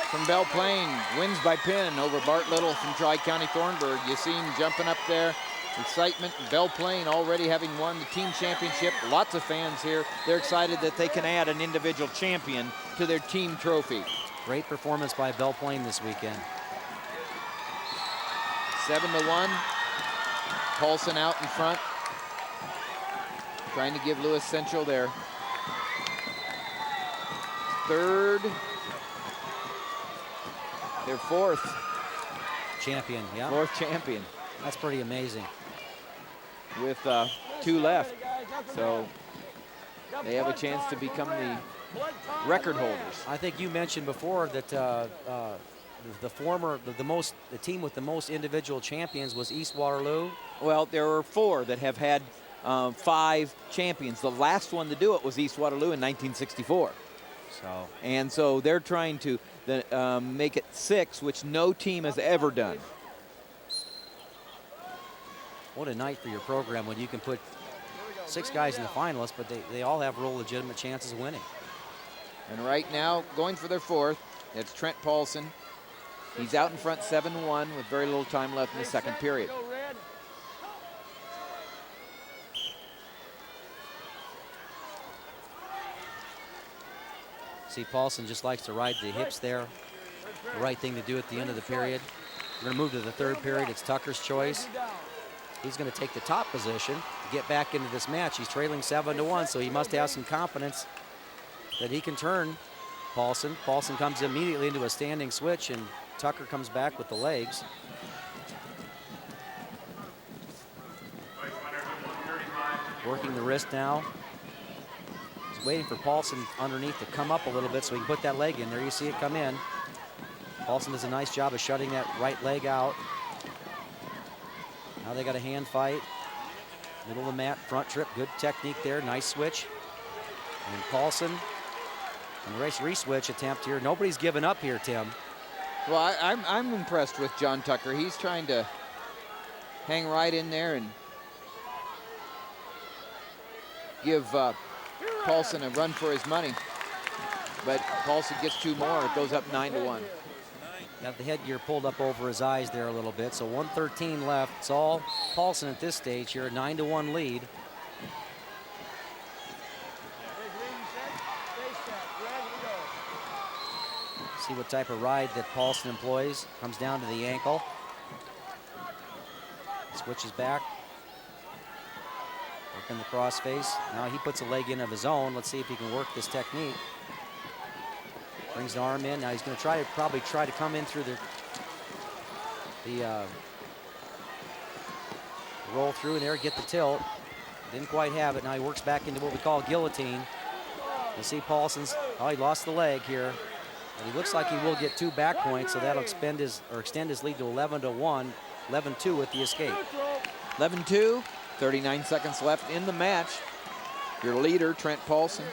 from Belle Plaine wins by pin over Bart Little from Tri-County Thornburg. You see him jumping up there. Excitement. Belle Plaine already having won the team championship. Lots of fans here. They're excited that they can add an individual champion to their team trophy. Great performance by Belle Plaine this weekend. 7-1. Paulson out in front. Trying to give Lewis Central their fourth champion. Yeah. Fourth champion. That's pretty amazing. With 2 left. So they have a chance to become the record holders. I think you mentioned before that the team with the most individual champions was East Waterloo. Well, there are 4 that have had 5 champions. The last one to do it was East Waterloo in 1964. So they're trying to make it 6, which no team has ever done. What a night for your program when you can put 6 guys in the finalists, but they all have real legitimate chances of winning. And right now, going for their 4th, it's Trent Paulson. He's out in front 7-1 with very little time left in the second period. See, Paulson just likes to ride the hips there. The right thing to do at the end of the period. We're going to move to the 3rd period. It's Tucker's choice. He's going to take the top position to get back into this match. He's trailing 7-1, so he must have some confidence that he can turn Paulson. Paulson comes immediately into a standing switch, and Tucker comes back with the legs. Working the wrist now. He's waiting for Paulson underneath to come up a little bit so he can put that leg in there. You see it come in. Paulson does a nice job of shutting that right leg out. Now they got a hand fight. Middle of the mat, front trip, good technique there, nice switch. And Paulson, and the race re-switch attempt here. Nobody's given up here, Tim. Well, I'm impressed with John Tucker. He's trying to hang right in there and give Paulson a run for his money. But Paulson gets 2 more. It goes up 9-1. Got the headgear pulled up over his eyes there a little bit. So 1:13 left. It's all Paulson at this stage here, a 9-1 lead. See what type of ride that Paulson employs. Comes down to the ankle. Switches back. Working the crossface. Now he puts a leg in of his own. Let's see if he can work this technique. Brings the arm in. Now he's going to probably try to come in through the roll through in there, get the tilt. Didn't quite have it. Now he works back into what we call guillotine. We'll see Paulson's, he lost the leg here. But he looks like he will get 2 back points, so that'll extend his lead to 11-1, 11-2 with the escape. 11-2, 39 seconds left in the match. Your leader, Trent Paulson.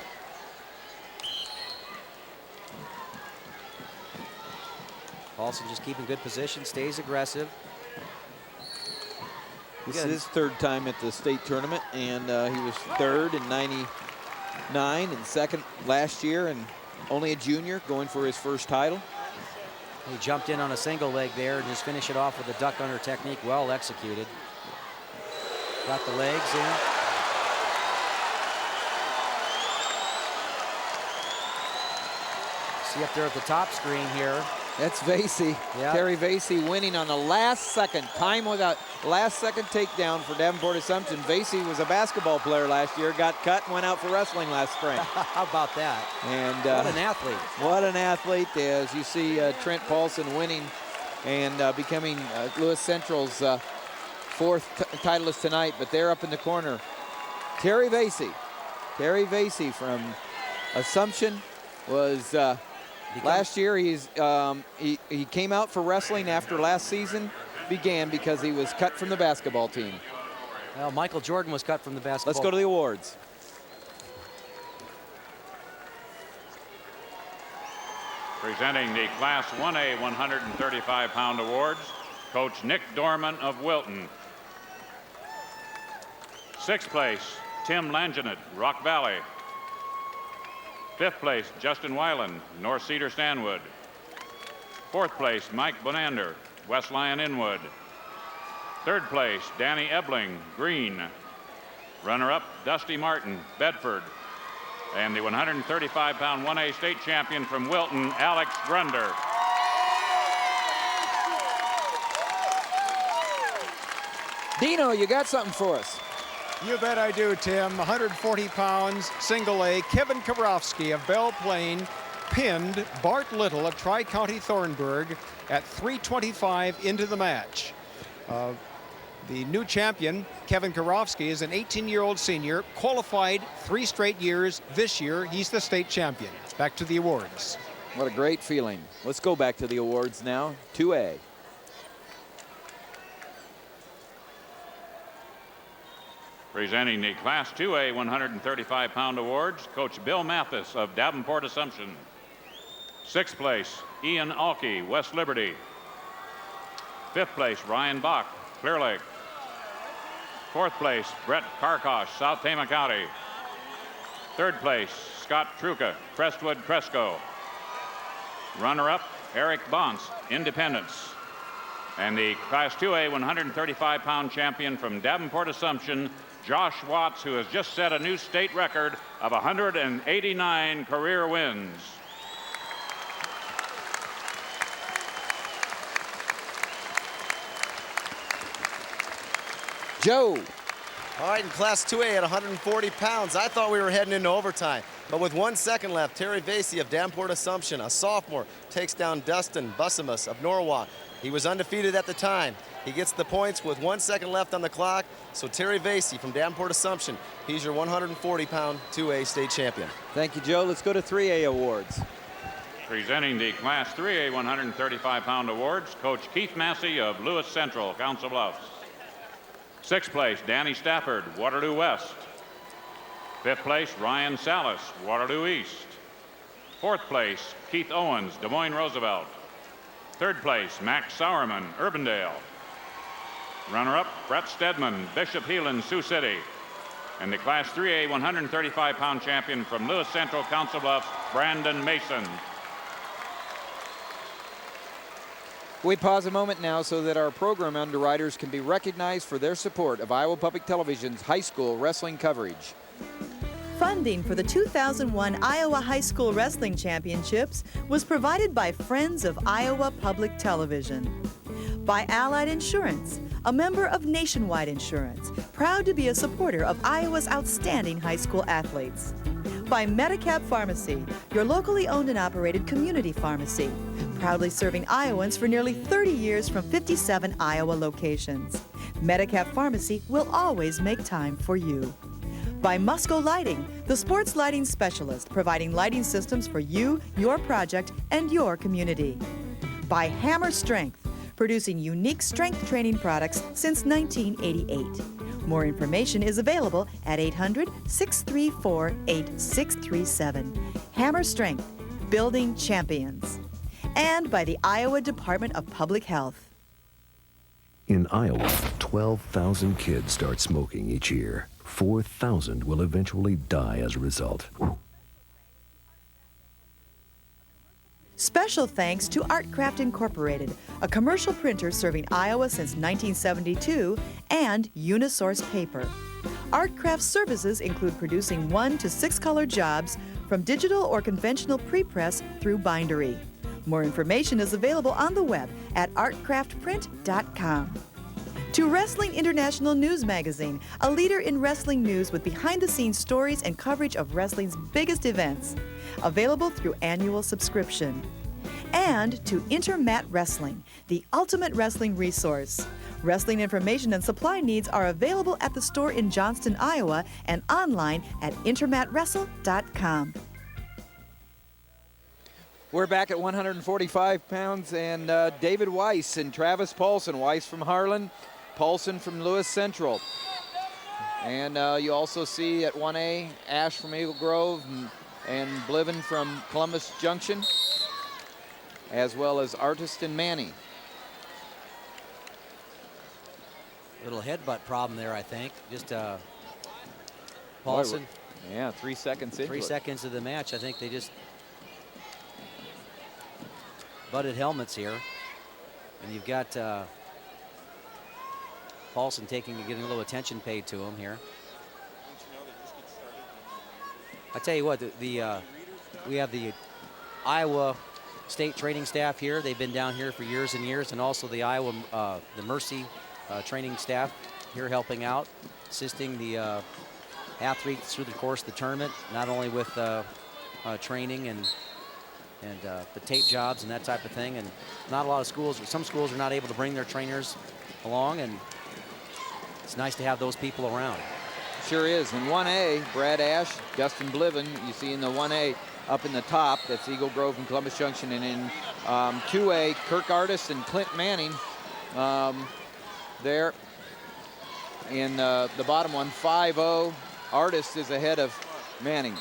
Paulson just keeping good position, stays aggressive. This is his 3rd time at the state tournament, and he was 3rd in 99 and 2nd last year, and only a junior going for his 1st title. He jumped in on a single leg there and just finish it off with a duck under technique, well executed. Got the legs in. See up there at the top screen here. That's Vasey. Yep. Terry Vasey winning on the last second. Time without last second takedown for Davenport Assumption. Vasey was a basketball player last year, got cut and went out for wrestling last spring. How about that? And what an athlete. What an athlete. As you see Trent Paulson winning and becoming Lewis Central's 4th titleist tonight, but they're up in the corner. Terry Vasey. Terry Vasey from Assumption was last year. He came out for wrestling after last season began because he was cut from the basketball team. Well, Michael Jordan was cut from the basketball. Let's go to the awards. Presenting the Class 1A 135-pound awards, Coach Nick Dorman of Wilton. 6th place, Tim Langenit, Rock Valley. 5th place, Justin Weiland, North Cedar Stanwood. 4th place, Mike Bonander, West Lyon Inwood. 3rd place, Danny Ebling, Green. Runner-up, Dusty Martin, Bedford. And the 135-pound 1A state champion from Wilton, Alex Grunder. Dino, you got something for us? You bet I do, Tim. 140 pounds, single A. Kevin Karofsky of Belle Plaine pinned Bart Little of Tri-County Thornburg at 3:25 into the match. The new champion, Kevin Karofsky, is an 18-year-old senior, qualified 3 straight years. This year, he's the state champion. Back to the awards. What a great feeling. Let's go back to the awards now. 2A. Presenting the Class 2A 135-pound awards, Coach Bill Mathis of Davenport Assumption. 6th place, Ian Alkey, West Liberty. 5th place, Ryan Bach, Clear Lake. 4th place, Brett Karkosh, South Tama County. 3rd place, Scott Truca, Crestwood Cresco. Runner-up, Eric Bonce, Independence. And the Class 2A 135-pound champion from Davenport Assumption, Josh Watts, who has just set a new state record of 189 career wins. Joe. All right, in Class 2A at 140 pounds, I thought we were heading into overtime. But with 1 second left, Terry Vasey of Davenport Assumption, a sophomore, takes down Dustin Bussimus of Norwalk. He was undefeated at the time. He gets the points with 1 second left on the clock. So Terry Vasey from Davenport Assumption, he's your 140-pound 2A state champion. Thank you, Joe. Let's go to 3A awards. Presenting the Class 3A 135-pound awards, Coach Keith Massey of Lewis Central, Council Bluffs. 6th place, Danny Stafford, Waterloo West. 5th place, Ryan Salas, Waterloo East. 4th place, Keith Owens, Des Moines Roosevelt. 3rd place, Max Sauerman, Urbandale. Runner-up, Brett Stedman, Bishop Heelan, Sioux City. And the Class 3A 135-pound champion from Lewis Central, Council Bluffs, Brandon Mason. We pause a moment now so that our program underwriters can be recognized for their support of Iowa Public Television's high school wrestling coverage. Funding for the 2001 Iowa High School Wrestling Championships was provided by Friends of Iowa Public Television. By Allied Insurance, a member of Nationwide Insurance, proud to be a supporter of Iowa's outstanding high school athletes. By Medicap Pharmacy, your locally owned and operated community pharmacy, proudly serving Iowans for nearly 30 years from 57 Iowa locations. Medicap Pharmacy will always make time for you. By Musco Lighting, the sports lighting specialist, providing lighting systems for you, your project, and your community. By Hammer Strength, producing unique strength training products since 1988. More information is available at 800-634-8637. Hammer Strength, building champions. And by the Iowa Department of Public Health. In Iowa, 12,000 kids start smoking each year. 4,000 will eventually die as a result. Special thanks to Artcraft Incorporated, a commercial printer serving Iowa since 1972, and Unisource Paper. Artcraft services include producing 1 to 6 color jobs from digital or conventional prepress through bindery. More information is available on the web at artcraftprint.com. To Wrestling International News Magazine, a leader in wrestling news with behind-the-scenes stories and coverage of wrestling's biggest events. Available through annual subscription. And to Intermat Wrestling, the ultimate wrestling resource. Wrestling information and supply needs are available at the store in Johnston, Iowa, and online at intermatwrestle.com. We're back at 145 pounds, and David Weiss and Travis Paulson. Weiss from Harlan, Paulson from Lewis Central. And you also see at 1A, Ash from Eagle Grove and Bliven from Columbus Junction, as well as Artist and Manny. Little headbutt problem there, I think. Just Paulson. Yeah, 3 seconds into 3 seconds of the match. I think they just butted helmets here. And you've got Paulson getting a little attention paid to him here. I tell you what, we have the Iowa State training staff here. They've been down here for years and years, and also the Iowa, the Mercy training staff here helping out, assisting the athletes through the course of the tournament, not only with training and the tape jobs and that type of thing. And not a lot of schools, some schools are not able to bring their trainers along, and it's nice to have those people around. Sure is. In 1A, Brad Ash, Dustin Bliven, you see in the 1A up in the top, that's Eagle Grove and Columbus Junction. And in 2A, Kirk Artist and Clint Manning there. In the bottom one, 5-0, Artist is ahead of Manning.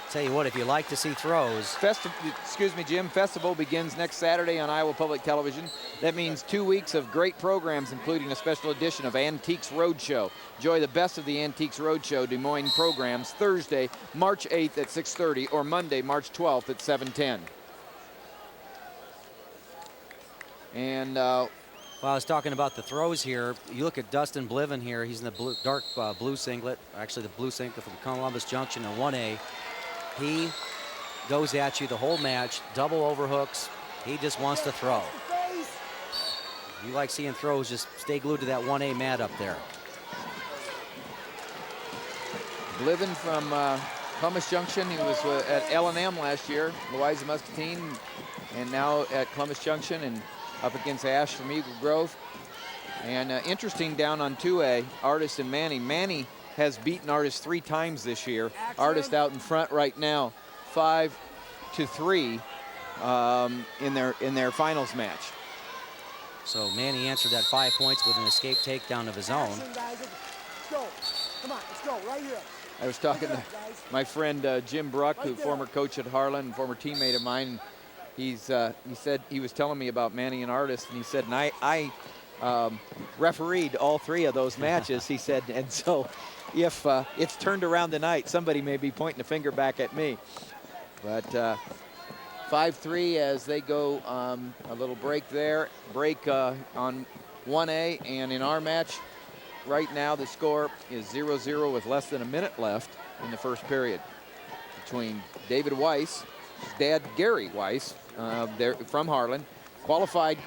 Tell you what, if you like to see throws. Excuse me, Jim. Festival begins next Saturday on Iowa Public Television. That means 2 weeks of great programs, including a special edition of Antiques Roadshow. Enjoy the best of the Antiques Roadshow Des Moines programs Thursday, March 8th at 6:30 or Monday, March 12th at 7:10. And well, I was talking about the throws here. You look at Dustin Bliven here. He's in the dark blue singlet, actually the blue singlet from Columbus Junction in 1A. He goes at you the whole match, double overhooks. He just wants to throw. If you like seeing throws, just stay glued to that 1A mat up there. Bliven from Columbus Junction. He was at L&M last year, Louisa Muscatine, and now at Columbus Junction and up against Ash from Eagle Grove. And interesting down on 2A, Artist and Manny. Manny has beaten Artist 3 times this year. Artist out in front right now, 5-3 in their finals match. So Manny answered that 5 points with an escape takedown of his own. Let's go. Come on, let's go right here. I was talking to my friend Jim Bruck, who former coach at Harlan and former teammate of mine. He said he was telling me about Manny and Artist, and he said, and I refereed all 3 of those matches. He said, and so if it's turned around tonight, somebody may be pointing a finger back at me. But 5-3 as they go a little break there. Break on 1A, and in our match right now the score is 0-0 with less than a minute left in the first period between David Weiss, dad Gary Weiss, there from Harlan, qualified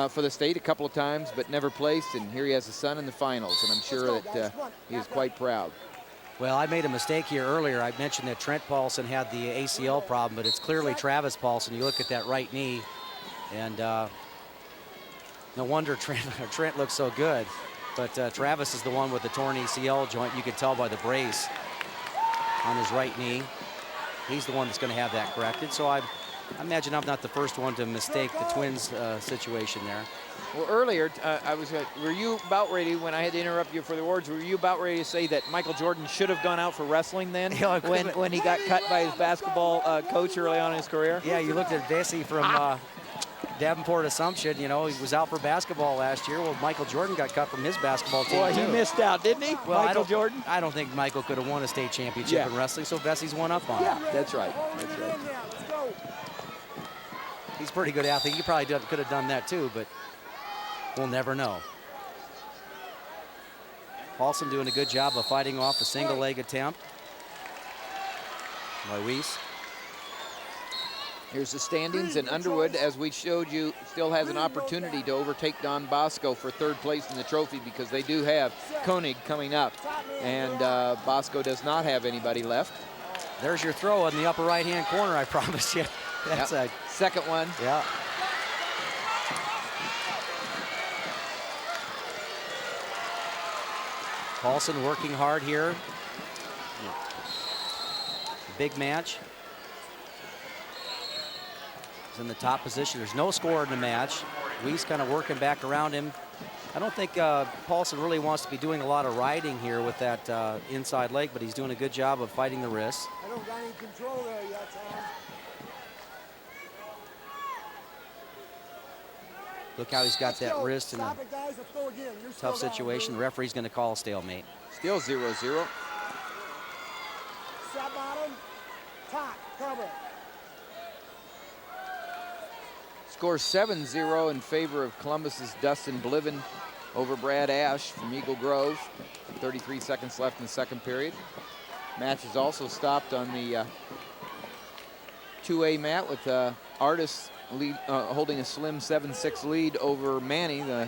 for the state a couple of times but never placed, and here he has a son in the finals, and I'm sure that he is quite proud. Well, I made a mistake here earlier. I mentioned that Trent Paulson had the ACL problem, but it's clearly Travis Paulson. You look at that right knee, and no wonder Trent looks so good. But Travis is the one with the torn ACL joint. You can tell by the brace on his right knee. He's the one that's going to have that corrected. So I imagine I'm not the first one to mistake the Twins situation there. Well, earlier, were you about ready, when I had to interrupt you for the awards, were you about ready to say that Michael Jordan should have gone out for wrestling then when he got cut by his basketball coach early on in his career? Yeah, you looked at Vesey from Davenport Assumption. You know, he was out for basketball last year. Well, Michael Jordan got cut from his basketball team, Boy, he missed out, didn't he, well, Michael Jordan? I don't think Michael could have won a state championship in wrestling, so Vesey's one up on him. That's right. That's right. He's a pretty good athlete. He probably could have done that too, but we'll never know. Paulson doing a good job of fighting off a single leg attempt by Weiss. Here's the standings, and Underwood, as we showed you, still has an opportunity to overtake Don Bosco for 3rd place in the trophy, because they do have Koenig coming up, and Bosco does not have anybody left. There's your throw in the upper right-hand corner, I promise you. That's a second one. Yeah. Paulson working hard here. Big match. He's in the top position. There's no score in the match. Weiss kind of working back around him. I don't think Paulson really wants to be doing a lot of riding here with that inside leg, but he's doing a good job of fighting the wrists. I don't got any control there yet, Tom. Look how he's got that wrist in a Stop it, guys. Let's go again. You're tough still down, situation. The dude. referee's going to call a stalemate. Still 0-0. Stop bottom. Top. Cover. Score 7-0 in favor of Columbus's Dustin Bliven over Brad Ash from Eagle Grove. 33 seconds left in the second period. Match is also stopped on the 2A mat with Artis lead, holding a slim 7-6 lead over Manny, the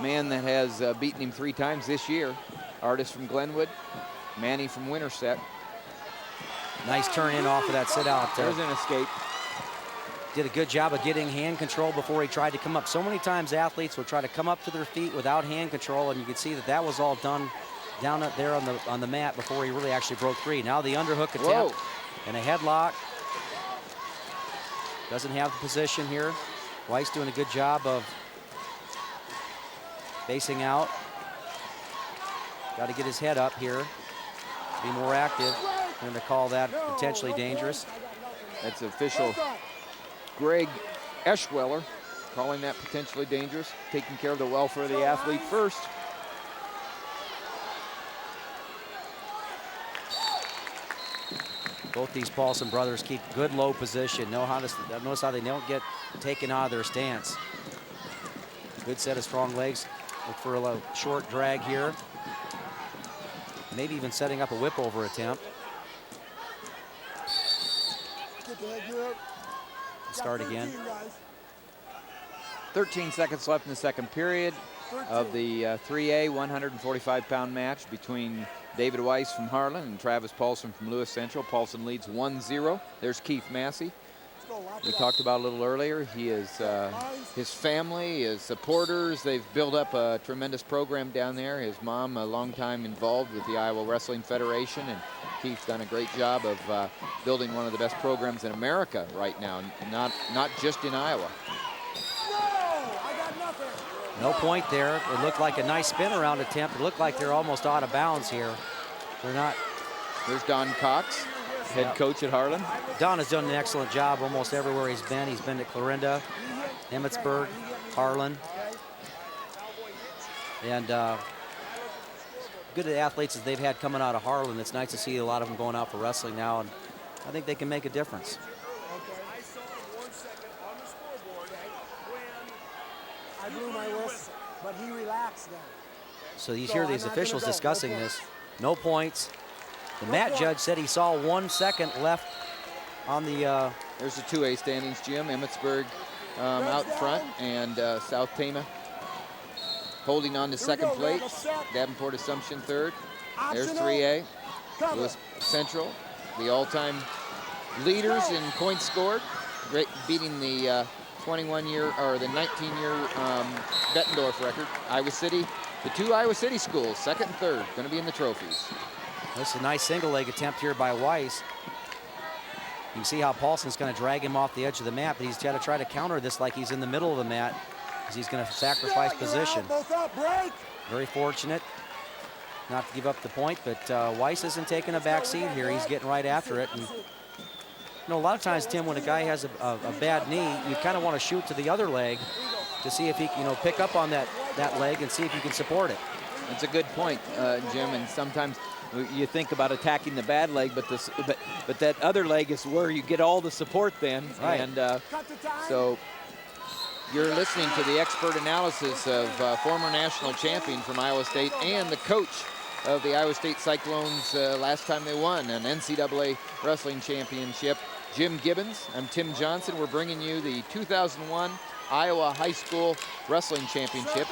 man that has beaten him 3 times this year. Artis from Glenwood, Manny from Winterset. Nice turn in off of that sit out. There's an escape. Did a good job of getting hand control before he tried to come up. So many times athletes will try to come up to their feet without hand control, and you can see that that was all done down up there on the mat before he really actually broke free. Now the underhook attempt and a headlock. Doesn't have the position here. Weiss doing a good job of basing out. Got to get his head up here. Be more active. We're going to call that potentially dangerous. That's official Greg Eschweller calling that potentially dangerous, taking care of the welfare of the athlete first. Both these Paulson brothers keep good low position. Notice how they don't get taken out of their stance. Good set of strong legs. Look for a little short drag here. Maybe even setting up a whip over attempt. Start again. 13 seconds left in the second period of the 3A 145-pound match between David Weiss from Harlan and Travis Paulson from Lewis Central. Paulson leads 1-0. There's Keith Massey. we talked about a little earlier. He is, his family, his supporters, they've built up a tremendous program down there. His mom, a long time involved with the Iowa Wrestling Federation, and Keith's done a great job of building one of the best programs in America right now, not just in Iowa. No point there. It looked like a nice spin around attempt. It looked like they're almost out of bounds here. They're not. There's Don Cox, head coach at Harlan. Don has done an excellent job almost everywhere he's been. He's been at Clarinda, Emmitsburg, Harlan. And good athletes as they've had coming out of Harlan. It's nice to see a lot of them going out for wrestling now, and I think they can make a difference. I blew my whistle, but he relaxed then. So you hear these officials discussing this. No points. The mat judge said he saw 1 second left on the... There's the 2A standings, Jim. Emmitsburg out front, and South Tama holding on to second place. Davenport Assumption third. There's 3A. Lewis Central, the all-time leaders in points scored, beating the 21-year or the 19-year Bettendorf record. Iowa City, the two Iowa City schools, second and third, going to be in the trophies. This is a nice single leg attempt here by Weiss. You can see how Paulson's going to drag him off the edge of the mat, but he's got to try to counter this like he's in the middle of the mat, because he's going to sacrifice position. Very fortunate not to give up the point, but Weiss isn't taking a back seat here. He's getting right after it. And you know, a lot of times, Tim, when a guy has a bad knee, you kind of want to shoot to the other leg to see if he can, pick up on that leg and see if you can support it. That's a good point, Jim. And sometimes you think about attacking the bad leg, but that other leg is where you get all the support then. Right. And so you're listening to the expert analysis of former national champion from Iowa State and the coach of the Iowa State Cyclones last time they won an NCAA wrestling championship, Jim Gibbons. I'm Tim Johnson. We're bringing you the 2001 Iowa High School Wrestling Championships,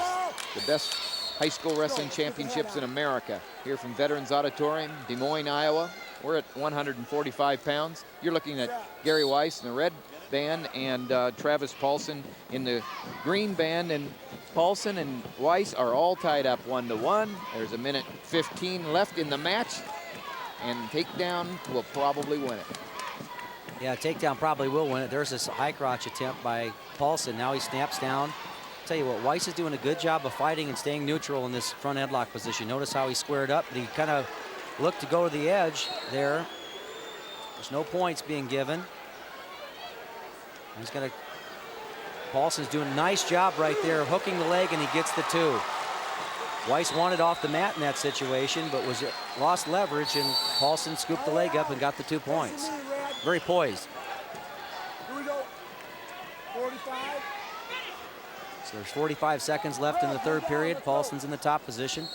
the best high school wrestling championships in America, here from Veterans Auditorium, Des Moines, Iowa. We're at 145 pounds. You're looking at Gary Weiss in the red band and Travis Paulson in the green band, and Paulson and Weiss are all tied up 1-1. There's 1:15 left in the match, and takedown will probably win it. Yeah, takedown probably will win it. There's this high crotch attempt by Paulson. Now he snaps down. Tell you what, Weiss is doing a good job of fighting and staying neutral in this front headlock position. Notice how he squared up, but he kind of looked to go to the edge there. There's no points being given. He's got Paulson's doing a nice job right there of hooking the leg, and he gets the two. Weiss wanted off the mat in that situation, but lost leverage, and Paulson scooped the leg up and got the 2 points. Very poised. Here we go. 45. So there's 45 seconds left in the third period. Paulson's in the top position.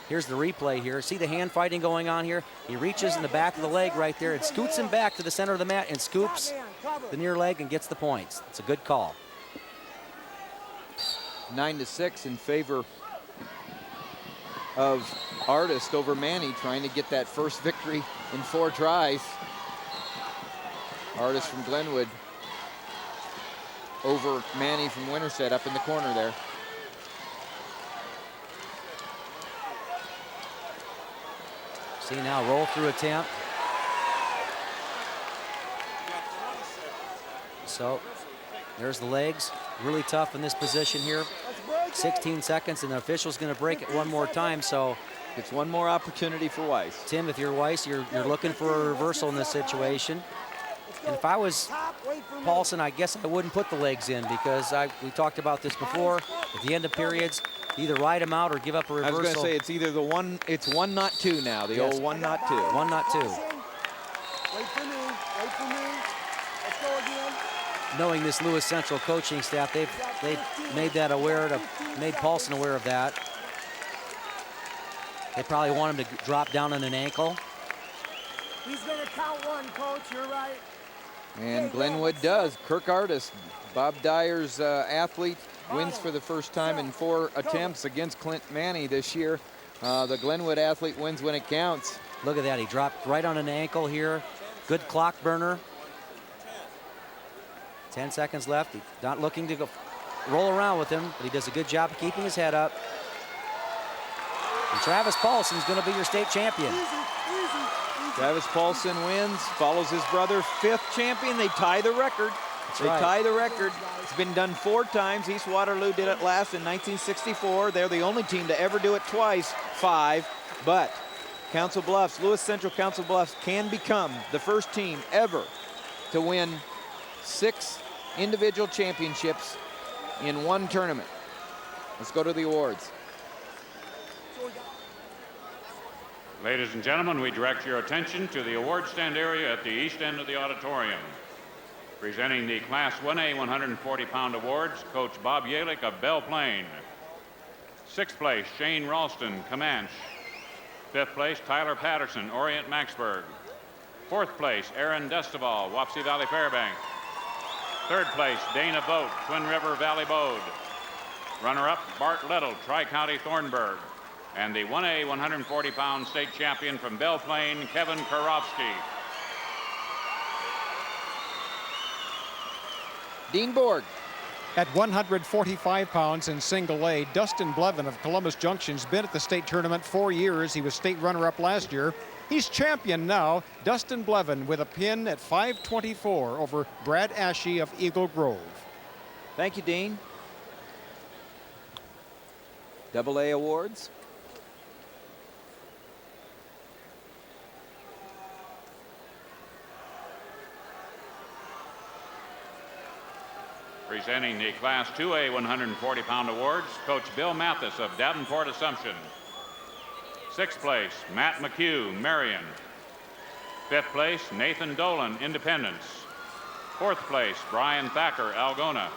Here's the replay here. See the hand fighting going on here? He reaches in the back of the leg right there and scoots him back to the center of the mat and scoops the near leg and gets the points. It's a good call. 9-6 in favor of Artist over Manny, trying to get that first victory in 4 tries. Artist from Glenwood over Manny from Winterset up in the corner there. See now, roll through attempt. So there's the legs. Really tough in this position here. 16 seconds, and the official's going to break it one more time. So it's one more opportunity for Weiss. Tim, if you're Weiss, you're looking for a reversal in this situation. And if I was Paulson, I guess I wouldn't put the legs in, because we talked about this before. At the end of periods, either ride them out or give up a reversal. I was going to say it's either it's 1 not 2 now. The old 1 not 2. 1 not 2. Wait for me. Wait for me. Let's go again. Knowing this Lewis Central coaching staff, they've made made Paulson aware of that. They probably want him to drop down on an ankle. He's going to count 1, Coach. You're right. And Glenwood does. Kirk Artist, Bob Dyer's athlete, wins for the first time in 4 attempts against Clint Manny this year. The Glenwood athlete wins when it counts. Look at that. He dropped right on an ankle here. Good clock burner. 10 seconds left. He's not looking to go roll around with him, but he does a good job of keeping his head up. And Travis Paulson's going to be your state champion. Travis Paulson wins, follows his brother, 5th champion. They tie the record. They tie the record. It's been done 4 times. East Waterloo did it last in 1964. They're the only team to ever do it twice, 5. But Council Bluffs, Lewis Central Council Bluffs can become the first team ever to win 6 individual championships in one tournament. Let's go to the awards. Ladies and gentlemen, we direct your attention to the award stand area at the east end of the auditorium. Presenting the Class 1A 140-pound awards, Coach Bob Yalick of Belle Plaine. 6th place, Shane Ralston, Comanche. 5th place, Tyler Patterson, Orient Maxburg. 4th place, Aaron Destival, Wapsie Valley Fairbank. 3rd place, Dana Vogt, Twin River Valley Bode. Runner-up, Bart Lettle, Tri-County Thornburg. And the 1A 140-pound state champion from Belle Plaine, Kevin Karofsky. Dean Borg. At 145 pounds in single A, Dustin Blevin of Columbus Junction's been at the state tournament 4 years. He was state runner-up last year. He's champion now. Dustin Blevin with a pin at 524 over Brad Ashe of Eagle Grove. Thank you, Dean. AA awards. Presenting the Class 2A 140-pound awards, Coach Bill Mathis of Davenport Assumption. 6th place, Matt McHugh, Marion. 5th place, Nathan Dolan, Independence. 4th place, Brian Thacker, Algona.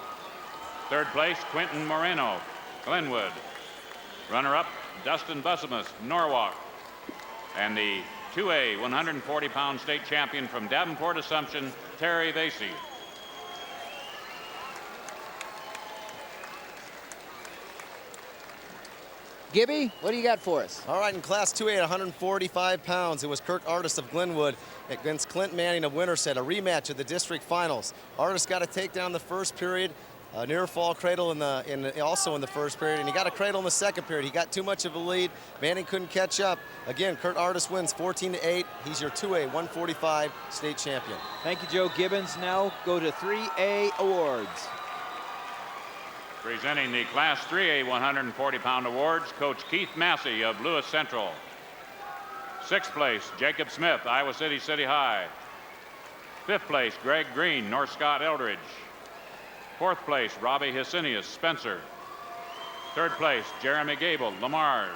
3rd place, Quentin Moreno, Glenwood. Runner-up, Dustin Bussimus, Norwalk. And the 2A 140-pound state champion from Davenport Assumption, Terry Vasey. Gibby, what do you got for us? All right, in Class 2A at 145 pounds, it was Kirk Artis of Glenwood against Clint Manning of Winterset, a rematch of the district finals. Artis got a takedown in the first period, a near fall cradle also in the first period, and he got a cradle in the second period. He got too much of a lead. Manning couldn't catch up. Again, Kurt Artis wins 14-8. He's your 2A 145 state champion. Thank you, Joe Gibbons. Now go to 3A awards. Presenting the Class 3A 140-pound awards, Coach Keith Massey of Lewis Central. 6th place, Jacob Smith, Iowa City City High. 5th place, Greg Green, North Scott Eldridge. 4th place, Robbie Hysinius, Spencer. 3rd place, Jeremy Gable, Lamar's.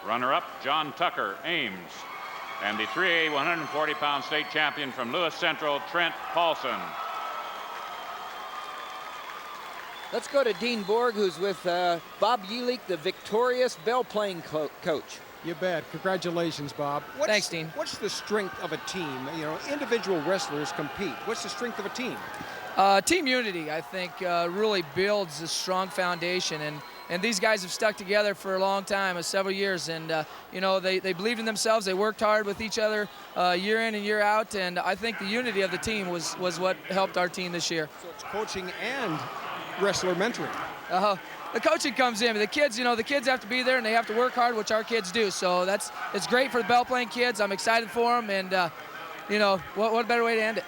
Runner-up, John Tucker, Ames. And the 3A 140-pound state champion from Lewis Central, Trent Paulson. Let's go to Dean Borg, who's with Bob Yelik, the victorious Belle Plaine coach. You bet. Congratulations, Bob. Thanks, Dean. What's the strength of a team? You know, individual wrestlers compete. What's the strength of a team? Team unity, I think, really builds a strong foundation. And these guys have stuck together for a long time, several years. And, you know, they believed in themselves. They worked hard with each other year in and year out. And I think the unity of the team was what helped our team this year. So it's coaching and wrestler mentoring. The coaching comes in. The kids, you know, the kids have to be there and they have to work hard, which our kids do. So it's great for the Belle Plaine kids. I'm excited for them. And, you know, what better way to end it?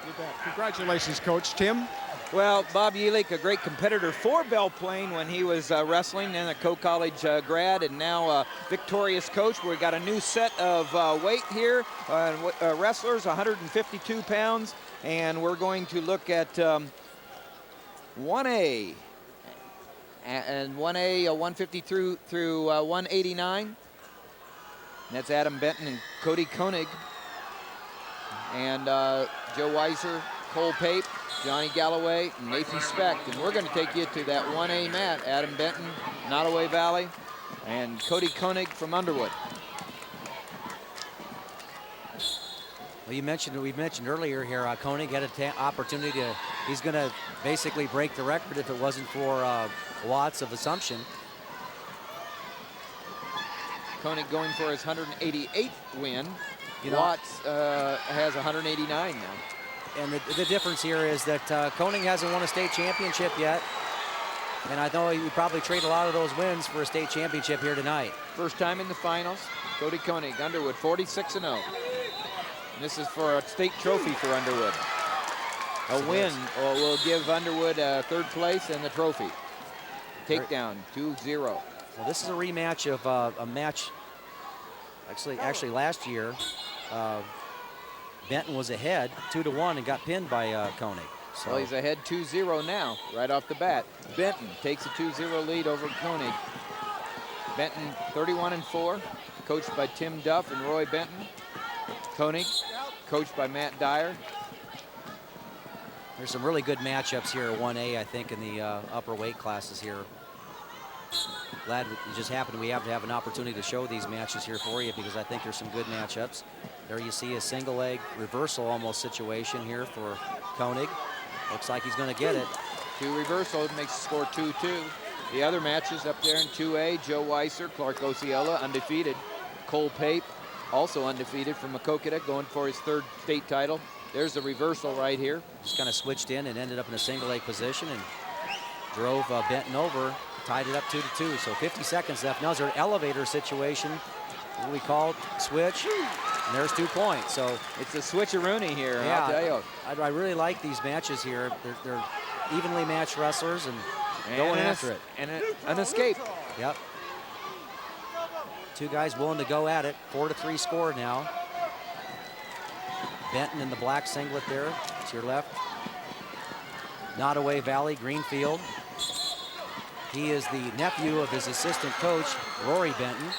You bet. Congratulations, Coach. Tim? Well, Bob Yelik, a great competitor for Belle Plaine when he was wrestling, and a co-college grad, and now a victorious coach. We've got a new set of weight here, wrestlers, 152 pounds, and we're going to look at 1A, and 1A 150 through 189. And that's Adam Benton and Cody Koenig, and Joe Weiser, Cole Pape, Johnny Galloway, and Nathan Specht. And we're going to take you to that 1A mat. Adam Benton, Nottoway Valley, and Cody Koenig from Underwood. Well, we mentioned earlier here, Koenig had an opportunity to, he's going to basically break the record if it wasn't for Watts of Assumption. Koenig going for his 188th win. Watts has 189 now. And the difference here is that Koenig hasn't won a state championship yet. And I know you probably trade a lot of those wins for a state championship here tonight. First time in the finals. Cody Koenig, Underwood, 46-0. And this is for a state trophy for Underwood. A win will give Underwood third place and the trophy. Takedown, 2-0. Well, this is a rematch of a match. Actually, last year, Benton was ahead 2-1 and got pinned by Koenig. So Well, he's ahead 2-0 now, right off the bat. Benton takes a 2-0 lead over Koenig. Benton 31-4, coached by Tim Duff and Roy Benton. Koenig, coached by Matt Dyer. There's some really good matchups here at 1A, I think, in the upper weight classes here. Glad it just happened we have to have an opportunity to show these matches here for you, because I think there's some good matchups. There you see a single leg reversal almost situation here for Koenig. Looks like he's going to get it. 2 reversal makes the score 2-2. The other matches up there in 2A, Joe Weiser, Clark Osceola, undefeated. Cole Pape, also undefeated from Maquoketa, going for his 3rd state title. There's the reversal right here. Just kind of switched in and ended up in a single leg position and drove Benton over, tied it up 2-2. So 50 seconds left. Now is there an elevator situation? What we call switch, and there's 2 points. So it's a switcheroonie here, yeah, I'll tell you. I really like these matches here. They're evenly matched wrestlers and going after it. And an escape. Yep. 2 guys willing to go at it. 4-3 score now. Benton in the black singlet there to your left. Nottoway Valley, Greenfield. He is the nephew of his assistant coach, Rory Benton.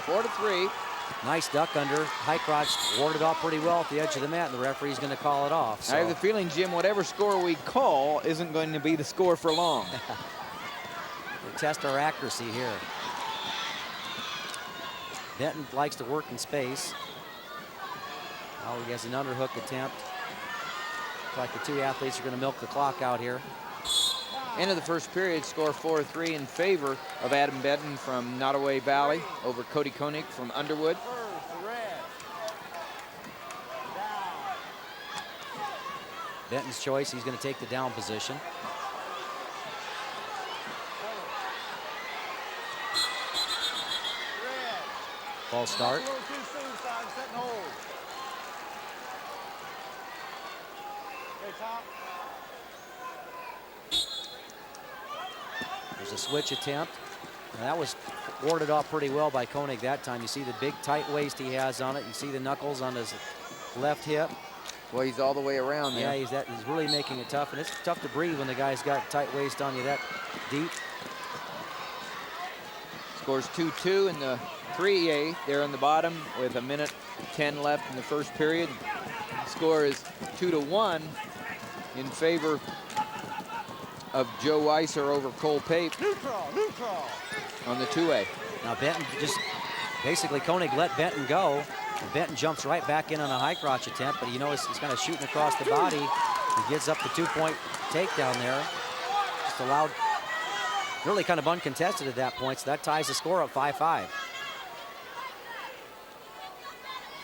Four to 3. Nice duck under. High crotch warded off pretty well at the edge of the mat, and the referee's going to call it off. So. I have the feeling, Jim, whatever score we call isn't going to be the score for long. We'll test our accuracy here. Benton likes to work in space. Oh, he has an underhook attempt. Looks like the 2 athletes are going to milk the clock out here. End of the first period, score 4-3 in favor of Adam Benton from Nottoway Valley over Cody Koenig from Underwood. Benton's choice, he's going to take the down position. False start. There's a switch attempt. Now that was warded off pretty well by Koenig that time. You see the big tight waist he has on it. You see the knuckles on his left hip. Well, he's all the way around there. Yeah, he's really making it tough, and it's tough to breathe when the guy's got tight waist on you that deep. Scores 2-2 in the 3A there on the bottom with 1:10 left in the first period. The score is 2-1 in favor of Joe Weiser over Cole Pape on the 2A. Now Benton just, basically Koenig let Benton go. And Benton jumps right back in on a high crotch attempt, but you know he's kind of shooting across the body. He gets up the 2-point takedown there. Just allowed, really kind of uncontested at that point, so that ties the score up 5-5.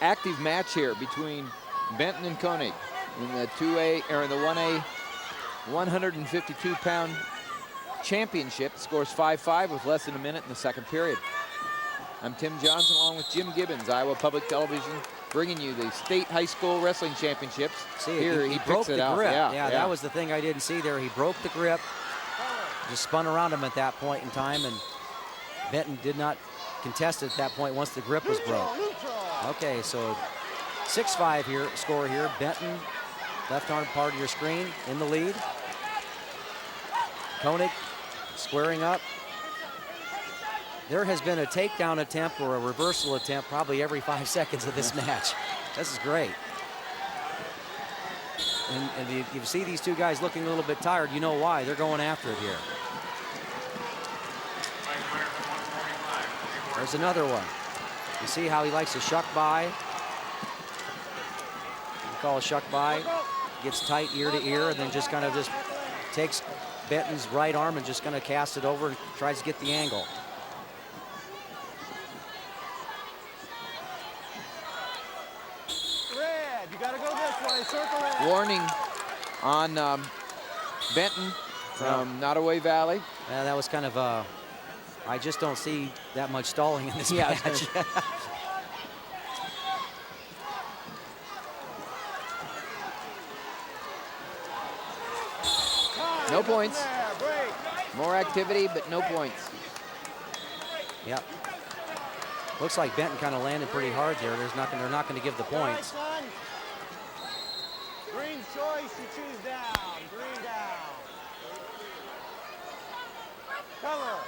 Active match here between Benton and Koenig in the 2A, or in the 1A 152-pound championship. Scores 5-5 with less than a minute in the second period. I'm Tim Johnson along with Jim Gibbons, Iowa Public Television, bringing you the state high school wrestling championships. See, here he broke the grip. Yeah, that was the thing I didn't see there. He broke the grip, just spun around him at that point in time, and Benton did not contest it at that point once the grip was broke. Okay, so 6-5 here, score here. Benton, left arm part of your screen, in the lead. Koenig squaring up. There has been a takedown attempt or a reversal attempt probably every 5 seconds of this match. This is great. And you see these 2 guys looking a little bit tired. You know why. They're going after it here. There's another one. You see how he likes to shuck by. You call a shuck by. Gets tight ear to ear and then just kind of just takes Benton's right arm and just kind of casts it over and tries to get the angle. warning on Benton from Nottoway Valley. Yeah, that was kind of, I just don't see that much stalling in this match. No points. More activity, but no points. Yep. Looks like Benton kind of landed pretty hard there. They're not going to give the points. Green choice, you choose down. Green down. Cover.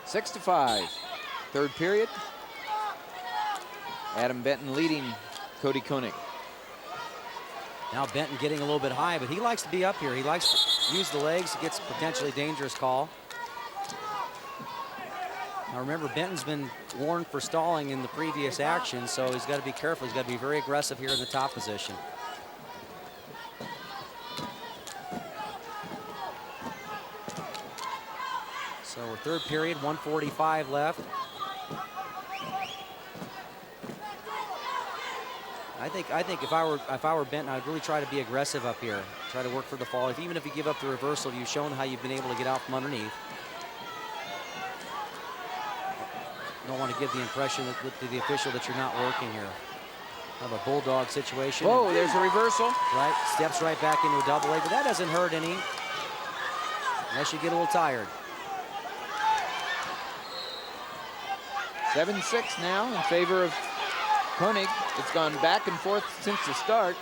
6-5. Third period. Adam Benton leading Cody Koenig. Now Benton getting a little bit high, but he likes to be up here. He likes to use the legs. He gets a potentially dangerous call. Now remember, Benton's been warned for stalling in the previous action, so he's got to be careful. He's got to be very aggressive here in the top position. So we're third period, 1:45 left. I think if I were Benton, I'd really try to be aggressive up here. Try to work for the fall. Even if you give up the reversal, you've shown how you've been able to get out from underneath. You don't want to give the impression to the official that you're not working here. Have a bulldog situation. Whoa, there's a reversal. Right, steps right back into a double leg, but that doesn't hurt any. Unless you get a little tired. 7-6 now in favor of Koenig. It's gone back and forth since the start.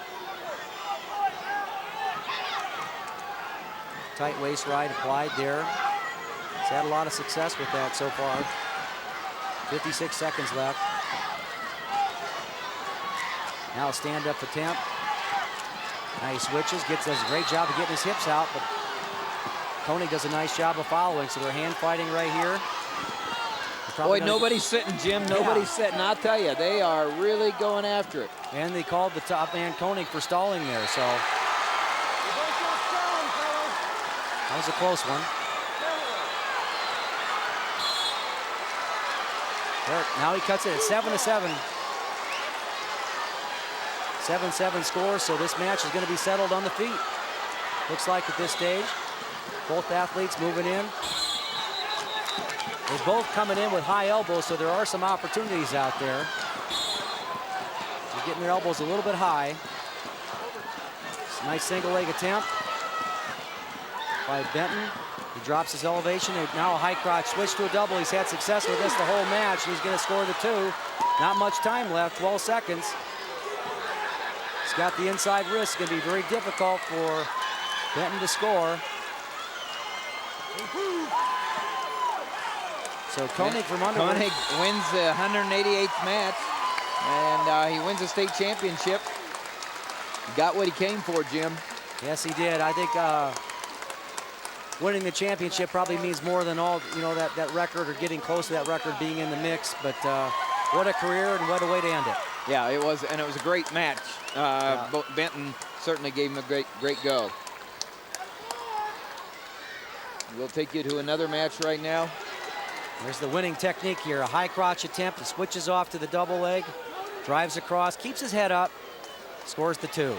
Tight waist ride applied there. He's had a lot of success with that so far. 56 seconds left. Now a stand-up attempt. Now he switches, does a great job of getting his hips out, but Koenig does a nice job of following, so they're hand fighting right here. Boy, nobody's sitting, Jim. Nobody's sitting. I'll tell you, they are really going after it. And they called the top man Koenig for stalling there, so. That was a close one. There, now he cuts it at 7-7. 7-7 score, so this match is going to be settled on the feet. Looks like at this stage. Both athletes moving in. They're both coming in with high elbows, so there are some opportunities out there. They're getting their elbows a little bit high. It's a nice single leg attempt by Benton. He drops his elevation. Now a high crotch switch to a double. He's had success with this the whole match. He's going to score the two. Not much time left, 12 seconds. He's got the inside wrist. It's going to be very difficult for Benton to score. So Koenig from Underwood. Koenig wins the 188th match, and he wins the state championship. He got what he came for, Jim. Yes, he did. I think winning the championship probably means more than all, that record or getting close to that record being in the mix. But what a career and what a way to end it. Yeah, it was, and it was a great match. Benton certainly gave him a great go. We'll take you to another match right now. There's the winning technique here. A high crotch attempt. He switches off to the double leg, drives across, keeps his head up, scores the two.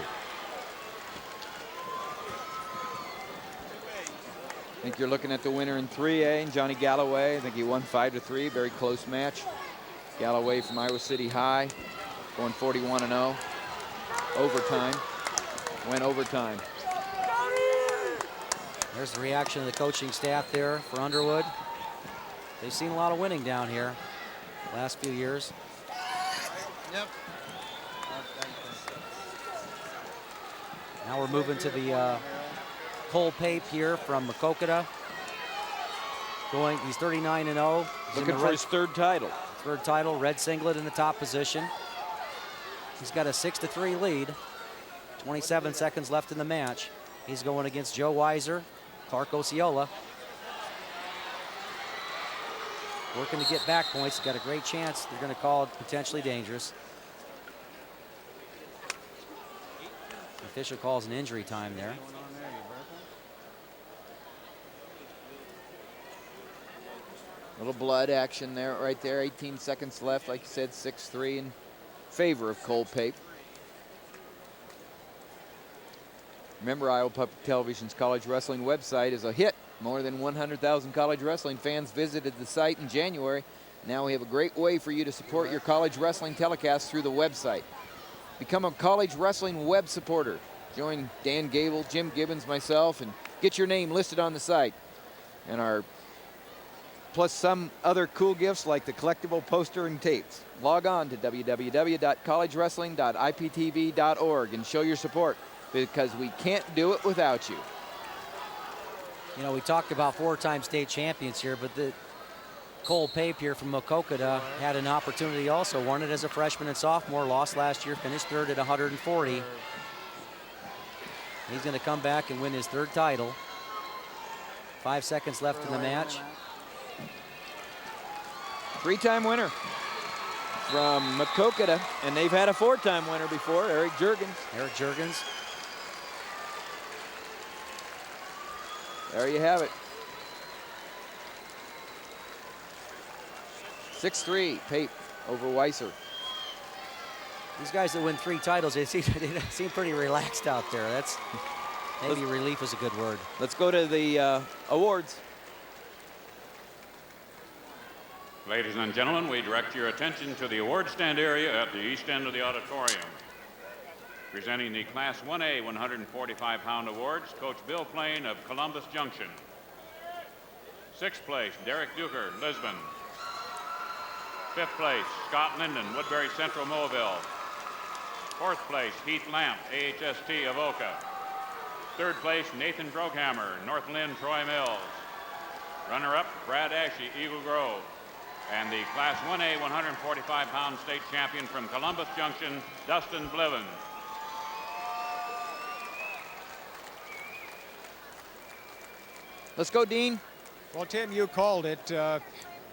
I think you're looking at the winner in 3A, and Johnny Galloway. I think he won 5-3, very close match. Galloway from Iowa City High, going 41-0. Overtime, went overtime. There's the reaction of the coaching staff there for Underwood. They've seen a lot of winning down here last few years. Yep. Now we're moving to the Cole Pape here from Makokata. He's 39-0. Looking for his third title. Third title, red singlet in the top position. He's got a 6-3 lead. 27 seconds left in the match. He's going against Joe Weiser, Clark Osceola. Working to get back points. Got a great chance. They're going to call it potentially dangerous. The official calls an injury time there. Little blood action there, right there. 18 seconds left. Like you said, 6-3 in favor of Cole Pape. Remember, Iowa Public Television's college wrestling website is a hit. More than 100,000 college wrestling fans visited the site in January. Now we have a great way for you to support your college wrestling telecast through the website. Become a college wrestling web supporter. Join Dan Gable, Jim Gibbons, myself, and get your name listed on the site. And plus some other cool gifts like the collectible poster and tapes. Log on to www.collegewrestling.iptv.org and show your support, because we can't do it without you. You know, we talked about 4-time state champions here, but Cole Pape here from Makokata had an opportunity also. Won it as a freshman and sophomore, lost last year, finished third at 140. He's going to come back and win his 3rd title. 5 seconds left in the match. 3-time winner from Makokata, and they've had a 4-time winner before, Eric Juergens. Eric Juergens. There you have it. 6-3, Pape over Weiser. These guys that win 3 titles, they seem pretty relaxed out there. That's maybe relief is a good word. Let's go to the awards. Ladies and gentlemen, we direct your attention to the award stand area at the east end of the auditorium. Presenting the Class 1A 145-pound awards, Coach Bill Plain of Columbus Junction. 6th place, Derek Duker, Lisbon. 5th place, Scott Linden, Woodbury Central, Mobile. 4th place, Heath Lamp, AHST, Avoca. 3rd place, Nathan Droghammer, North Lynn, Troy Mills. Runner-up, Brad Ashe, Eagle Grove. And the Class 1A 145-pound state champion from Columbus Junction, Dustin Blivens. Let's go, Dean. Well, Tim, you called it.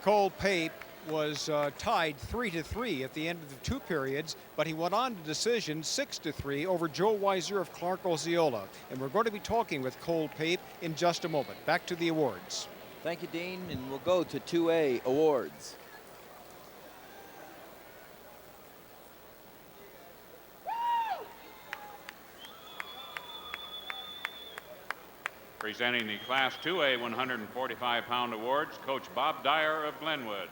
Cole Pape was tied 3-3 at the end of the 2 periods, but he went on to decision 6-3 over Joe Weiser of Clark Osceola. And we're going to be talking with Cole Pape in just a moment. Back to the awards. Thank you, Dean, and we'll go to 2A awards. Presenting the Class 2A 145-pound awards, Coach Bob Dyer of Glenwood.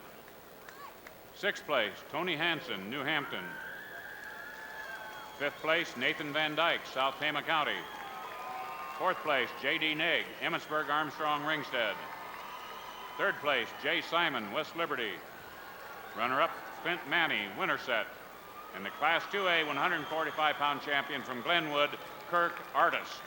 6th place, Tony Hansen, New Hampton. 5th place, Nathan Van Dyke, South Tama County. 4th place, J.D. Negg, Emmitsburg Armstrong Ringstead. 3rd place, Jay Simon, West Liberty. Runner-up, Clint Manny, Winterset. And the Class 2A 145-pound champion from Glenwood, Kirk Artist.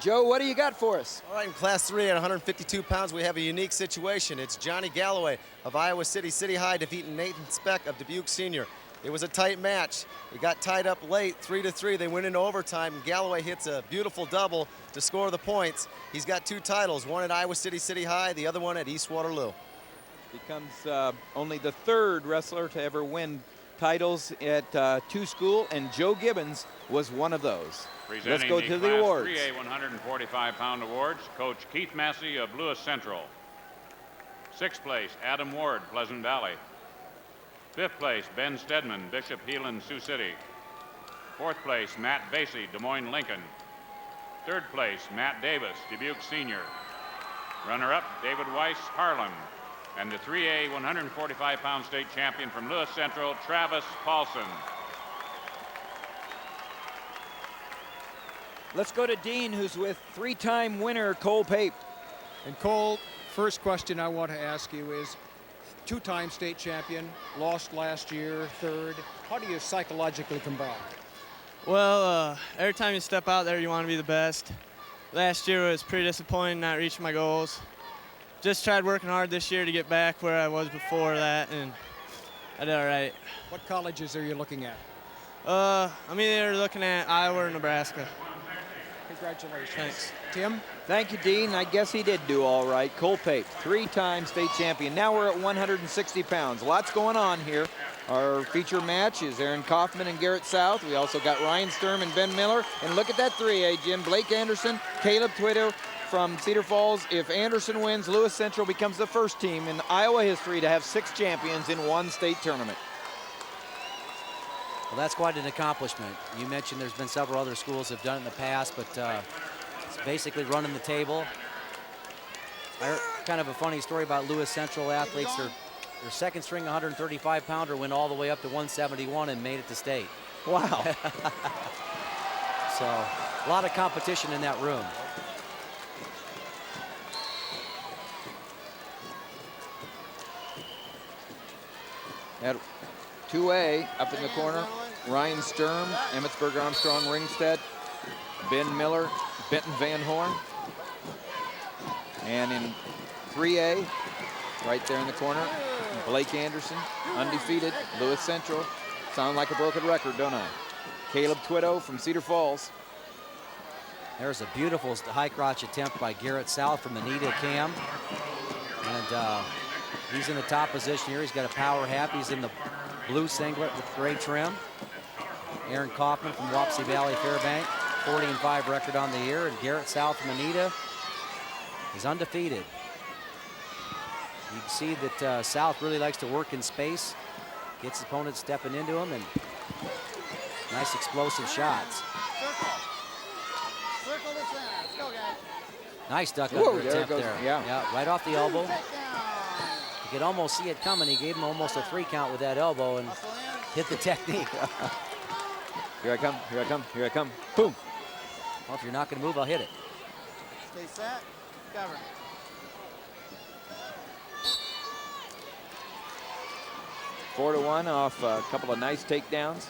Joe, what do you got for us? All right, in Class 3 at 152 pounds, we have a unique situation. It's Johnny Galloway of Iowa City High defeating Nathan Speck of Dubuque Senior. It was a tight match. It got tied up late, 3-3. They went into overtime, and Galloway hits a beautiful double to score the points. He's got 2 titles, one at Iowa City High, the other one at East Waterloo. Becomes only the 3rd wrestler to ever win titles at 2 school, and Joe Gibbons was one of those. Let's go to the awards. Class 3A 145-pound awards, Coach Keith Massey of Lewis Central. 6th place, Adam Ward, Pleasant Valley. 5th place, Ben Stedman, Bishop Heelan, Sioux City. 4th place, Matt Vasey, Des Moines, Lincoln. 3rd place, Matt Davis, Dubuque Senior. Runner-up, David Weiss, Harlem. And the 3A 145-pound state champion from Lewis Central, Travis Paulson. Let's go to Dean, who's with 3-time winner Cole Pape. And Cole, first question I want to ask you is, 2-time state champion, lost last year, 3rd. How do you psychologically come back? Well, every time you step out there, you want to be the best. Last year was pretty disappointing not reaching my goals. Just tried working hard this year to get back where I was before that, and I did all right. What colleges are you looking at? I'm either looking at Iowa or Nebraska. Congratulations. Thanks. Tim? Thank you, Dean. I guess he did do all right. Cole Pape, 3-time state champion. Now we're at 160 pounds. Lots going on here. Our feature match is Aaron Kaufman and Garrett South. We also got Ryan Sturm and Ben Miller. And look at that 3A, Jim. Blake Anderson, Caleb Twitter from Cedar Falls. If Anderson wins, Lewis Central becomes the first team in Iowa history to have 6 champions in one state tournament. Well, that's quite an accomplishment. You mentioned there's been several other schools that have done it in the past, but it's basically running the table. I heard kind of a funny story about Lewis Central athletes. Their second string 135-pounder went all the way up to 171 and made it to state. Wow. So a lot of competition in that room. At 2A, up in the corner, Ryan Sturm, Emmitsburg Armstrong Ringstead, Ben Miller, Benton Van Horn. And in 3A, right there in the corner, Blake Anderson, undefeated, Lewis Central. Sound like a broken record, don't I? Caleb Twitto from Cedar Falls. There's a beautiful high crotch attempt by Garrett South from Anita Cam. And he's in the top position here. He's got a power half. He's in the blue singlet with gray trim. Aaron Kaufman from Wapsie Valley Fairbank, 40-5 record on the year. And Garrett South from Anita, he's undefeated. You can see that South really likes to work in space, gets his opponent stepping into him, and nice explosive shots. Circle the center. Let's go, guys. Nice duck Whoa, under there attempt goes, there. yeah. Right off the elbow. You could almost see it coming. He gave him almost a 3 count with that elbow and hit the technique. Here I come, here I come, here I come. Boom. Well, if you're not going to move, I'll hit it. Stay set. Cover. Four to 1 off a couple of nice takedowns.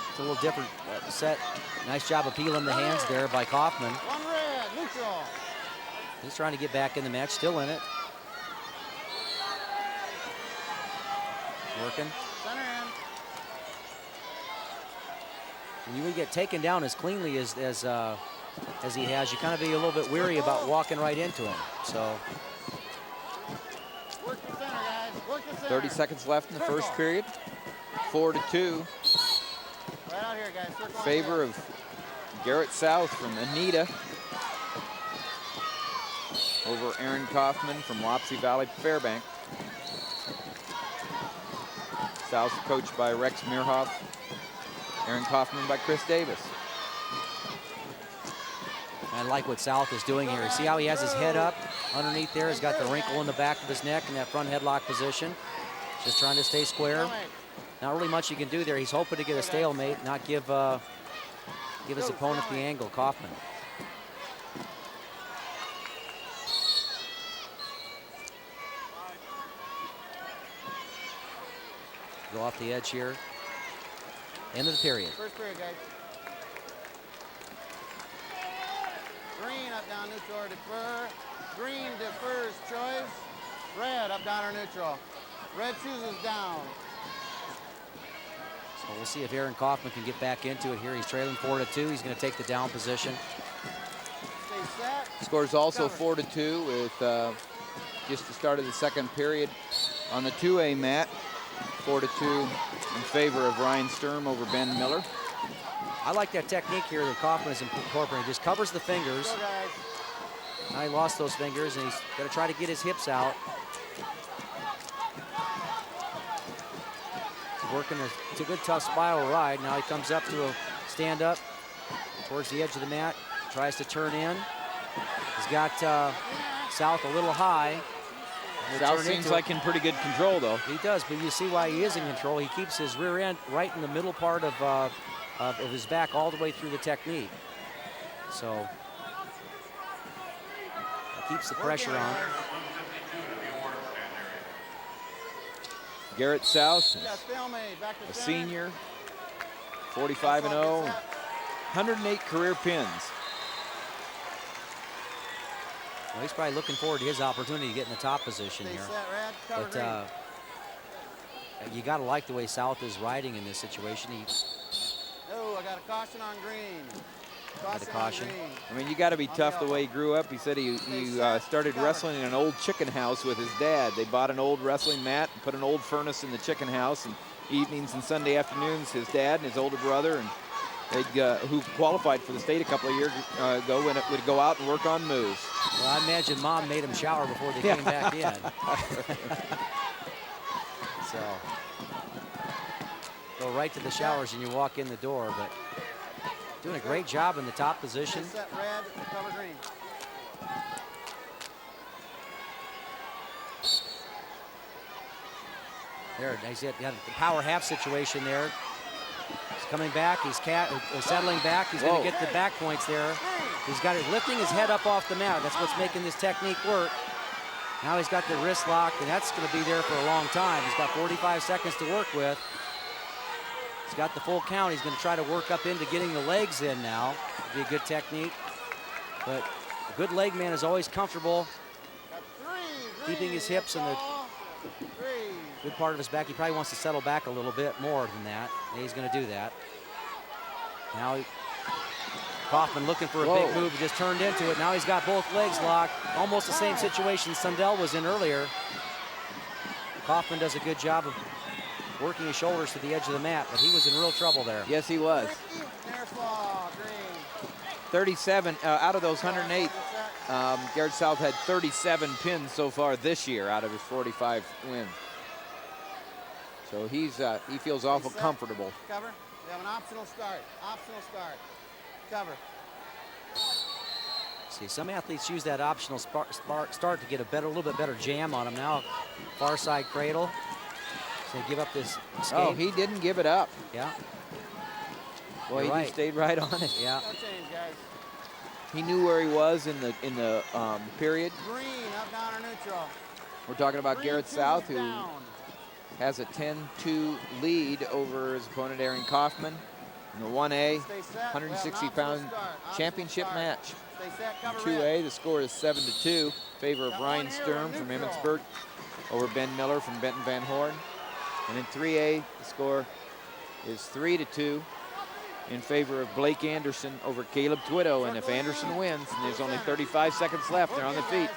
It's a little different set. Nice job of peeling the hands there by Kaufman. One red, neutral. He's trying to get back in the match, still in it. Working. Center in. When you would get taken down as cleanly as he has, you kind of be a little bit weary about walking right into him. So. Work your center, guys. Work your center. 30 seconds left in the first period. 4 to 2. Right out here, guys. Circle Favor of Garrett South from Anita over Aaron Kaufman from Wapsie Valley Fairbank. South coached by Rex Meerhoff. Aaron Kaufman by Chris Davis. I like what South is doing here. See how he has his head up underneath there? He's got the wrinkle in the back of his neck in that front headlock position. Just trying to stay square. Not really much you can do there. He's hoping to get a stalemate, not give his opponent the angle, Kaufman. Go off the edge here. End of the period. First period, guys. Green, up, down, neutral, or defer. Green defers choice. Red, up, down, or neutral. Red chooses down. So we'll see if Aaron Kaufman can get back into it here. He's trailing 4 to 2. He's going to take the down position. Stay set. Score's also Cover. 4 to 2 with just the start of the second period on the 2A mat. 4 to 2 in favor of Ryan Sturm over Ben Miller. I like that technique here that Kaufman is incorporating. Just covers the fingers. Go, guys. Now he lost those fingers, and he's going to try to get his hips out. Working a good, tough spiral ride. Now he comes up to a stand-up towards the edge of the mat. Tries to turn in. He's got South a little high. South seems like in pretty good control, though. He does, but you see why he is in control. He keeps his rear end right in the middle part of his back all the way through the technique. So keeps the pressure on. Garrett South, Yeah, stalemate. Back to a center. senior, 45-0, 108 career pins. Well, he's probably looking forward to his opportunity to get in the top position Stay here. set, red. Cover But you got to like the way South is riding in this situation. Oh, I got a caution on green. Caution. On green. I mean, you got to be tough the way he grew up. He said he started wrestling in an old chicken house with his dad. They bought an old wrestling mat and put an old furnace in the chicken house. And evenings and Sunday afternoons, his dad and his older brother, and who qualified for the state a couple of years ago, would go out and work on moves. Well, I imagine Mom made him shower before they came back in. So go right to the showers and you walk in the door, but doing a great job in the top position. Set red, cover green. There, he's got the power half situation there. He's coming back, he's settling back, he's going to get the back points there. He's got it lifting his head up off the mat. That's what's making this technique work. Now he's got the wrist locked, and that's going to be there for a long time. He's got 45 seconds to work with. He's got the full count. He's going to try to work up into getting the legs in now. It'll be a good technique. But a good leg man is always comfortable keeping his hips in the good part of his back. He probably wants to settle back a little bit more than that. And he's going to do that. Now Kaufman looking for a big move. He just turned into it. Now he's got both legs locked. Almost the same situation Sundell was in earlier. Kaufman does a good job of working his shoulders to the edge of the mat, but he was in real trouble there. Yes, he was. 37 out of those 108. Garrett South had 37 pins so far this year out of his 45 wins. So he feels awful comfortable. Cover. We have an optional start. Optional start. Cover. See, some athletes use that optional start to get a little bit better jam on them. Now, far side cradle. So they give up this escape. Oh, he didn't give it up. Yeah. Boy, he just stayed right on it. Yeah. No change, guys. He knew where he was in the period. Green, up, down, or neutral. We're talking about Green, Garrett two, South, who down. has a 10-2 lead over his opponent Aaron Kaufman in the 1A 160-pound championship match. Stay set, In cover 2A, the score is 7-2 in favor of Ryan Sturm from Emmitsburg over Ben Miller from Benton Van Horn. And in 3A, the score is 3-2 in favor of Blake Anderson over Caleb Twitto. And if Anderson wins, and there's only 35 seconds left, they're on the feet.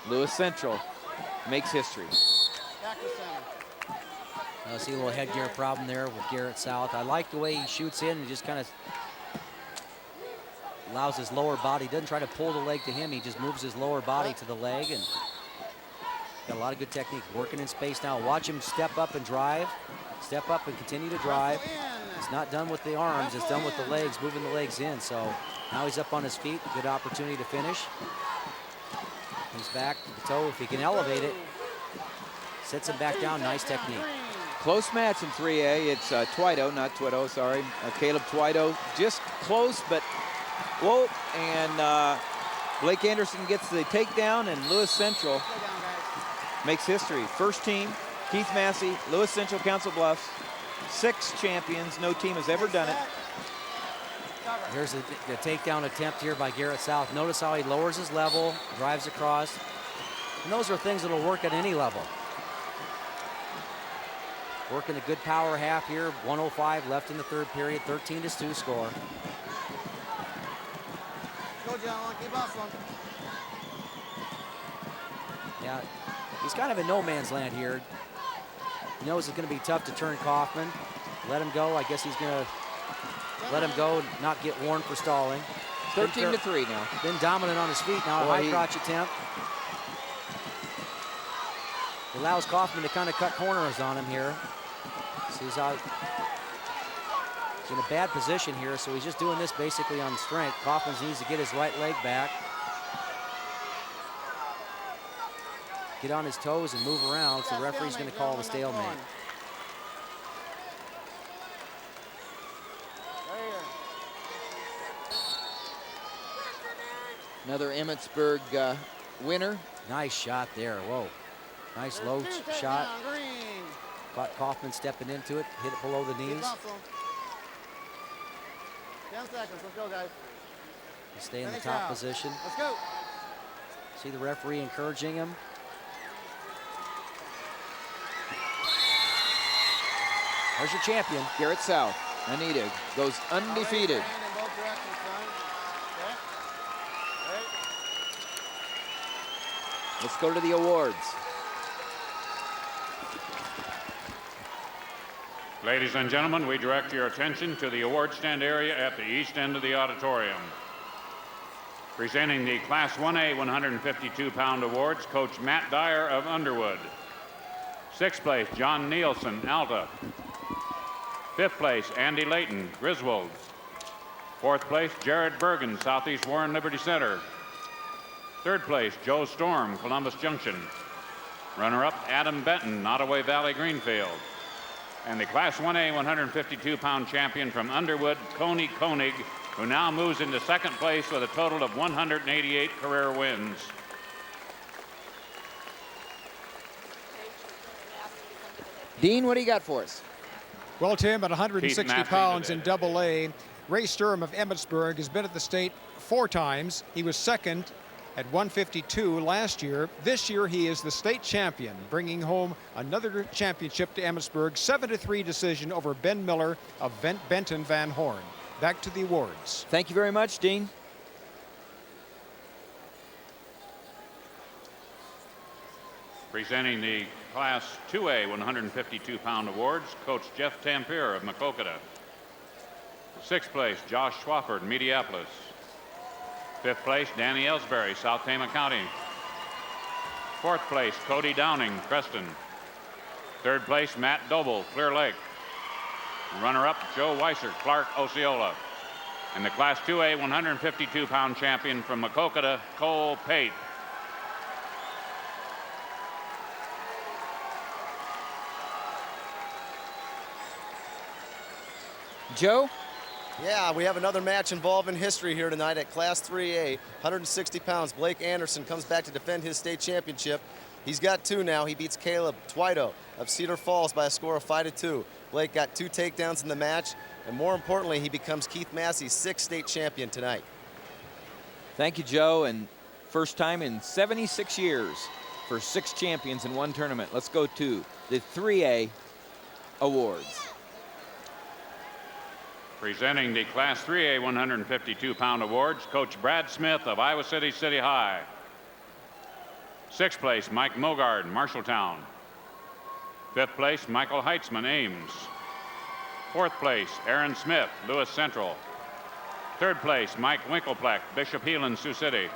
Lewis Central makes history. Back to center. I see a little headgear problem there with Garrett South. I like the way he shoots in and just kind of allows his lower body, doesn't try to pull the leg to him, he just moves his lower body to the leg, and got a lot of good technique. Working in space now. Watch him step up and drive. Step up and continue to drive. It's not done with the arms, it's done with the legs, moving the legs in. So now he's up on his feet, good opportunity to finish. He's back to the toe, if he can elevate it. Sets him back down, nice technique. Close match in 3A. It's Twito, not Twitto, sorry. Caleb Twito, just close, but whoa. And Blake Anderson gets the takedown, and Lewis Central makes history. First team, Keith Massey, Lewis Central, Council Bluffs. 6 champions, no team has ever done it. Here's the takedown attempt here by Garrett South. Notice how he lowers his level, drives across. And those are things that will work at any level. Working a good power half here, 1:05 left in the third period, 13-2 score. Go, John, keep hustling. Yeah, he's kind of in no man's land here. He knows it's going to be tough to turn Kaufman. Let him go. I guess he's going to let him go and not get warned for stalling. 13-3 now. Been dominant on his feet now. High crotch attempt. Allows Kaufman to kind of cut corners on him here. Sees how he's in a bad position here, so he's just doing this basically on strength. Kaufman needs to get his right leg back. Get on his toes and move around, so the referee's going to call the stalemate. Another Emmitsburg winner. Nice shot there, whoa. Nice low shot. Caught Kaufman stepping into it, hit it below the knees. 10 seconds, let's go, guys. Stay in the top position. Let's go. See the referee encouraging him. There's your champion. Garrett South. Anita goes undefeated. Let's go to the awards. Ladies and gentlemen, we direct your attention to the award stand area at the east end of the auditorium. Presenting the Class 1A 152-pound awards, Coach Matt Dyer of Underwood. Sixth place, John Nielsen, Alta. Fifth place, Andy Layton, Griswold. Fourth place, Jared Bergen, Southeast Warren Liberty Center. Third place, Joe Storm, Columbus Junction. Runner-up, Adam Benton, Nottoway Valley Greenfield. And the Class 1A 152-pound champion from Underwood, Coney Koenig, who now moves into second place with a total of 188 career wins. Dean, what do you got for us? Well, Tim, at 160 pounds in Double-A, Ray Sturm of Emmetsburg has been at the state 4 times. He was second at 152 last year. This year, he is the state champion, bringing home another championship to Emmetsburg, 7-3 decision over Ben Miller of Benton Van Horn. Back to the awards. Thank you very much, Dean. Presenting the Class 2A 152-pound awards, Coach Jeff Tampier of Maquoketa. Sixth place, Josh Schwafford, Mediapolis. Fifth place, Danny Ellsbury, South Tama County. Fourth place, Cody Downing, Creston. Third place, Matt Doble, Clear Lake. Runner-up, Joe Weiser, Clark, Osceola. And the Class 2A 152-pound champion from Maquoketa, Cole Pate. Joe? Yeah, we have another match involving history here tonight at Class 3A, 160 pounds. Blake Anderson comes back to defend his state championship. He's got 2 now. He beats Caleb Twito of Cedar Falls by a score of 5-2. Blake got 2 takedowns in the match, and more importantly, he becomes Keith Massey's 6th state champion tonight. Thank you, Joe, and first time in 76 years for 6 champions in one tournament. Let's go to the 3A awards. Presenting the Class 3A 152-pound awards, Coach Brad Smith of Iowa City City High. Sixth place, Mike Mogard, Marshalltown. Fifth place, Michael Heitzman, Ames. Fourth place, Aaron Smith, Lewis Central. Third place, Mike Winklepleck, Bishop Heelan, Sioux City.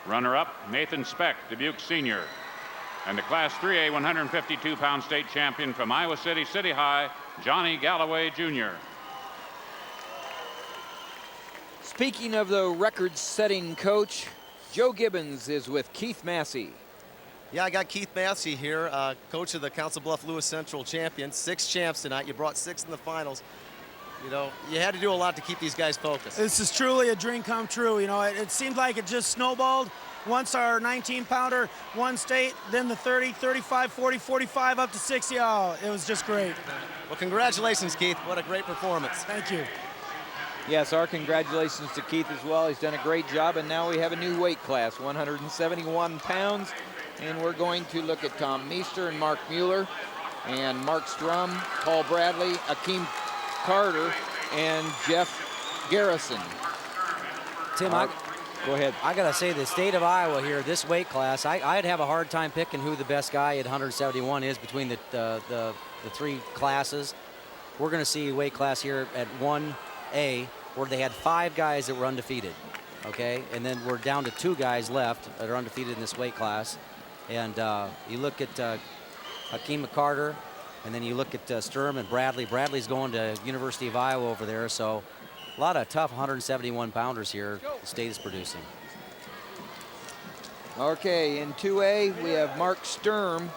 Runner-up, Nathan Speck, Dubuque Senior. And the Class 3A 152-pound state champion from Iowa City City High, Johnny Galloway, Jr. Speaking of the record-setting coach, Joe Gibbons is with Keith Massey. Yeah, I got Keith Massey here, coach of the Council Bluff Lewis Central champion. 6 champs tonight. You brought 6 in the finals. You know, you had to do a lot to keep these guys focused. This is truly a dream come true. You know, it seemed like it just snowballed. Once our 19-pounder won state, then the 30, 35, 40, 45, up to 60. Oh, it was just great. Well, congratulations, Keith. What a great performance. Thank you. Yes, our congratulations to Keith as well. He's done a great job, and now we have a new weight class, 171 pounds. And we're going to look at Tom Meester and Mark Mueller, and Mark Strum, Paul Bradley, Akeem Carter, and Jeff Garrison. Tim, go ahead. I gotta say, the state of Iowa here, this weight class, I'd have a hard time picking who the best guy at 171 is between the 3 classes. We're gonna see a weight class here at 1A where they had 5 guys that were undefeated, okay? And then we're down to 2 guys left that are undefeated in this weight class. And you look at Hakeem McCarter, and then you look at Sturm and Bradley. Bradley's going to University of Iowa over there, so a lot of tough 171-pounders here the state is producing. Okay, in 2A, we have Mark Sturm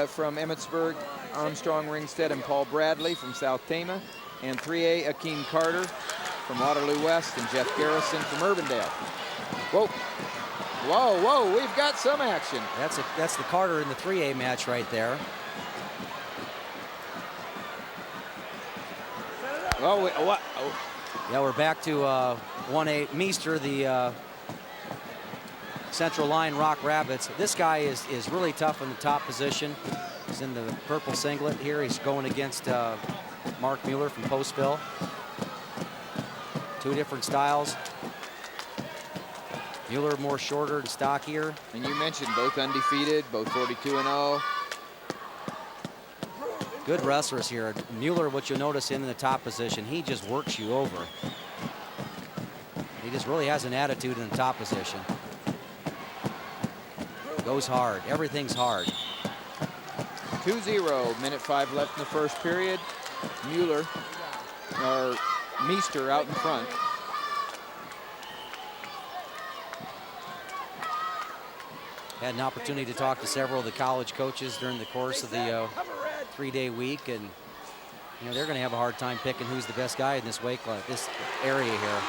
from Emmetsburg, Armstrong Ringstead, and Paul Bradley from South Tama. And 3A, Akeem Carter from Waterloo West, and Jeff Garrison from Urbandale. Whoa. Whoa, whoa, we've got some action. That's the Carter in the 3A match right there. Oh, what? Oh. Yeah, we're back to 1A. Meester, the Central Line Rock Rabbits. This guy is really tough in the top position. He's in the purple singlet here. He's going against Mark Mueller from Postville. 2 different styles. Mueller more shorter and stockier. And you mentioned both undefeated, both 42-0. Good wrestlers here. Mueller, what you'll notice in the top position, he just works you over. He just really has an attitude in the top position. Goes hard. Everything's hard. 2-0, minute 5 left in the first period. Meester out in front. Had an opportunity to talk to several of the college coaches during the course of the 3-day week, and they're going to have a hard time picking who's the best guy in this this area here.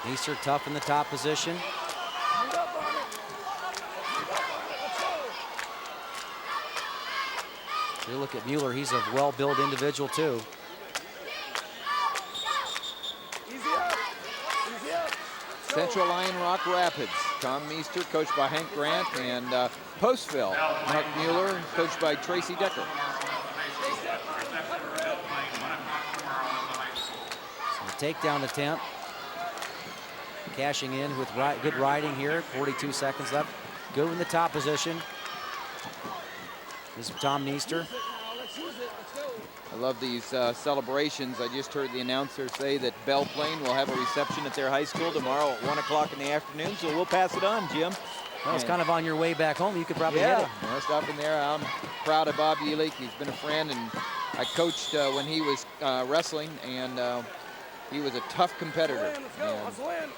Meester tough in the top position. You look at Mueller, he's a well-built individual too. Central Lion Rock Rapids. Tom Meester, coached by Hank Grant, and Postville, Mark Mueller, coached by Tracy Decker. So takedown attempt. Cashing in with good riding here. 42 seconds left. Good in the top position. This is Tom Meester. I love these celebrations. I just heard the announcer say that Belle Plaine will have a reception at their high school tomorrow at 1 o'clock in the afternoon, so we'll pass it on, Jim. Well, it's kind of on your way back home. You could probably hit it. Yeah, stop in there. I'm proud of Bob Yelich. He's been a friend, and I coached when he was wrestling, and he was a tough competitor. And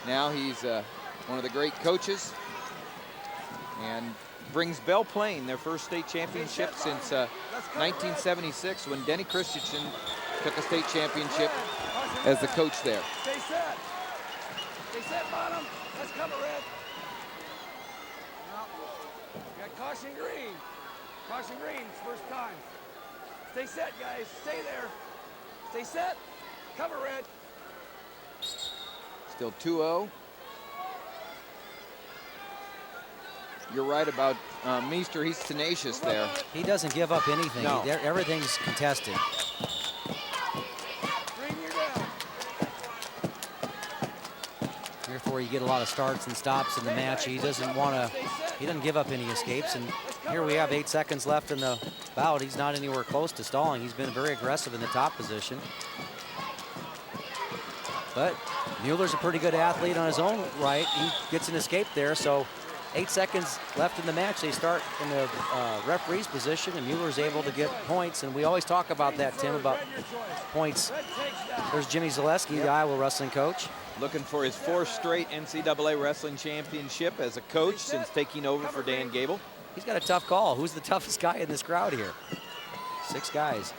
now he's one of the great coaches, and brings Belle Plaine their first state championship since 1976, when Denny Christensen took a state championship as the coach there. Stay set. Stay set, bottom. Let's cover red. You got caution green. Caution green, first time. Stay set, guys. Stay there. Stay set. Cover red. Still 2-0. You're right about Meester. He's tenacious there. He doesn't give up anything. No. Everything's contested. Therefore, you get a lot of starts and stops in the match. He doesn't give up any escapes. And here we have 8 seconds left in the bout. He's not anywhere close to stalling. He's been very aggressive in the top position. But Mueller's a pretty good athlete on his own right. He gets an escape there, so 8 seconds left in the match. They start in the referee's position, and Mueller's able to get points. And we always talk about that, Tim, about points. There's Jimmy Zaleski, the Iowa wrestling coach. Looking for his 4th straight NCAA wrestling championship as a coach since taking over for Dan Gable. He's got a tough call. Who's the toughest guy in this crowd here? 6 guys.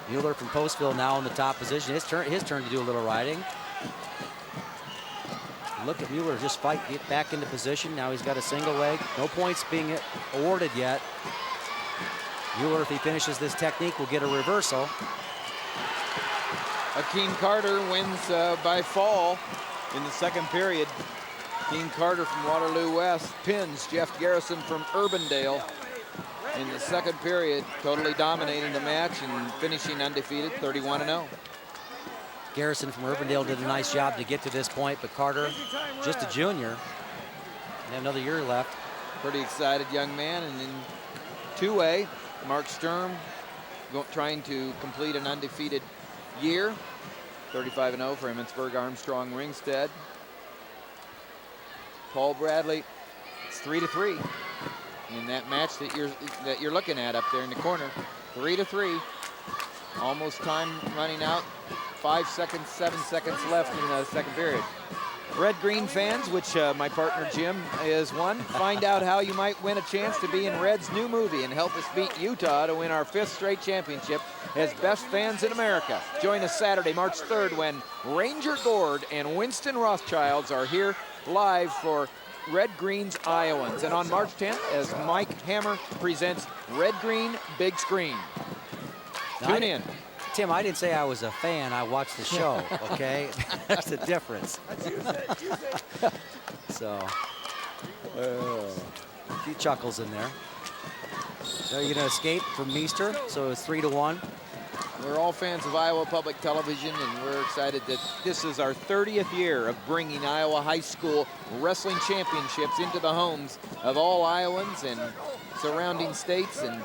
Mueller from Postville now in the top position. His turn to do a little riding. Look at Mueller just get back into position. Now he's got a single leg. No points being awarded yet. Mueller, if he finishes this technique, will get a reversal. Akeem Carter wins by fall in the second period. Akeem Carter from Waterloo West pins Jeff Garrison from Urbandale in the second period, totally dominating the match and finishing undefeated, 31-0. Garrison from Urbandale did a nice job to get to this point, but Carter, just a junior, they have another year left. Pretty excited young man. And in 2A, Mark Sturm trying to complete an undefeated year, 35-0 for Emmetsburg, Armstrong, Ringstead. Paul Bradley, it's 3-3 in that match that you're looking at up there in the corner. 3-3. Almost time running out. 5 seconds, 7 seconds left in the second period. Red-Green fans, which my partner Jim is one, find out how you might win a chance to be in Red's new movie and help us beat Utah to win our 5th straight championship as best fans in America. Join us Saturday, March 3rd, when Ranger Gord and Winston Rothschilds are here live for Red Green's Iowans. And on March 10th, as Mike Hammer presents Red Green Big Screen. Tune in. Tim, I didn't say I was a fan. I watched the show, okay? That's the difference. So, a few chuckles in there. So you're going to escape from Meester, so it's 3-1. We're all fans of Iowa Public Television, and we're excited that this is our 30th year of bringing Iowa high school wrestling championships into the homes of all Iowans and surrounding states. And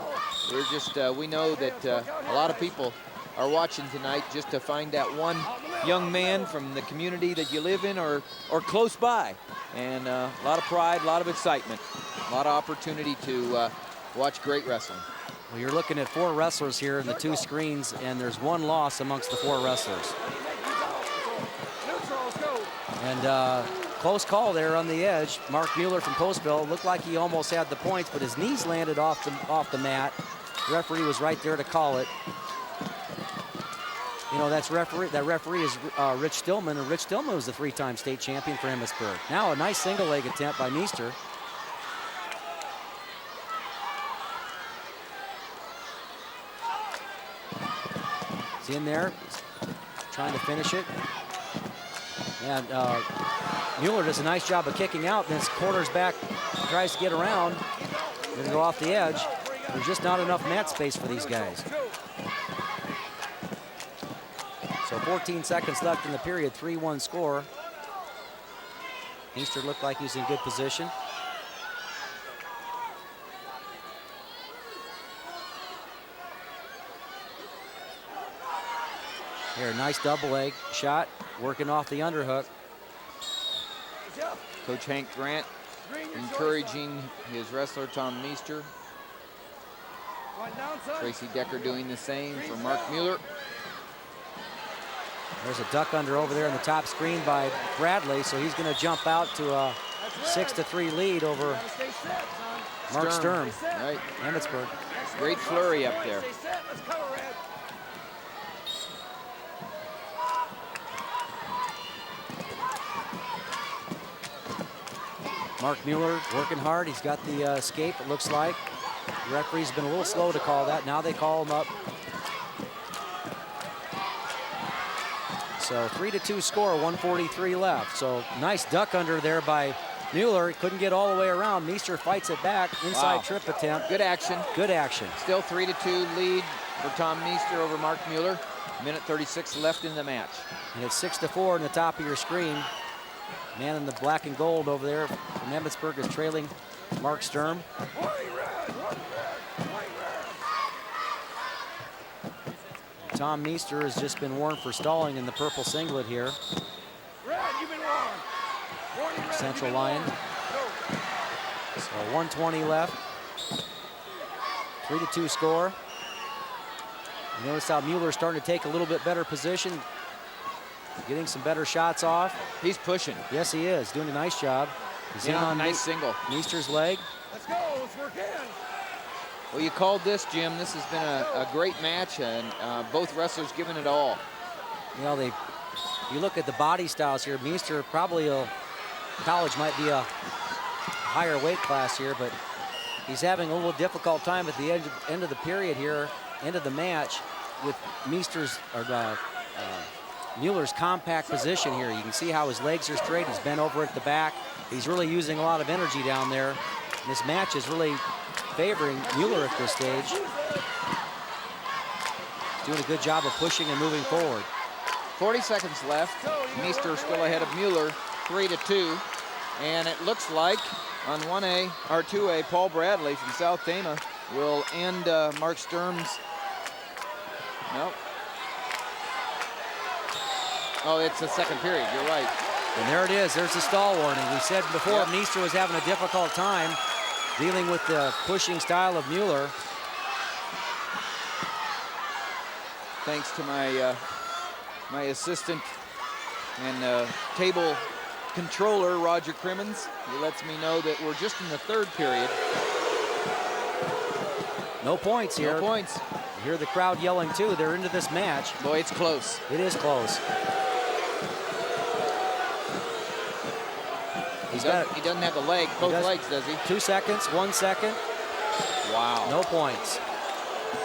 we're just, we know that a lot of people are watching tonight just to find that one young man from the community that you live in or close by. And a lot of pride, a lot of excitement, a lot of opportunity to watch great wrestling. Well, you're looking at 4 wrestlers here in the 2 screens, and there's 1 loss amongst the 4 wrestlers. And close call there on the edge. Mark Mueller from Postville looked like he almost had the points, but his knees landed off the mat. The referee was right there to call it. You know, that referee is Rich Stillman, and Rich Stillman was the 3-time state champion for Emmitsburg. Now a nice single leg attempt by Meester. He's in there, trying to finish it. And Mueller does a nice job of kicking out, then corners back, tries to get around, gonna go off the edge. There's just not enough mat space for these guys. So 14 seconds left in the period, 3-1 score. Meester looked like he was in good position. Here, nice double leg shot, working off the underhook. Coach Hank Grant encouraging his wrestler Tom Meester. Tracy Decker doing the same for Mark Mueller. There's a duck under over there in the top screen by Bradley, so he's going to jump out to a 6-3 lead over Mark Sturm. Right, Emmitsburg. Great flurry up there. Mark Mueller working hard. He's got the escape, it looks like. The referee's been a little slow to call that. Now they call him up. So 3-2 score, 1:43 left. So nice duck under there by Mueller. He couldn't get all the way around. Meester fights it back. Inside trip attempt. Good action. Good action. Still 3-2 lead for Tom Meester over Mark Mueller. Minute 36 left in the match. And it's 6-4 in the top of your screen. Man in the black and gold over there from Emmitsburg is trailing Mark Sturm. Tom Meester has just been warned for stalling in the purple singlet here. Central line. So 1:20 left. 3-2 score. You notice how Mueller's starting to take a little bit better position, getting some better shots off. He's pushing. Yes, he is. Doing a nice job. He's in on nice single. Meester's leg. Let's go. Let's work in. Well, you called this, Jim. This has been a great match, and both wrestlers giving it all. You know, you look at the body styles here. Meester probably college might be a higher weight class here, but he's having a little difficult time at the end of the period here, end of the match, with Meester's Mueller's compact position here. You can see how his legs are straight. He's bent over at the back. He's really using a lot of energy down there. And this match is really favoring Mueller at this stage. He's doing a good job of pushing and moving forward. 40 seconds left. Meester still ahead of Mueller, 3-2. And it looks like on 1A, or 2A, Paul Bradley from South Tama will end Mark Sturm's. Nope. Oh, it's the second period, you're right. And there it is, there's the stall warning. We said before, Meester was having a difficult time dealing with the pushing style of Mueller. Thanks to my my assistant and table controller, Roger Crimmins. He lets me know that we're just in the third period. No points here. No points. You hear the crowd yelling too. They're into this match. Boy, it's close. It is close. He doesn't have the leg, both legs, does he? 2 seconds, 1 second. Wow. No points.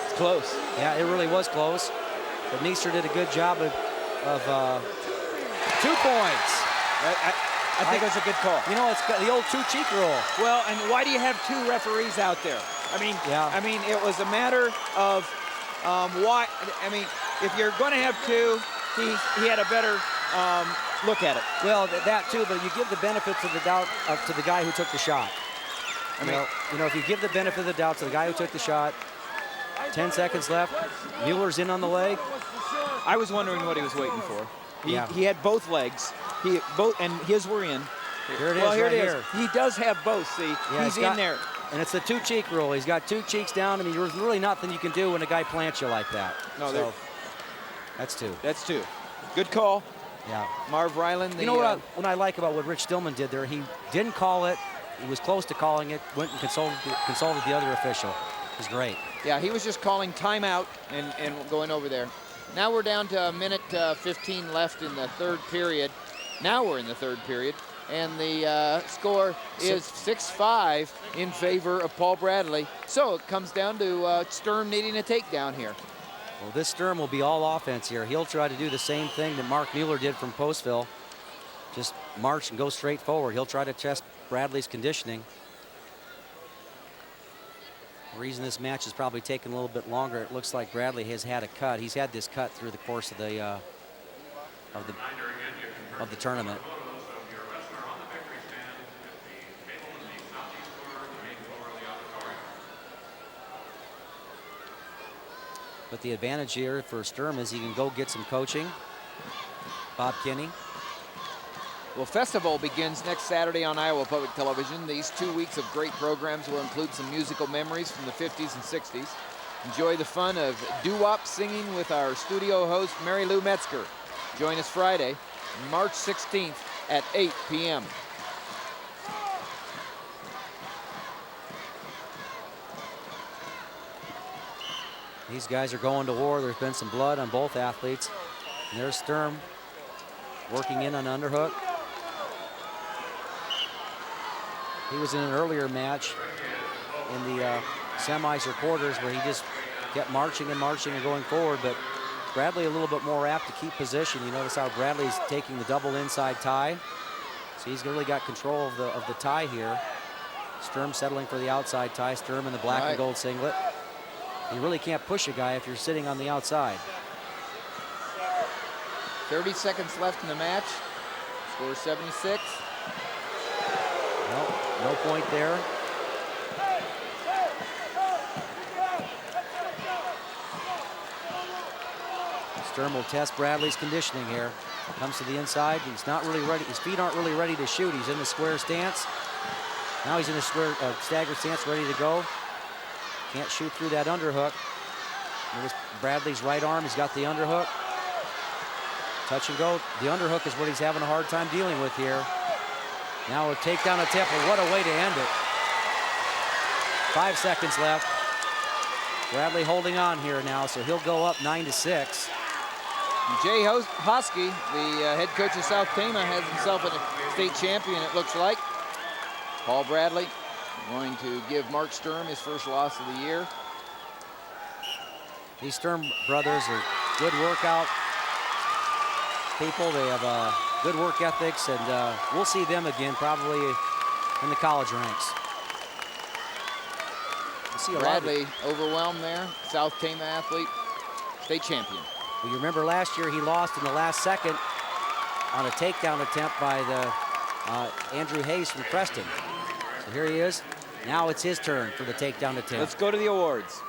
It's close. Yeah, it really was close. But Meester did a good job of 2 points. I think it was a good call. You know, it's got the old two-cheek rule. Well, and why do you have 2 referees out there? I mean, it was a matter of why. I mean, if you're going to have 2, he had a better look at it. Well, that too, but you give the benefit of the doubt to the guy who took the shot. I mean, you know, if you give the benefit of the doubt to the guy who took the shot, 10 seconds left, Mueller's in on the leg. I was wondering what he was waiting for. He had both legs. And his were in. Here it is. Well, here right it is. here. He does have both. See, Yeah, he's in there. And it's the two-cheek rule. He's got two cheeks down. I mean, there's really nothing you can do when a guy plants you like that. No, so, that's two. That's two. Good call. Yeah. Marv Ryland. You know what I like about what Rich Stillman did there? He didn't call it. He was close to calling it. Went and consulted the other official. It was great. Yeah, he was just calling timeout and going over there. Now we're down to a minute 15 left in the third period. Now we're in the third period. And the score is 6-5 in favor of Paul Bradley. So it comes down to Sturm needing a takedown here. Well, this Sturm will be all offense here. He'll try to do the same thing that Mark Mueller did from Postville. Just march and go straight forward. He'll try to test Bradley's conditioning. The reason this match has probably taken a little bit longer, it looks like Bradley has had a cut. He's had this cut through the course of the tournament. But the advantage here for Sturm is he can go get some coaching. Bob Kinney. Well, Festival begins next Saturday on Iowa Public Television. These 2 weeks of great programs will include some musical memories from the 50s and 60s. Enjoy the fun of doo-wop singing with our studio host, Mary Lou Metzger. Join us Friday, March 16th at 8 p.m. These guys are going to war. There's been some blood on both athletes. And there's Sturm working in on underhook. He was in an earlier match in the semis or quarters where he just kept marching and marching and going forward, but Bradley a little bit more apt to keep position. You notice how Bradley's taking the double inside tie. So he's really got control of the tie here. Sturm settling for the outside tie. Sturm in the black and gold singlet. You really can't push a guy if you're sitting on the outside. 30 seconds left in the match. Score 76. No point there. Sturm will test Bradley's conditioning here. Comes to the inside. He's not really ready. His feet aren't really ready to shoot. He's in the square stance. Now he's in a square staggered stance, ready to go. Can't shoot through that underhook. Notice Bradley's right arm. He's got the underhook. Touch and go. The underhook is what he's having a hard time dealing with here. Now a takedown attempt, but what a way to end it. 5 seconds left. Bradley holding on here now, so he'll go up 9-6. Jay Hosky, the head coach of South Tama, has himself a state champion, it looks like. Paul Bradley going to give Mark Sturm his first loss of the year. These Sturm brothers are good workout people. They have good work ethics, and we'll see them again probably in the college ranks. We'll see Bradley overwhelmed there. South Tama athlete, state champion. Well, you remember last year he lost in the last second on a takedown attempt by the Andrew Hayes from Preston. So here he is. Now it's his turn for the takedown attempt. Let's go to the awards.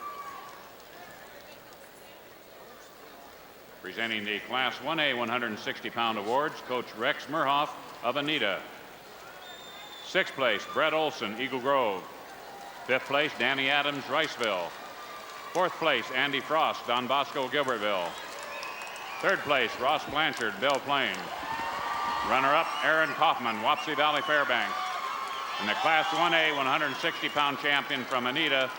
Presenting the Class 1A 160-pound awards, Coach Rex Murhoff of Anita. 6th place, Brett Olson, Eagle Grove. 5th place, Danny Adams, Riceville. 4th place, Andy Frost, Don Bosco, Gilbertville. 3rd place, Ross Blanchard, Belle Plaine. Runner-up, Aaron Kaufman, Wapsie Valley Fairbanks. And the Class 1A 160-pound champion from Anita,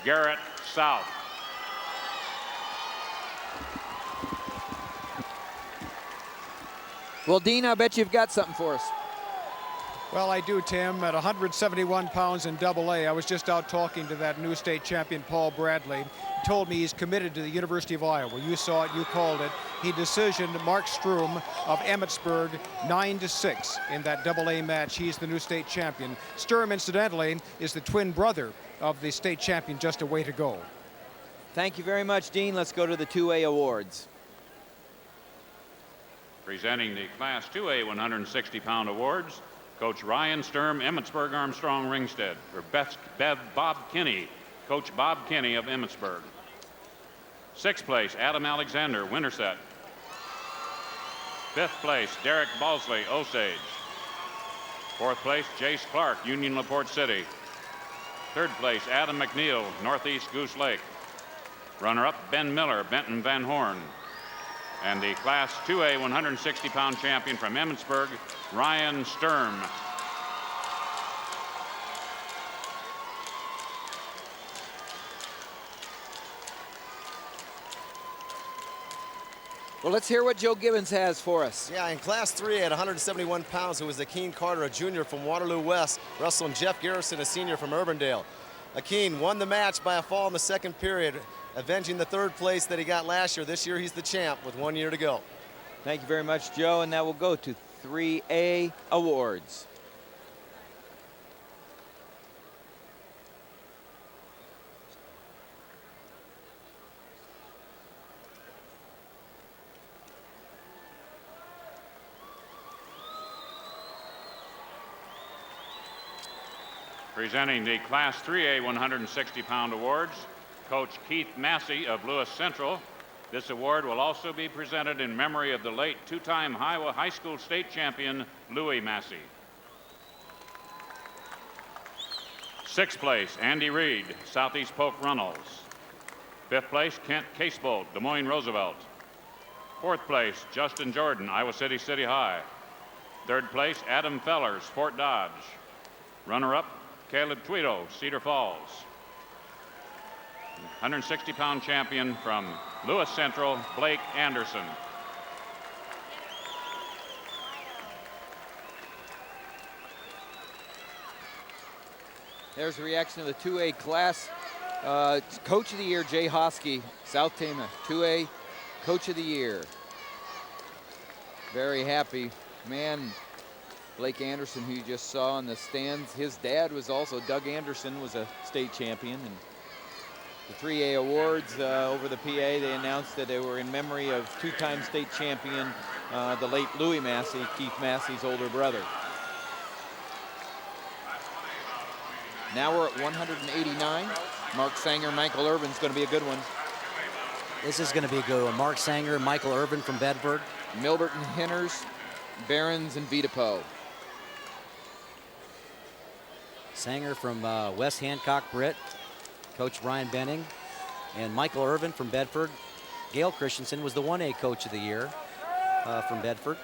Garrett South. Well, Dean, I bet you've got something for us. Well, I do, Tim. At 171 pounds in AA, I was just out talking to that new state champion, Paul Bradley. He told me he's committed to the University of Iowa. You saw it, you called it. He decisioned Mark Sturm of Emmitsburg 9-6 in that AA match. He's the new state champion. Sturm, incidentally, is the twin brother of the state champion just a way to go. Thank you very much, Dean. Let's go to the 2A awards. Presenting the Class 2A 160-pound awards, Coach Ryan Sturm, Emmitsburg Armstrong Ringstead. For Bob Kinney, Coach Bob Kinney of Emmitsburg. 6th place, Adam Alexander, Winterset. Fifth place, Derek Balsley, Osage. Fourth place, Jace Clark, Union LaPorte City. Third place, Adam McNeil, Northeast Goose Lake. Runner-up, Ben Miller, Benton Van Horn. And the Class 2A 160-pound champion from Emmitsburg, Ryan Sturm. Well, let's hear what Joe Gibbons has for us. Yeah, in Class 3 at 171 pounds, it was Akeem Carter, a junior from Waterloo West, wrestling Jeff Garrison, a senior from Urbandale. Akeem won the match by a fall in the second period, avenging the third place that he got last year. This year, he's the champ with 1 year to go. Thank you very much, Joe, and now we'll go to 3A awards. Presenting the Class 3A 160-pound awards, Coach Keith Massey of Lewis Central. This award will also be presented in memory of the late two-time Iowa High School state champion, Louis Massey. Sixth place, Andy Reed, Southeast Polk Runnels. Fifth place, Kent Casebolt, Des Moines Roosevelt. Fourth place, Justin Jordan, Iowa City City High. Third place, Adam Fellers, Fort Dodge. Runner-up, Caleb Tweedo, Cedar Falls. 160-pound champion from Lewis Central, Blake Anderson. There's the reaction of the 2A class. Coach of the Year, Jay Hosky, South Tama, 2A Coach of the Year. Very happy. Man, Blake Anderson, who you just saw in the stands, his dad was also, Doug Anderson, was a state champion. And the 3A awards over the PA, they announced that they were in memory of two-time state champion, the late Louis Massey, Keith Massey's older brother. Now we're at 189. Mark Sanger, Michael Irvin's going to be a good one. This is going to be a good one. Mark Sanger, Michael Irvin from Bedford. Milbert and Henners, Behrens and Vitapo. Sanger from West Hancock Britt, Coach Brian Benning, and Michael Irvin from Bedford. Gail Christensen was the 1A Coach of the Year from Bedford.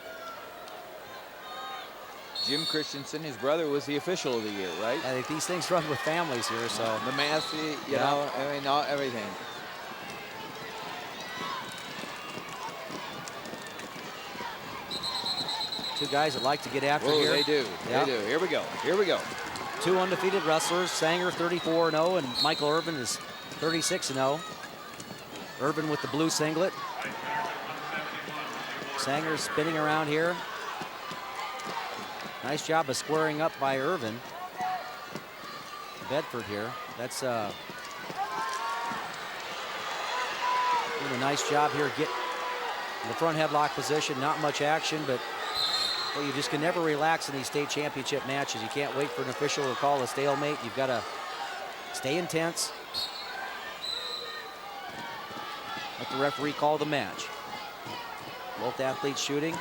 Jim Christensen, his brother, was the official of the year, right? I think these things run with families here, so. The Massey, you know, I mean, everything. Two guys that like to get after here. They do, they do. Here we go, here we go. Two undefeated wrestlers, Sanger 34-0 and Michael Irvin is 36-0. Irvin with the blue singlet. Sanger spinning around here. Nice job of squaring up by Irvin. Bedford here. That's doing a nice job here. Get in the front headlock position. Not much action, but well, you just can never relax in these state championship matches. You can't wait for an official to call a stalemate. You've got to stay intense. Let the referee call the match. Both athletes shooting.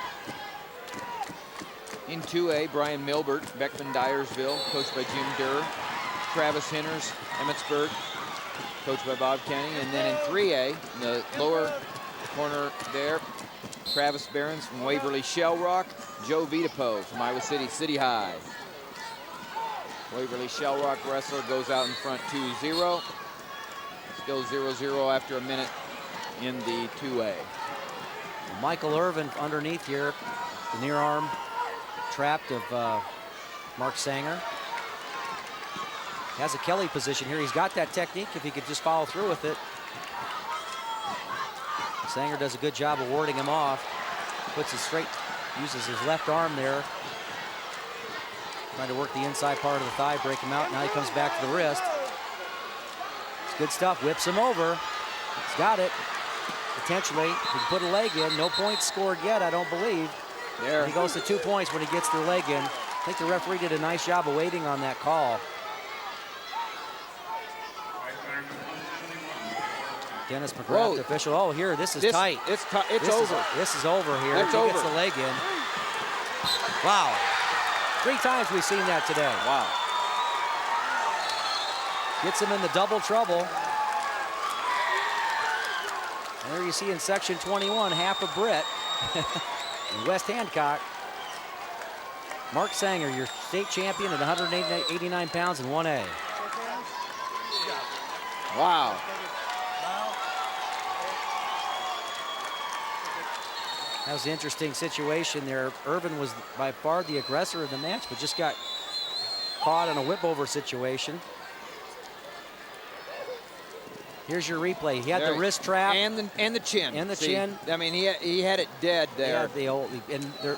In 2A, Brian Milbert, Beckman Dyersville, coached by Jim Durr. Travis Henners, Emmitsburg, coached by Bob Kenny. And then in 3A, in the lower corner there, Travis Behrens from Waverly Shell Rock, Joe Vitapo from Iowa City City High. Waverly Shell Rock wrestler goes out in front 2-0. Still 0-0 after a minute in the 2A. Michael Irvin underneath here, the near arm trapped of Mark Sanger. Has a Kelly position here. He's got that technique if he could just follow through with it. Sanger does a good job of warding him off. Puts it straight, uses his left arm there. Trying to work the inside part of the thigh, break him out. Now he comes back to the wrist. It's good stuff, whips him over. He's got it. Potentially, he can put a leg in. No points scored yet, I don't believe. There. He goes to 2 points when he gets the leg in. I think the referee did a nice job of waiting on that call. Dennis McGrath, the official. Oh, here, this is tight. It's over. This is over here. It's He over. gets the leg in. Wow. 3 times we've seen that today. Wow. Gets him in the double trouble. And there you see in section 21, half a Brit. And West Hancock. Mark Sanger, your state champion at 189 pounds in 1A. Wow. That was an interesting situation there. Irvin was by far the aggressor of the match, but just got caught in a whip-over situation. Here's your replay. He had the wrist trap. And the chin. And the chin. I mean, he had it dead there.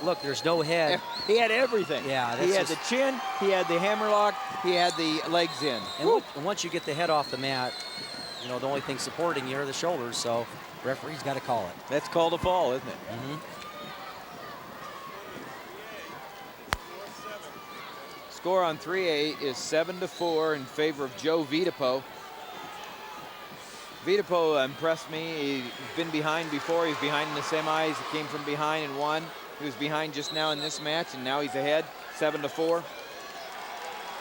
Look, there's no head. He had everything. Yeah, he had the chin, he had the hammerlock, he had the legs in. And once you get the head off the mat, you know, the only thing supporting you are the shoulders, so referee's got to call it. That's called a fall, isn't it? Mm-hmm. Score on 3A is 7-4 in favor of Joe Vitapo. Vitapo impressed me. He's been behind before. He was behind in the semis. He came from behind and won. He was behind just now in this match, and now he's ahead, 7-4.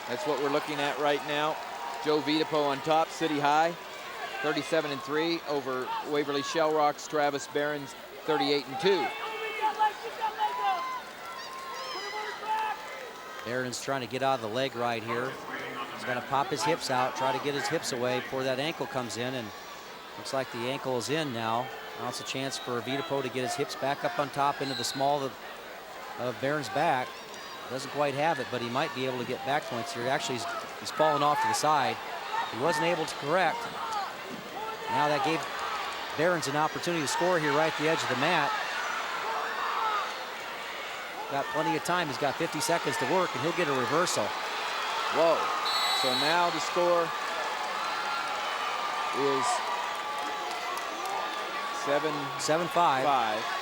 That's what we're looking at right now. Joe Vitapo on top, City High, 37-3 over Waverly Shell Rock's Travis Behrens, 38-2. Behrens trying to get out of the leg right here. He's going to pop his hips out, try to get his hips away before that ankle comes in, and looks like the ankle is in now. Now it's a chance for Vitapo to get his hips back up on top into the small of Behrens' back. Doesn't quite have it, but he might be able to get back points here. Actually, he's fallen off to the side. He wasn't able to correct. Now that gave Behrens an opportunity to score here right at the edge of the mat. Got plenty of time. He's got 50 seconds to work, and he'll get a reversal. Whoa. So now the score is 7-5.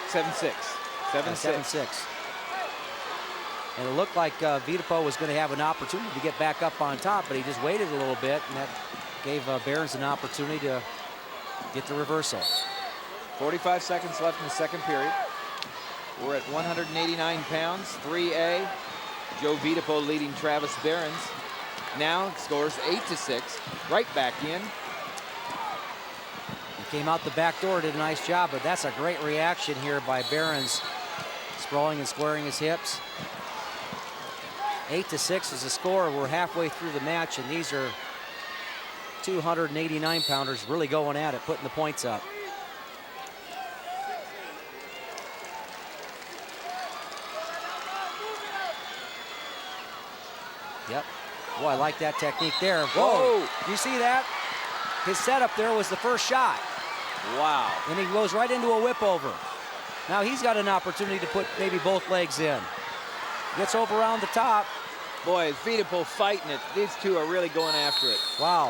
7-6. 7-6. And it looked like Vitapo was going to have an opportunity to get back up on top, but he just waited a little bit, and that gave Behrens an opportunity to get the reversal. 45 seconds left in the second period. We're at 189 pounds, 3A. Joe Vitapo leading Travis Behrens. Now scores 8-6, right back in. He came out the back door, did a nice job, but that's a great reaction here by Behrens, sprawling and squaring his hips. 8-6 is the score. We're halfway through the match, and these are 289 pounders really going at it, putting the points up. Yep. Boy, I like that technique there. Whoa! Do you see that? His setup there was the first shot. Wow. And he goes right into a whip over. Now he's got an opportunity to put maybe both legs in. Gets over around the top. Boy, is Vitapo fighting it. These two are really going after it. Wow.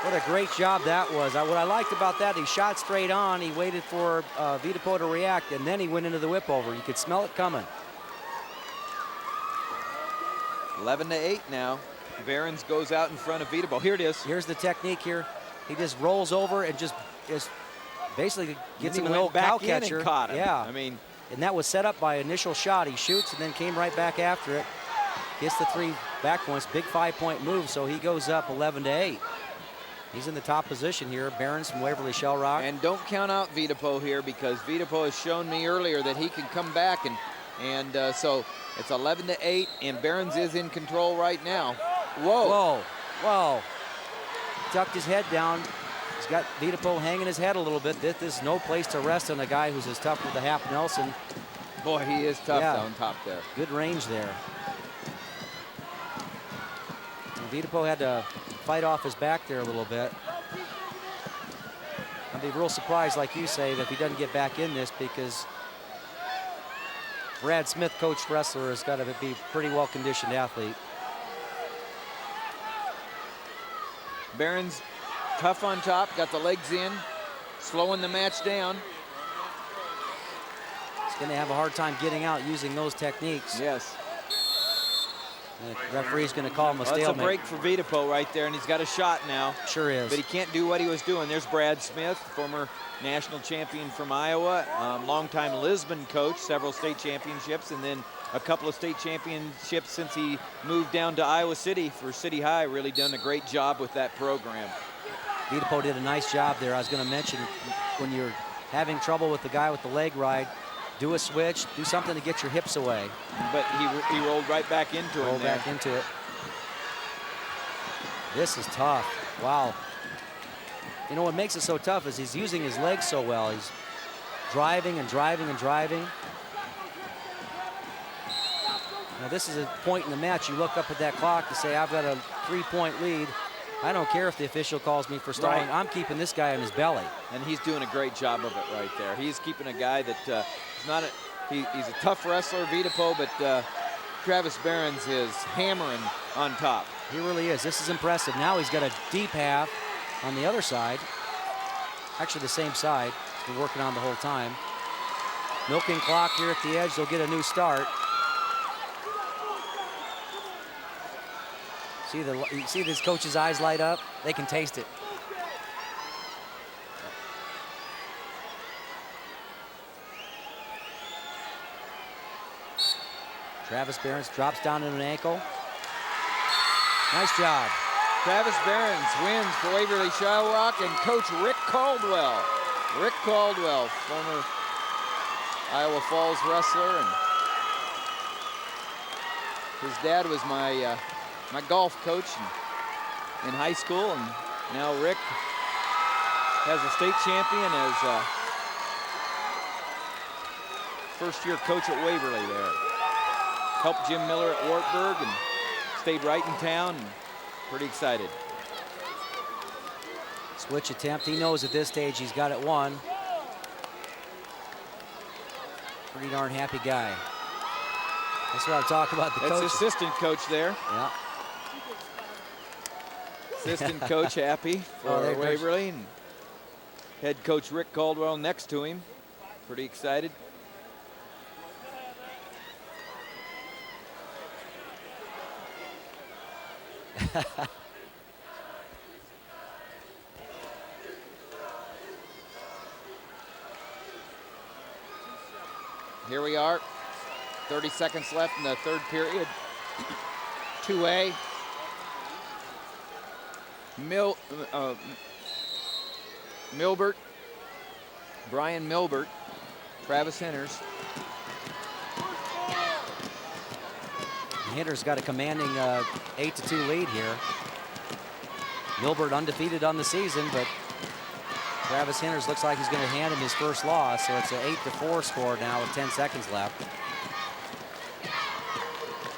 What a great job that was. What I liked about that, he shot straight on. He waited for Vitapo to react, and then he went into the whip over. You could smell it coming. 11-8 now. Behrens goes out in front of Vitapo. Here it is. Here's the technique here. He just rolls over and just basically gets him an old back cow in catcher. and caught him. Yeah. I mean, and that was set up by initial shot. He shoots and then came right back after it. Gets the 3 back points. Big 5-point move, so he goes up 11-8. He's in the top position here. Behrens from Waverly Shell Rock. And don't count out Vitapo here, because Vitapo has shown me earlier that he can come back, and so it's 11-8, and Behrens is in control right now. Whoa. Whoa. Whoa. Tucked his head down. He's got Vitapo hanging his head a little bit. This is no place to rest on a guy who's as tough with the half Nelson. Boy, he is tough on top there. Good range there. And Vitapo had to fight off his back there a little bit. I'd be real surprised, like you say, that if he doesn't get back in this, because Brad Smith, coached wrestler, has got to be a pretty well-conditioned athlete. Behrens tough on top, got the legs in, slowing the match down. He's going to have a hard time getting out using those techniques. Yes. The referee's going to call him a stalemate. That's a break for Vitapo right there, and he's got a shot now. Sure is. But he can't do what he was doing. There's Brad Smith, former national champion from Iowa, longtime Lisbon coach, several state championships, and then a couple of state championships since he moved down to Iowa City for City High. Really done a great job with that program. Vitapo did a nice job there. I was going to mention, when you're having trouble with the guy with the leg ride, do a switch, do something to get your hips away. But he rolled right back into it. Rolled back into it. This is tough. Wow. You know what makes it so tough is he's using his legs so well. He's driving and driving and driving. Now this is a point in the match. You look up at that clock to say, I've got a 3-point lead. I don't care if the official calls me for stalling. Right. I'm keeping this guy on his belly. And he's doing a great job of it right there. He's keeping a guy that is not he's a tough wrestler, Vitapo, but Travis Behrens is hammering on top. He really is. This is impressive. Now he's got a deep half on the other side. Actually the same side. He's been working on the whole time. Milking clock here at the edge. They'll get a new start. You see this coach's eyes light up? They can taste it. Travis Behrens drops down in an ankle. Nice job. Travis Behrens wins for Waverly Shell Rock, and Coach Rick Caldwell. Rick Caldwell, former Iowa Falls wrestler, and his dad was my golf coach in high school, and now Rick has a state champion as first-year coach at Waverly there. Helped Jim Miller at Wartburg and stayed right in town, and pretty excited. Switch attempt. He knows at this stage he's got it won. Pretty darn happy guy. That's what I'm talking about. The coach. Assistant coach there. Yeah. Assistant coach happy for Waverly. And head coach Rick Caldwell next to him. Pretty excited. Here we are. 30 seconds left in the third period. 2A. Milbert, Brian Milbert, Travis Henners. Henners got a commanding 8-2 lead here. Milbert undefeated on the season, but Travis Henners looks like he's going to hand him his first loss, so it's an 8-4 score now with 10 seconds left.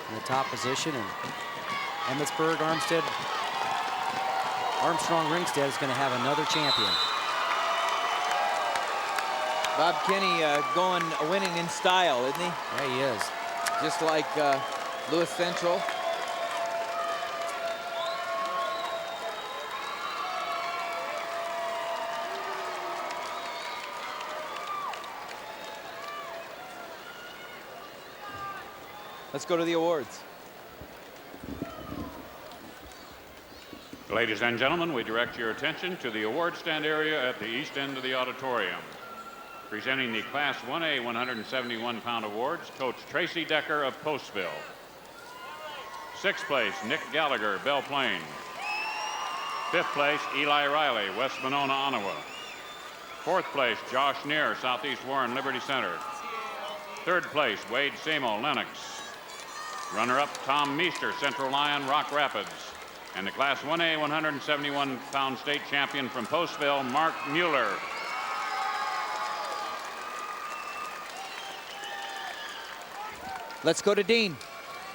In the top position, and Emmetsburg, Armstrong-Ringstead is going to have another champion. Bob Kenny winning in style, isn't he? Yeah, he is. Just like Lewis Central. Let's go to the awards. Ladies and gentlemen, we direct your attention to the award stand area at the east end of the auditorium. Presenting the Class 1A 171-pound awards, Coach Tracy Decker of Postville. Sixth place, Nick Gallagher, Belle Plaine. Fifth place, Eli Riley, West Monona, Ottawa. Fourth place, Josh Neer, Southeast Warren, Liberty Center. Third place, Wade Samo, Lennox. Runner-up, Tom Meester, Central Lyon, Rock Rapids. And the Class 1A 171-pound state champion from Postville, Mark Mueller. Let's go to Dean.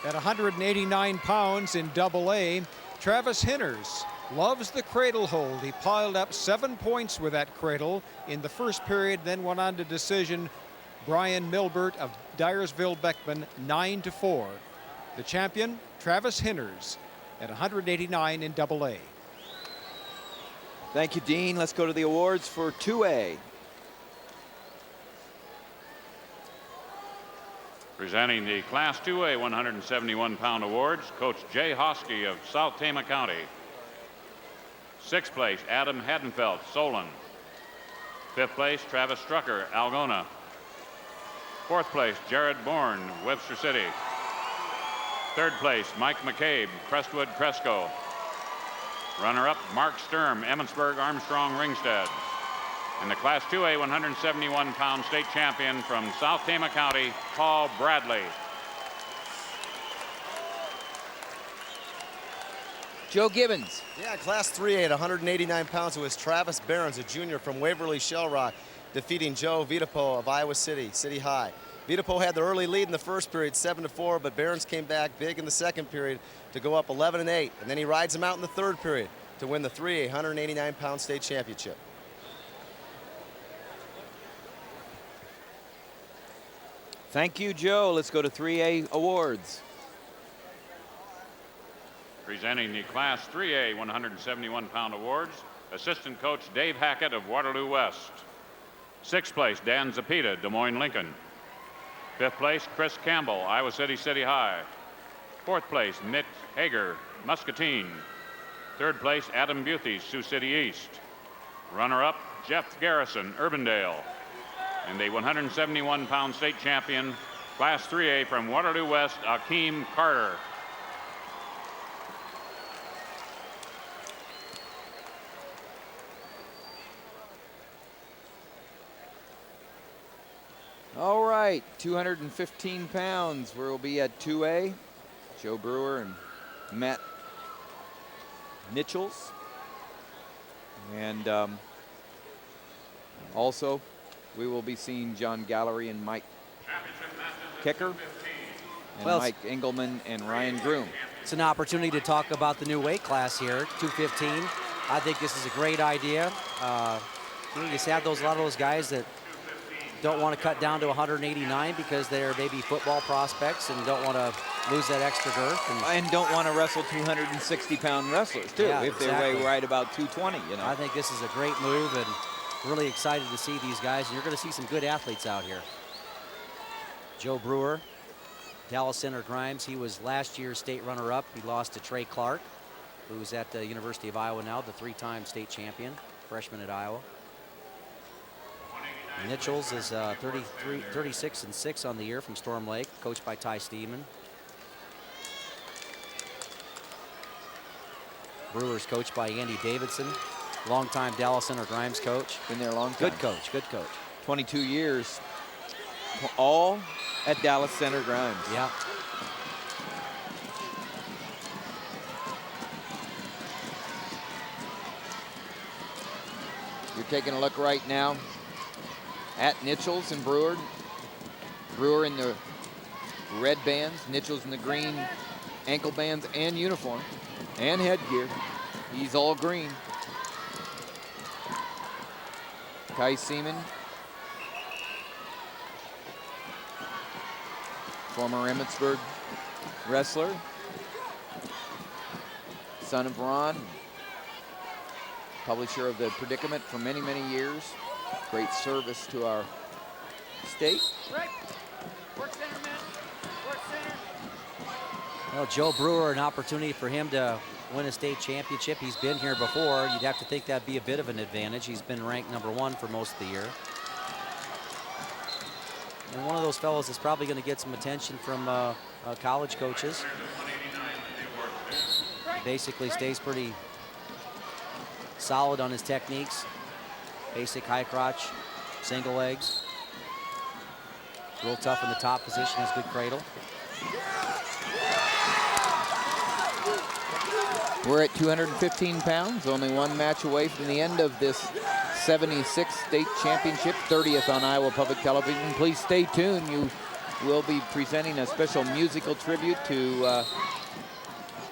At 189 pounds in AA, Travis Henners loves the cradle hold. He piled up 7 points with that cradle in the first period, then went on to decision Brian Milbert of Dyersville-Beckman 9-4. The champion, Travis Henners, at 189 in AA. Thank you, Dean. Let's go to the awards for 2A. Presenting the Class 2A 171-pound awards, Coach Jay Hosky of South Tama County. 6th place, Adam Hadenfeld, Solon. 5th place, Travis Strucker, Algona. 4th place, Jared Bourne, Webster City. 3rd place, Mike McCabe, Crestwood, Cresco. Runner-up, Mark Sturm, Emmitsburg, Armstrong, Ringstead. And the Class 2A 171-pound state champion from South Tama County, Paul Bradley. Joe Gibbons. Yeah, Class 3A at 189 pounds. It was Travis Behrens, a junior from Waverly Shell Rock, defeating Joe Vitapo of Iowa City, City High. Vitapo had the early lead in the first period, 7-4, but Behrens came back big in the second period to go up 11-8, and then he rides him out in the third period to win the 3A 189-pound state championship. Thank you, Joe. Let's go to 3A awards. Presenting the Class 3A 171-pound awards, assistant coach Dave Hackett of Waterloo West. 6th place, Dan Zapita, Des Moines Lincoln. 5th place, Chris Campbell, Iowa City, City High. 4th place, Mick Hager, Muscatine. 3rd place, Adam Buthe, Sioux City East. Runner-up, Jeff Garrison, Urbandale. And the 171-pound state champion, Class 3A from Waterloo West, Akeem Carter. All right, 215 pounds. We'll be at 2A. Joe Brewer and Matt Nichols. And also, we will be seeing John Gallery and Mike Kicker, and Mike Engelman and Ryan Groom. It's an opportunity to talk about the new weight class here, 215. I think this is a great idea. You just have a lot of those guys that don't want to cut down to 189 because they're maybe football prospects and don't want to lose that extra girth. And don't want to wrestle 260-pound wrestlers, too, Yeah, if exactly. they weigh right about 220, you know. I think this is a great move and really excited to see these guys. And you're going to see some good athletes out here. Joe Brewer, Dallas Center Grimes. He was last year's state runner-up. He lost to Trey Clark, who's at the University of Iowa now, the 3-time state champion, freshman at Iowa. Nichols is 36-6 on the year from Storm Lake, coached by Ty Steeman. Brewer's coached by Andy Davidson, longtime Dallas Center Grimes coach. Been there a long time. Good coach, good coach. 22 years, all at Dallas Center Grimes. Yeah. You're taking a look right now at Nichols and Brewer. Brewer in the red bands, Nichols in the green ankle bands and uniform and headgear. He's all green. Kai Seaman, former Emmitsburg wrestler, son of Ron, publisher of The Predicament for many, many years. Great service to our state. Work center, man. Work center. Well, Joe Brewer, an opportunity for him to win a state championship. He's been here before. You'd have to think that'd be a bit of an advantage. He's been ranked #1 for most of the year. And one of those fellows is probably going to get some attention from college coaches. Basically stays pretty solid on his techniques. Basic high crotch, single legs. Real tough in the top position, has good cradle. We're at 215 pounds, only one match away from the end of this 76th state championship, 30th on Iowa Public Television. Please stay tuned. You will be presenting a special musical tribute to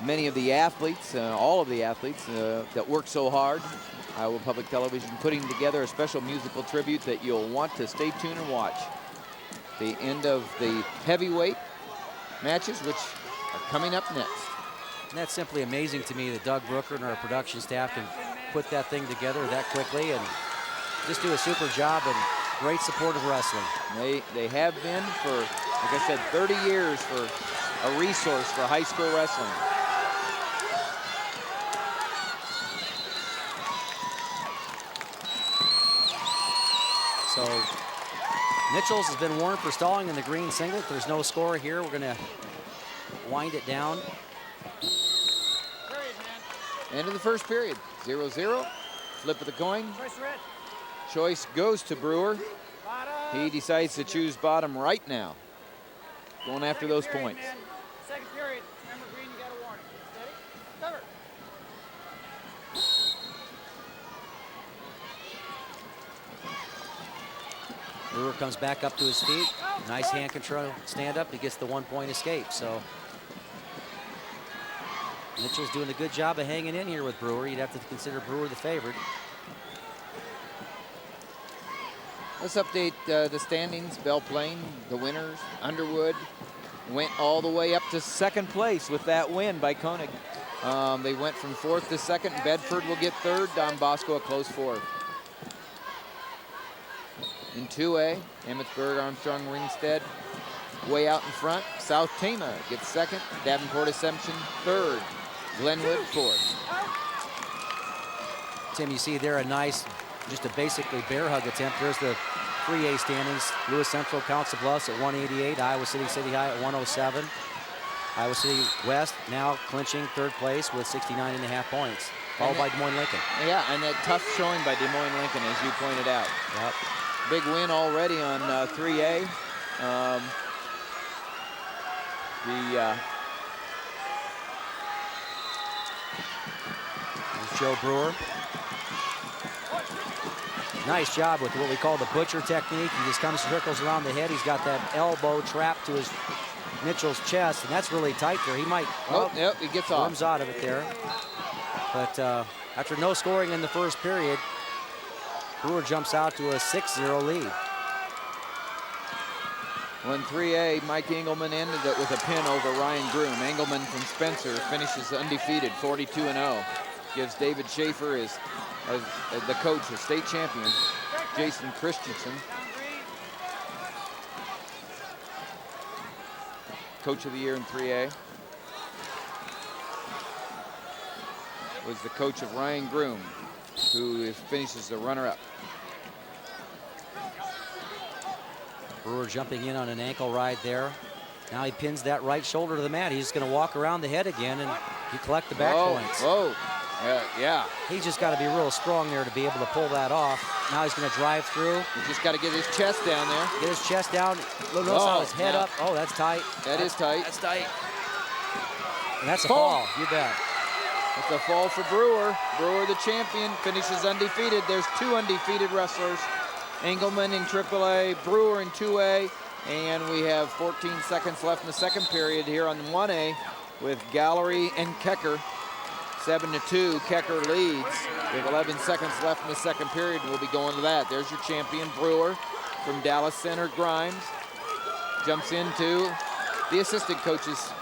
many of the athletes, all of the athletes that work so hard. Iowa Public Television putting together a special musical tribute that you'll want to stay tuned and watch. The end of the heavyweight matches, which are coming up next. And that's simply amazing to me that Doug Brooker and our production staff can put that thing together that quickly and just do a super job and great support of wrestling. They have been for Like I said, 30 years for a resource for high school wrestling. So Mitchell's has been warned for stalling in the green singlet. There's no score here. We're going to wind it down. End of the first period, 0-0. Flip of the coin. Choice goes to Brewer. He decides to choose bottom right now. Going after those points. Second period. Remember, Green, you got a warning. Steady. Cover. Brewer comes back up to his feet. Nice hand control, stand up. He gets the 1-point escape. So Mitchell's doing a good job of hanging in here with Brewer. You'd have to consider Brewer the favorite. Let's update the standings. Belle Plaine, the winners. Underwood went all the way up to second place with that win by Koenig. They went from 4th to 2nd. Bedford will get 3rd. Don Bosco a close 4th. In 2A, Emmitsburg, Armstrong, Ringstead way out in front. South Tama gets 2nd. Davenport Assumption 3rd. Glenwood 4th. Tim, you see there a nice, just a basically bear hug attempt. There's the 3A standings. Lewis Central, Council Bluffs at 188. Iowa City, City High at 107. Iowa City West now clinching 3rd place with 69.5 points, followed by Des Moines Lincoln. Yeah, and that tough showing by Des Moines Lincoln, as you pointed out. Yep. Big win already on 3A. There's Joe Brewer. Nice job with what we call the butcher technique. He just comes, circles around the head. He's got that elbow trapped to his Mitchell's chest, and that's really tight there. He might, yep, he gets off. Comes out of it there. But after no scoring in the first period, Brewer jumps out to a 6-0 lead. When 3A, Mike Engelman ended it with a pin over Ryan Groom. Engelman from Spencer finishes undefeated, 42-0. Gives David Schaefer as the coach, a state champion, Jason Christensen, coach of the year in 3A. Was the coach of Ryan Groom, who finishes the runner-up. Brewer jumping in on an ankle ride there. Now he pins that right shoulder to the mat. He's just going to walk around the head again, and he collect the back points. Whoa, yeah. He's just got to be real strong there to be able to pull that off. Now he's going to drive through. He just got to get his chest down there. Get his chest down. Notice how his head up. Oh, that's tight. That's tight. That's tight. And that's a fall. You bet. It's a fall for Brewer. Brewer, the champion, finishes undefeated. There's 2 undefeated wrestlers. Engelman in AAA, Brewer in 2A, and we have 14 seconds left in the second period here on 1A with Gallery and Kecker. 7-2, Kecker leads. We have 11 seconds left in the second period. We'll be going to that. There's your champion, Brewer, from Dallas Center, Grimes. Jumps into the assistant coaches,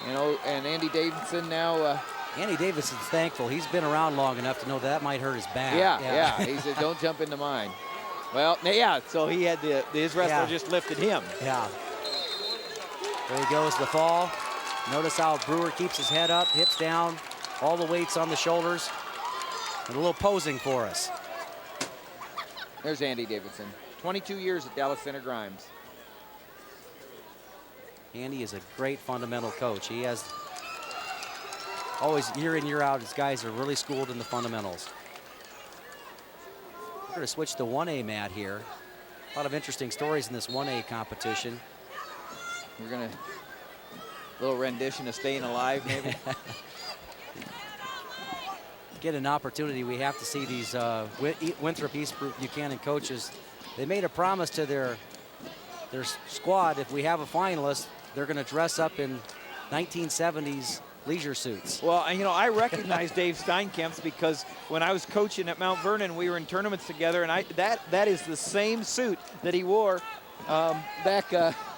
and Andy Davidson now. Andy Davidson's thankful. He's been around long enough to know that might hurt his back. Yeah. He said, don't jump into mine. Well, yeah, so he had his wrestler just lifted him. Yeah. There he goes, the fall. Notice how Brewer keeps his head up, hips down, all the weights on the shoulders. And a little posing for us. There's Andy Davidson. 22 years at Dallas Center Grimes. Andy is a great fundamental coach. He has always, year in, year out, his guys are really schooled in the fundamentals. We're going to switch to 1A mat here. A lot of interesting stories in this 1A competition. We're going to, little rendition of Staying Alive, maybe. Get an opportunity. We have to see these Winthrop East Buchanan coaches. They made a promise to their squad. If we have a finalist, they're going to dress up in 1970s leisure suits. Well, I recognize Dave Steinkamp's because when I was coaching at Mount Vernon, we were in tournaments together, and that is the same suit that he wore back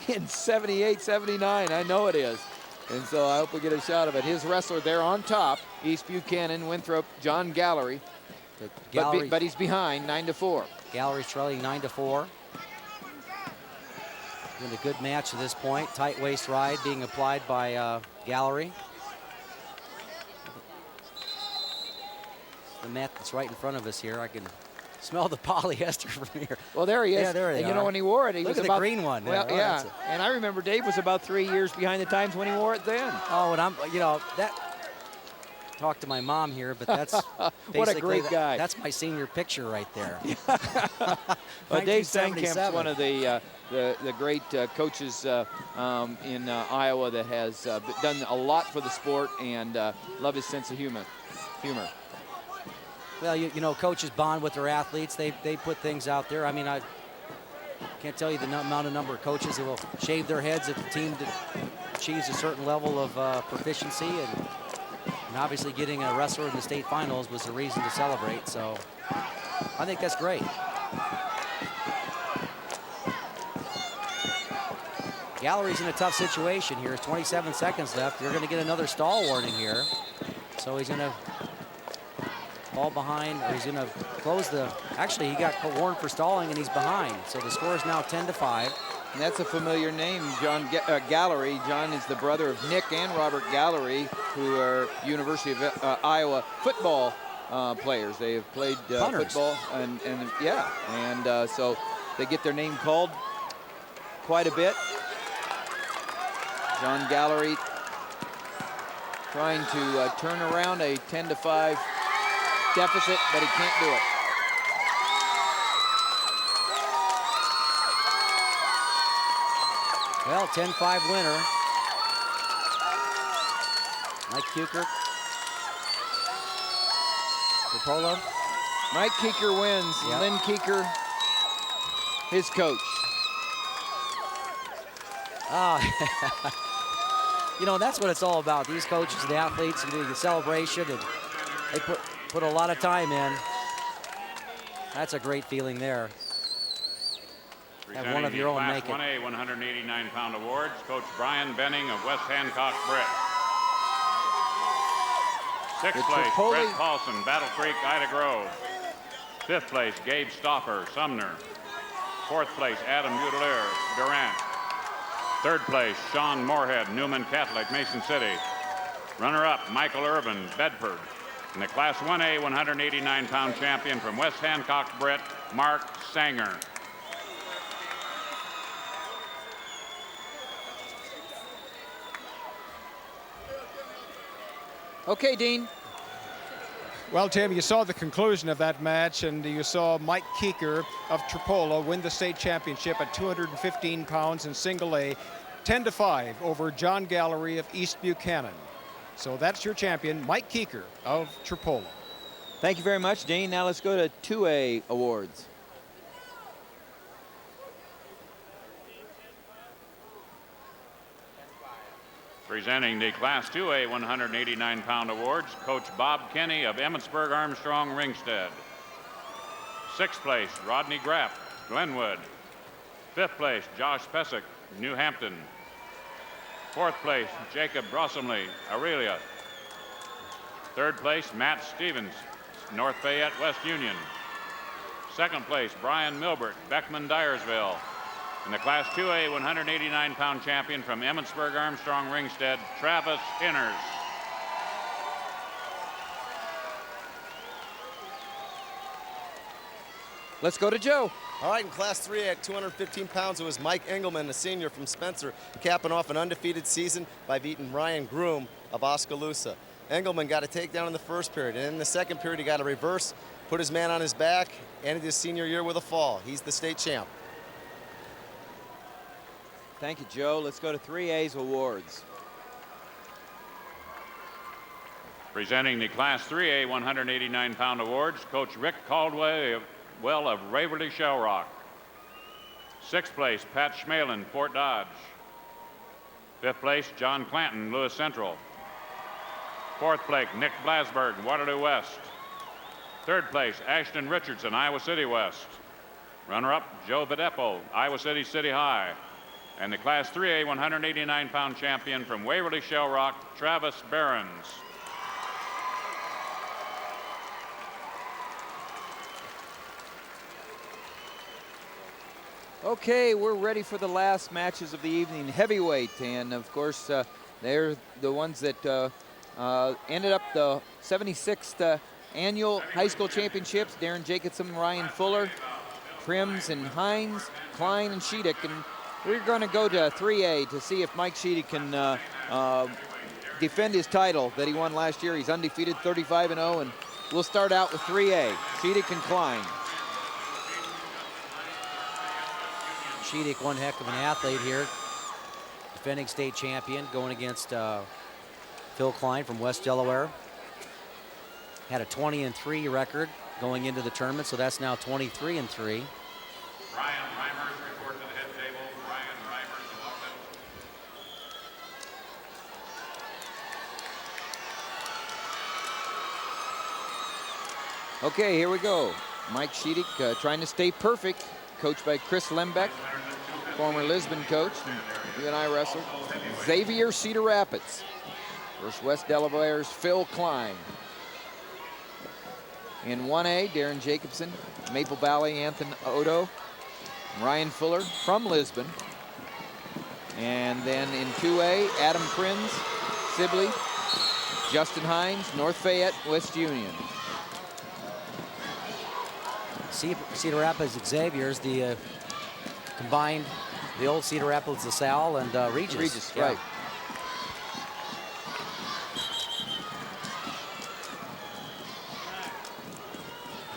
in 78, 79. I know it is. And so I hope we get a shot of it. His wrestler there on top, East Buchanan, Winthrop, John Gallery. But he's behind 9-4. Gallery's trailing 9-4. Been a good match to this point. Tight waist ride being applied by Gallery. The mat that's right in front of us here. I can smell the polyester from here. Well, there he is. Yeah, there they and you are. know, when he wore it, he Look was at about the green one. Well, Oh, yeah. And I remember Dave was about 3 years behind the times when he wore it then. Oh, and I'm, you know, that. Talk to my mom here, but that's what a great guy. That's my senior picture right there. Well, Dave Steinkamp's one of the great coaches in Iowa that has done a lot for the sport, and love his sense of humor. Well, you know, coaches bond with their athletes. They put things out there. I mean, I can't tell you the number of coaches that will shave their heads if the team achieves a certain level of proficiency, and obviously getting a wrestler in the state finals was a reason to celebrate. So I think that's great. Gallery's in a tough situation here. 27 seconds left. You're going to get another stall warning here. So he's going to fall behind, or he's going to close the... Actually, he got warned for stalling, and he's behind. So the score is now 10-5. And that's a familiar name, John Gallery. John is the brother of Nick and Robert Gallery, who are University of Iowa football players. They have played football, and so they get their name called quite a bit. John Gallery trying to turn around a 10-5 deficit, but he can't do it. Well, 10-5 winner. Mike Kuker. Polo. Mike Kuker wins. Yep. Lynn Kuker, his coach. You know, that's what it's all about. These coaches and the athletes, the celebration, and they put a lot of time in. That's a great feeling there. Have one of your own make it. Class 1A 189-pound awards, Coach Brian Benning of West Hancock Britt. Sixth place, Brett Paulson, Battle Creek, Ida Grove. Fifth place, Gabe Stoffer, Sumner. Fourth place, Adam Butelier, Durant. Third place, Sean Moorhead, Newman Catholic, Mason City. Runner-up, Michael Irvin, Bedford. And the Class 1A 189-pound champion from West Hancock Britt, Mark Sanger. Okay, Dean. Well, Tim, you saw the conclusion of that match, and you saw Mike Kuker of Tripolo win the state championship at 215 pounds in single A, 10-5 over John Gallery of East Buchanan. So that's your champion, Mike Kuker of Tripolo. Thank you very much, Dean. Now let's go to 2A awards. Presenting the Class 2A 189-pound awards, Coach Bob Kenny of Emmitsburg Armstrong Ringstead. Sixth place, Rodney Grapp, Glenwood. Fifth place, Josh Pesic, New Hampton. Fourth place, Jacob Brossamley, Aurelia. Third place, Matt Stevens, North Fayette, West Union. Second place, Brian Milbert, Beckman Dyersville. And the Class 2A 189-pound champion from Emmitsburg Armstrong Ringstead, Travis Inners. Let's go to Joe. All right, in Class 3A at 215 pounds, it was Mike Engelman, a senior from Spencer, capping off an undefeated season by beating Ryan Groom of Oskaloosa. Engelman got a takedown in the first period, and in the second period, he got a reverse, put his man on his back, ended his senior year with a fall. He's the state champ. Thank you, Joe. Let's go to 3A's awards. Presenting the Class 3A 189-pound awards, Coach Rick Caldwell of Waverly Shell Rock. Sixth place, Pat Schmalin, Fort Dodge. Fifth place, John Clanton, Lewis Central. Fourth place, Nick Blasberg, Waterloo West. Third place, Ashton Richardson, Iowa City West. Runner-up, Joe Videpo, Iowa City City High. And the Class 3A 189-pound champion from Waverly Shell Rock, Travis Behrens. Okay, we're ready for the last matches of the evening, heavyweight, and of course they're the ones that ended up the 76th annual high school championships. Darren Jacobson, Ryan Fuller, Prims and Hines, Klein and Sheedick, and we're going to go to 3A to see if Mike Sheedick can defend his title that he won last year. He's undefeated, 35-0, and we'll start out with 3A, Sheedick and Klein. Sheedick, one heck of an athlete here. Defending state champion, going against Phil Klein from West Delaware. Had a 20-3 record going into the tournament, so that's now 23-3. Ryan Reimers report to the head table. Ryan Reimers, welcome. Okay, here we go. Mike Sheedick trying to stay perfect, coached by Chris Lembeck, former Lisbon coach, UNI wrestler. Xavier Cedar Rapids versus West Delaware's Phil Klein. In 1A, Darren Jacobson, Maple Valley, Anthony Odo, Ryan Fuller from Lisbon. And then in 2A, Adam Prinz, Sibley, Justin Hines, North Fayette, West Union. Cedar Rapids Xavier's the combined the old Cedar Rapids LaSalle and Regis. Regis, yeah. Right.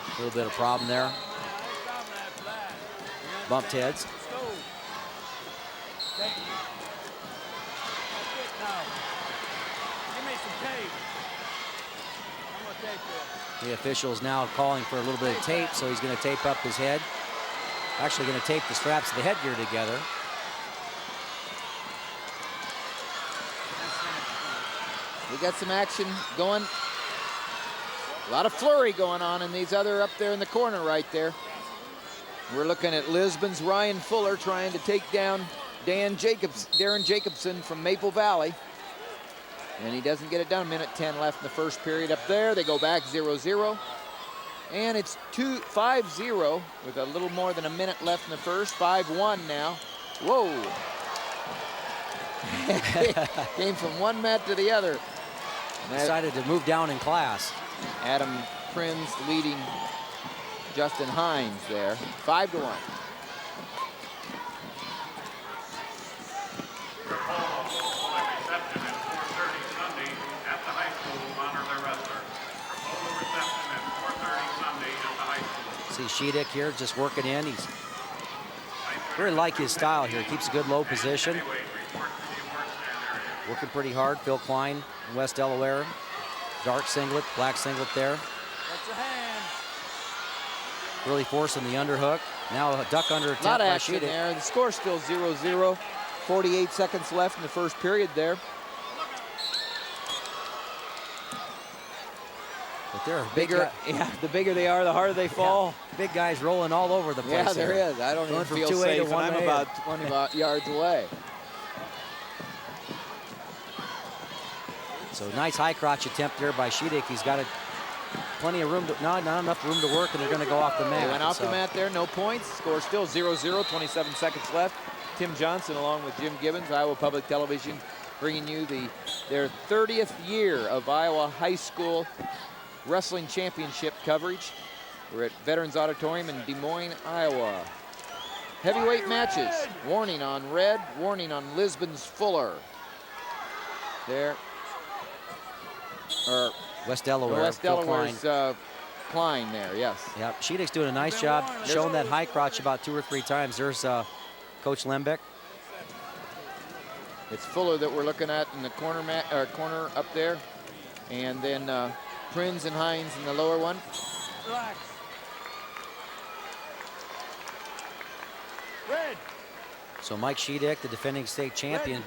A little bit of problem there. Bumped heads. The official is now calling for a little bit of tape, so he's going to tape up his head. Actually going to tape the straps of the headgear together. We got some action going. A lot of flurry going on in these other up there in the corner right there. We're looking at Lisbon's Ryan Fuller trying to take down Darren Jacobson from Maple Valley. And he doesn't get it done. 1:10 left in the first period up there. They go back 0-0. And it's 5-0 with a little more than a minute left in the first. 5-1 now. Whoa. Came from one mat to the other. Decided to move down in class. Adam Prinz leading Justin Hines there. 5-1. See Sheedick here just working in. He's really like his style here. Keeps a good low position. Working pretty hard. Phil Klein, West Delaware. Dark singlet, black singlet there. Really forcing the underhook. Now a duck under attempt. A lot of by action Sheedick. there. The score's still 0-0. 48 seconds left in the first period there. But they're Bigger, yeah, the bigger they are, the harder they fall. Yeah. Big guys rolling all over the place. Yeah, there here. is. I don't Going even from feel 2A safe, to and 1A. I'm about 20 yards away. So nice high crotch attempt there by Sheedick. He's got plenty of room, not enough room to work, and they're going to go off the mat. They went off the mat there, no points. Score still 0-0, 27 seconds left. Tim Johnson along with Jim Gibbons, Iowa Public Television, bringing you their 30th year of Iowa High School Wrestling Championship coverage. We're at Veterans Auditorium in Des Moines, Iowa. Heavyweight matches. Warning on red, warning on Lisbon's Fuller. There. Or West Delaware. West Delaware's Klein there, yes. Yep, Sheedick's doing a nice job showing that high crotch about 2 or 3 times. There's Coach Lembeck. It's Fuller that we're looking at in the corner up there. And then Prinz and Hines in the lower one. Relax. Red. So Mike Sheedick, the defending state champion,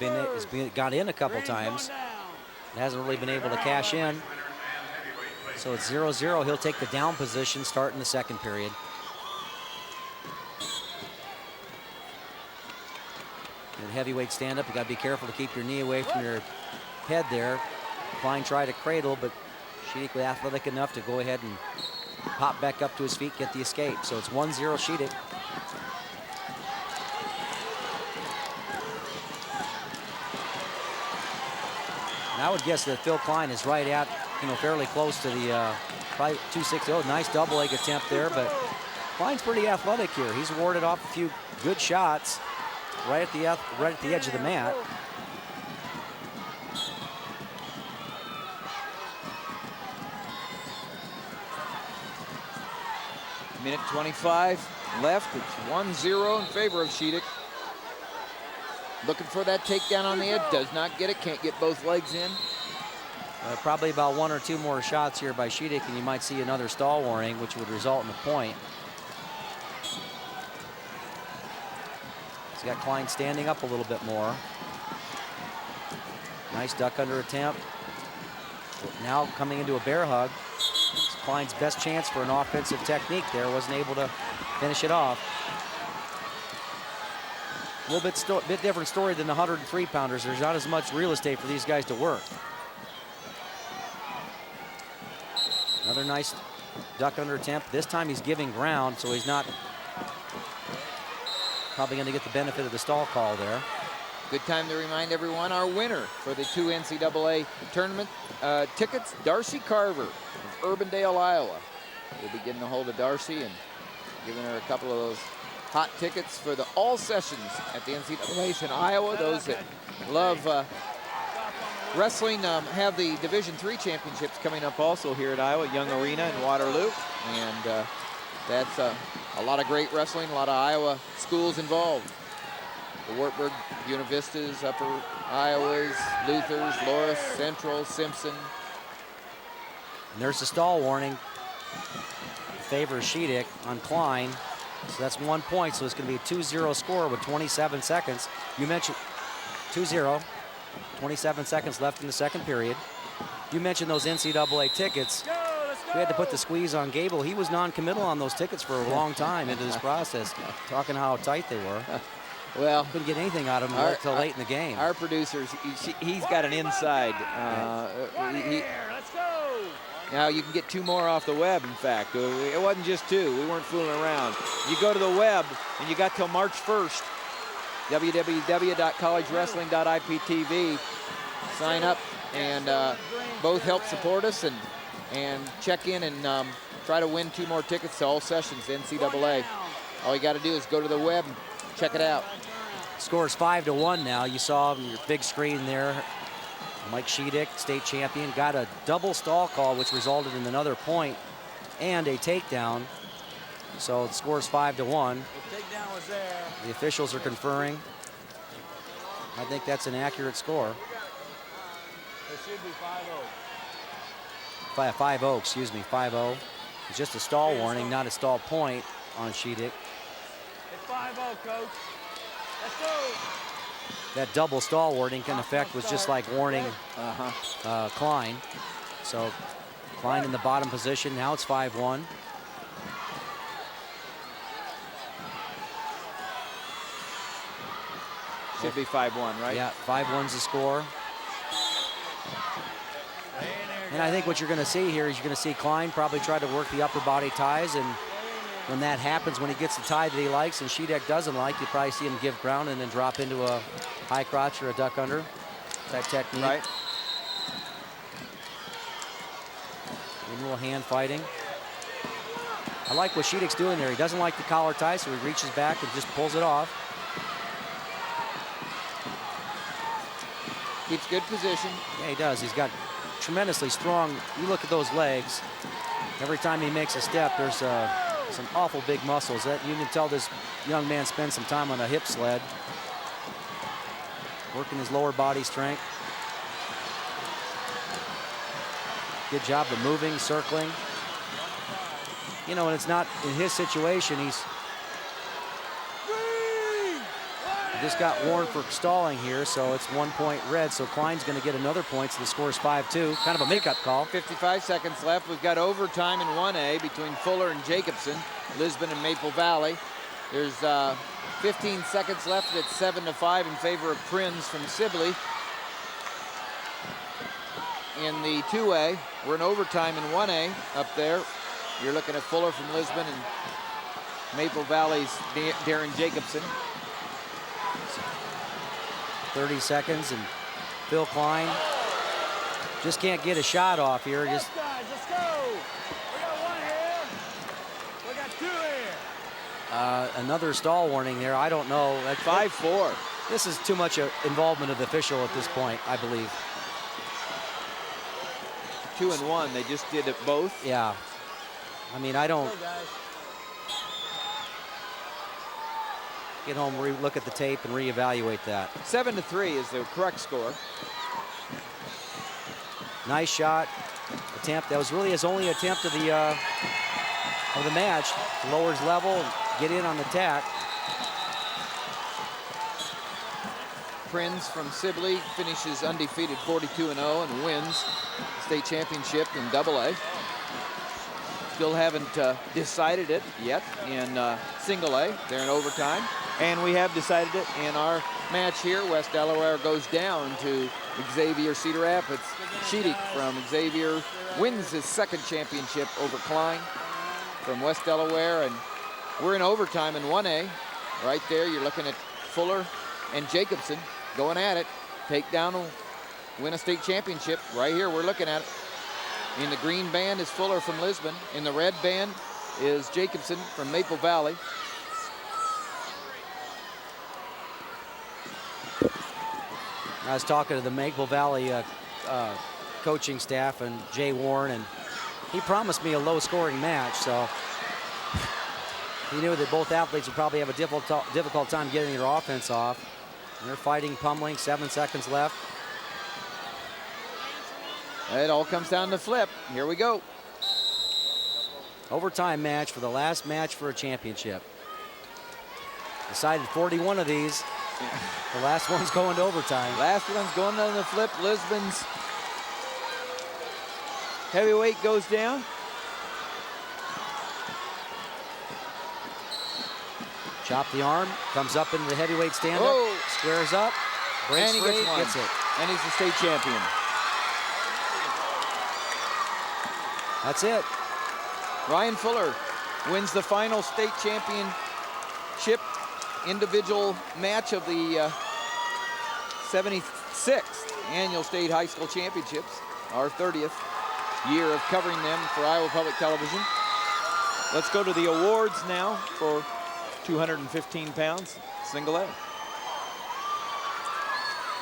got in a couple times. Hasn't really been able to cash in. So it's 0-0. He'll take the down position starting the second period. And heavyweight stand-up, you got to be careful to keep your knee away from your head there. Klein tried to cradle, but Sheedick was athletic enough to go ahead and pop back up to his feet, get the escape. So it's 1-0 Sheedick. And I would guess that Phil Klein is right at, fairly close to the probably 260. Oh, nice double leg attempt there, but Klein's pretty athletic here. He's warded off a few good shots right at the edge of the mat. Minute 25 left. It's 1-0 in favor of Sheedick. Looking for that takedown on the edge. Does not get it. Can't get both legs in. Probably about 1 or 2 more shots here by Sheedick, and you might see another stall warning, which would result in a point. He's got Klein standing up a little bit more. Nice duck under attempt. Now coming into a bear hug. It's Klein's best chance for an offensive technique there. Wasn't able to finish it off. A little bit different story than the 103-pounders. There's not as much real estate for these guys to work. Another nice duck under attempt. This time he's giving ground, so he's not probably going to get the benefit of the stall call there. Good time to remind everyone our winner for the 2 NCAA tournament tickets, Darcy Carver of Urbandale, Iowa. We'll be getting a hold of Darcy and giving her a couple of those hot tickets for the all sessions at the NCAAs in Iowa. Those that love wrestling have the Division III championships coming up also here at Iowa, Young Arena in Waterloo. And that's a lot of great wrestling, a lot of Iowa schools involved. The Wartburg, Univistas, Upper Iowas, Luthers, Loris, Central, Simpson. And there's the stall warning. Favors Sheedick on Klein. So that's 1 point, so it's going to be a 2-0 score with 27 seconds. You mentioned 2-0, 27 seconds left in the second period. You mentioned those NCAA tickets. We had to put the squeeze on Gable. He was non-committal on those tickets for a long time into this process, talking how tight they were. Well, couldn't get anything out of him until late in the game. Our producers, he's got an inside. Let's go. Now you can get 2 more off the web, in fact. It wasn't just 2. We weren't fooling around. You go to the web, and you got till March 1st, www.collegewrestling.iptv. Sign up and both help support us and check in and try to win 2 more tickets to all sessions, NCAA. All you got to do is go to the web and check it out. Score's 5-1 now. You saw on your big screen there. Mike Sheedick, state champion, got a double stall call, which resulted in another point and a takedown. So the score's 5-1. The takedown was there. The officials are conferring. I think that's an accurate score. It should be 5-0. 5-0, excuse me, 5-0. It's just a stall warning, not a stall point on Sheedick. It's 5-0, coach. Let's go. That double stall warning in effect was just like warning Klein. So Klein in the bottom position. Now it's 5-1. Should be 5-1, right? Yeah, 5-1's the score. And I think what you're going to see here is you're going to see Klein probably try to work the upper body ties, and when that happens, when he gets the tie that he likes and Sheedick doesn't like, you probably see him give ground and then drop into a high crotch or a duck under type technique. Right. A little hand fighting. I like what Sheedick's doing there. He doesn't like the collar tie, so he reaches back and just pulls it off. Keeps good position. Yeah, he does. He's got tremendously strong. You look at those legs. Every time he makes a step, there's some awful big muscles. That you can tell this young man spends some time on a hip sled, working his lower body strength. Good job of moving, circling. You know, and it's not in his situation. He's just got warned for stalling here, so it's 1 point red. So Klein's going to get another point, so the score is 5-2. Kind of a makeup call. 55 seconds left. We've got overtime in 1A between Fuller and Jacobson, Lisbon and Maple Valley. There's 15 seconds left. It's 7-5 in favor of Prinz from Sibley. In the 2A, we're in overtime in 1A up there. You're looking at Fuller from Lisbon and Maple Valley's Darren Jacobson. 30 seconds, and Phil Klein Just can't get a shot off here. Just Guys, let's go. We got one here. We got two here. another stall warning there. I don't know. At 5-4. This is too much involvement of the official at this point, I believe. 2 and 1. They just did it both. Yeah. I mean, I don't get home, look at the tape, and reevaluate that. 7-3 is the correct score. Nice shot, attempt. That was really his only attempt of the match. Lowers level, get in on the tack. Prinz from Sibley finishes undefeated 42-0 and wins the state championship in AA. Still haven't decided it yet in single A. They're in overtime. And we have decided it in our match here. West Delaware goes down to Xavier Cedar Rapids. Sheedick from Xavier wins his second championship over Klein from West Delaware. And we're in overtime in 1A. Right there, you're looking at Fuller and Jacobson going at it. Take down, win a state championship. Right here, we're looking at it. In the green band is Fuller from Lisbon. In the red band is Jacobson from Maple Valley. I was talking to the Maple Valley coaching staff and Jay Warren, and he promised me a low-scoring match, so he knew that both athletes would probably have a difficult time getting their offense off. And they're fighting, pummeling, 7 seconds left. It all comes down to flip. Here we go. Overtime match for the last match for a championship. Decided 41 of these. The last one's going to overtime. Last one's going on the flip. Lisbon's heavyweight goes down. Chop the arm, comes up into the heavyweight stand-up, squares up, breaks and he free, gets it. And he's the state champion. That's it. Ryan Fuller wins the final state championship individual match of the 76th Annual State High School Championships, our 30th year of covering them for Iowa Public Television. Let's go to the awards now for 215 pounds, single A.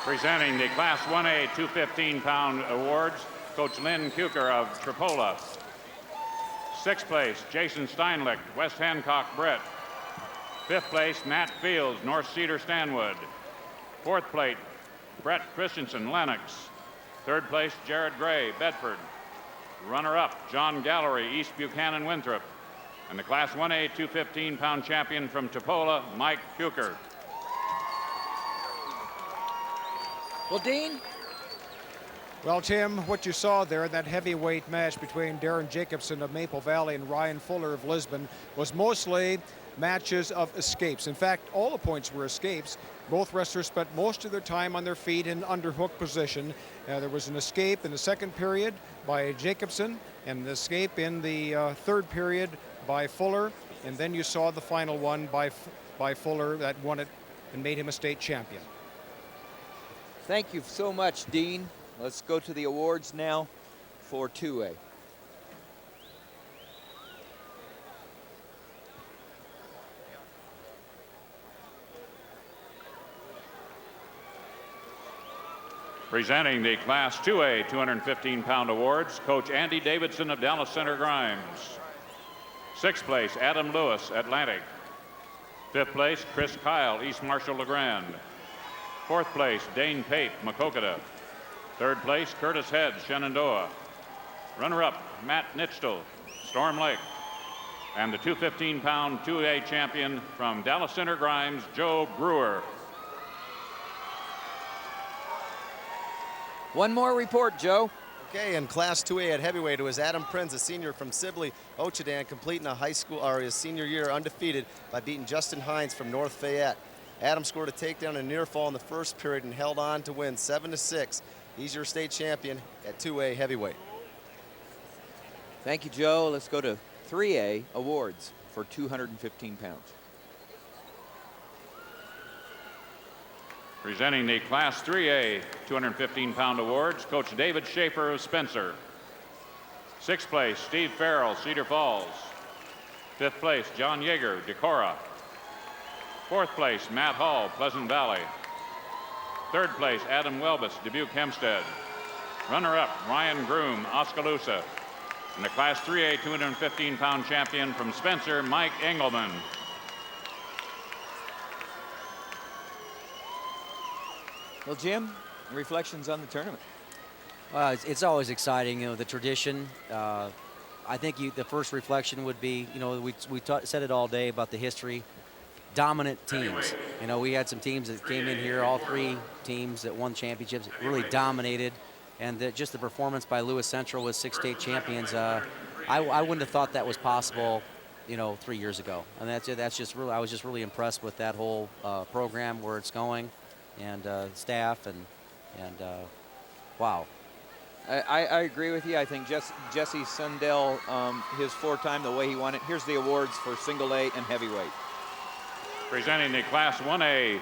Presenting the Class 1A 215-pound awards, Coach Lynn Kuker of Tripola. 6th place, Jason Steinlicht, West Hancock Brett. 5th place, Matt Fields, North Cedar Stanwood. 4th place, Brett Christensen, Lennox. 3rd place, Jared Gray, Bedford. Runner-up, John Gallery, East Buchanan, Winthrop. And the Class 1A 215-pound champion from Tupola, Mike Kuker. Well, Dean? Well, Tim, what you saw there in that heavyweight match between Darren Jacobson of Maple Valley and Ryan Fuller of Lisbon was mostly matches of escapes. In fact, all the points were escapes. Both wrestlers spent most of their time on their feet in underhook position. There was an escape in the second period by Jacobson and an escape in the third period by Fuller. And then you saw the final one by Fuller that won it and made him a state champion. Thank you so much, Dean. Let's go to the awards now for 2A. Presenting the Class 2A 215-pound awards, Coach Andy Davidson of Dallas Center Grimes. 6th place, Adam Lewis, Atlantic. 5th place, Chris Kyle, East Marshall LeGrand. 4th place, Dane Pape, Maquoketa. 3rd place, Curtis Head, Shenandoah. Runner-up, Matt Nitchtel, Storm Lake. And the 215-pound 2A champion from Dallas Center Grimes, Joe Brewer. One more report, Joe. Okay, in Class 2A at heavyweight, it was Adam Prinz, a senior from Sibley, Ochadan, completing a high school or his senior year undefeated by beating Justin Hines from North Fayette. Adam scored a takedown and near fall in the first period and held on to win 7-6. He's your state champion at 2A heavyweight. Thank you, Joe. Let's go to 3A awards for 215 pounds. Presenting the Class 3A 215-pound awards, Coach David Schaefer of Spencer. 6th place, Steve Farrell, Cedar Falls. 5th place, John Yeager, Decorah. 4th place, Matt Hall, Pleasant Valley. 3rd place, Adam Welbus, Dubuque Hempstead. Runner-up, Ryan Groom, Oskaloosa. And the Class 3A 215-pound champion from Spencer, Mike Engelman. Well, Jim, reflections on the tournament. It's always exciting, the tradition. I think the first reflection would be, we said it all day about the history. Dominant teams. We had some teams that came in here, all 3 teams that won championships, really dominated. And just the performance by Lewis Central with 6 state champions, I wouldn't have thought that was possible, 3 years ago. And that's just really, I was just really impressed with that whole program, where it's going, and staff, and wow. I agree with you. I think Jesse Sundell, his 4-time, the way he won it. Here's the awards for single A and heavyweight. Presenting the Class 1A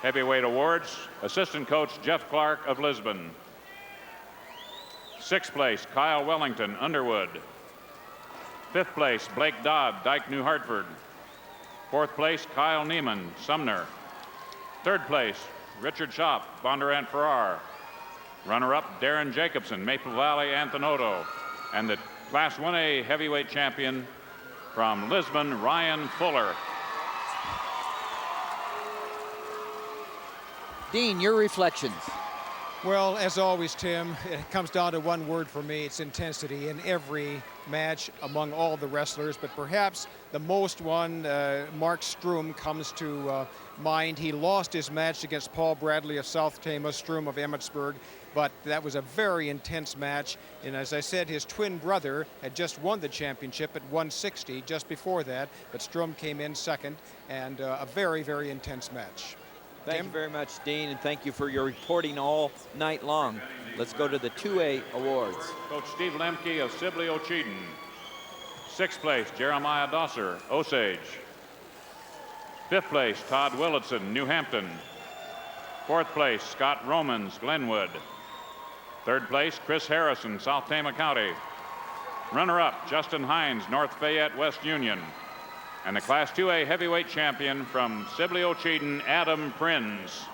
heavyweight awards, assistant coach Jeff Clark of Lisbon. 6th place, Kyle Wellington, Underwood. 5th place, Blake Dodd, Dyke, New Hartford. 4th place, Kyle Neiman, Sumner. 3rd place, Richard Schopp, Bondurant Farrar. Runner-up, Darren Jacobson, Maple Valley, Anthenoto. And the Class 1A heavyweight champion from Lisbon, Ryan Fuller. Dean, your reflections. Well, as always, Tim, it comes down to one word for me. It's intensity in every match among all the wrestlers, but perhaps the most one, Mark Stroom, comes to mind. He lost his match against Paul Bradley of South Tama, Stroom of Emmetsburg, but that was a very intense match. And as I said, his twin brother had just won the championship at 160 just before that, but Stroom came in second, and a very, very intense match. Thank you very much, Dean, and thank you for your reporting all night long. Let's go to the 2A awards. Coach Steve Lemke of Sibley Ocheyedan. 6th place, Jeremiah Dosser, Osage. 5th place, Todd Willitson, New Hampton. 4th place, Scott Romans, Glenwood. 3rd place, Chris Harrison, South Tama County. Runner-up, Justin Hines, North Fayette, West Union. And the Class 2A heavyweight champion from Sibley Ocheyedan, Adam Prinz.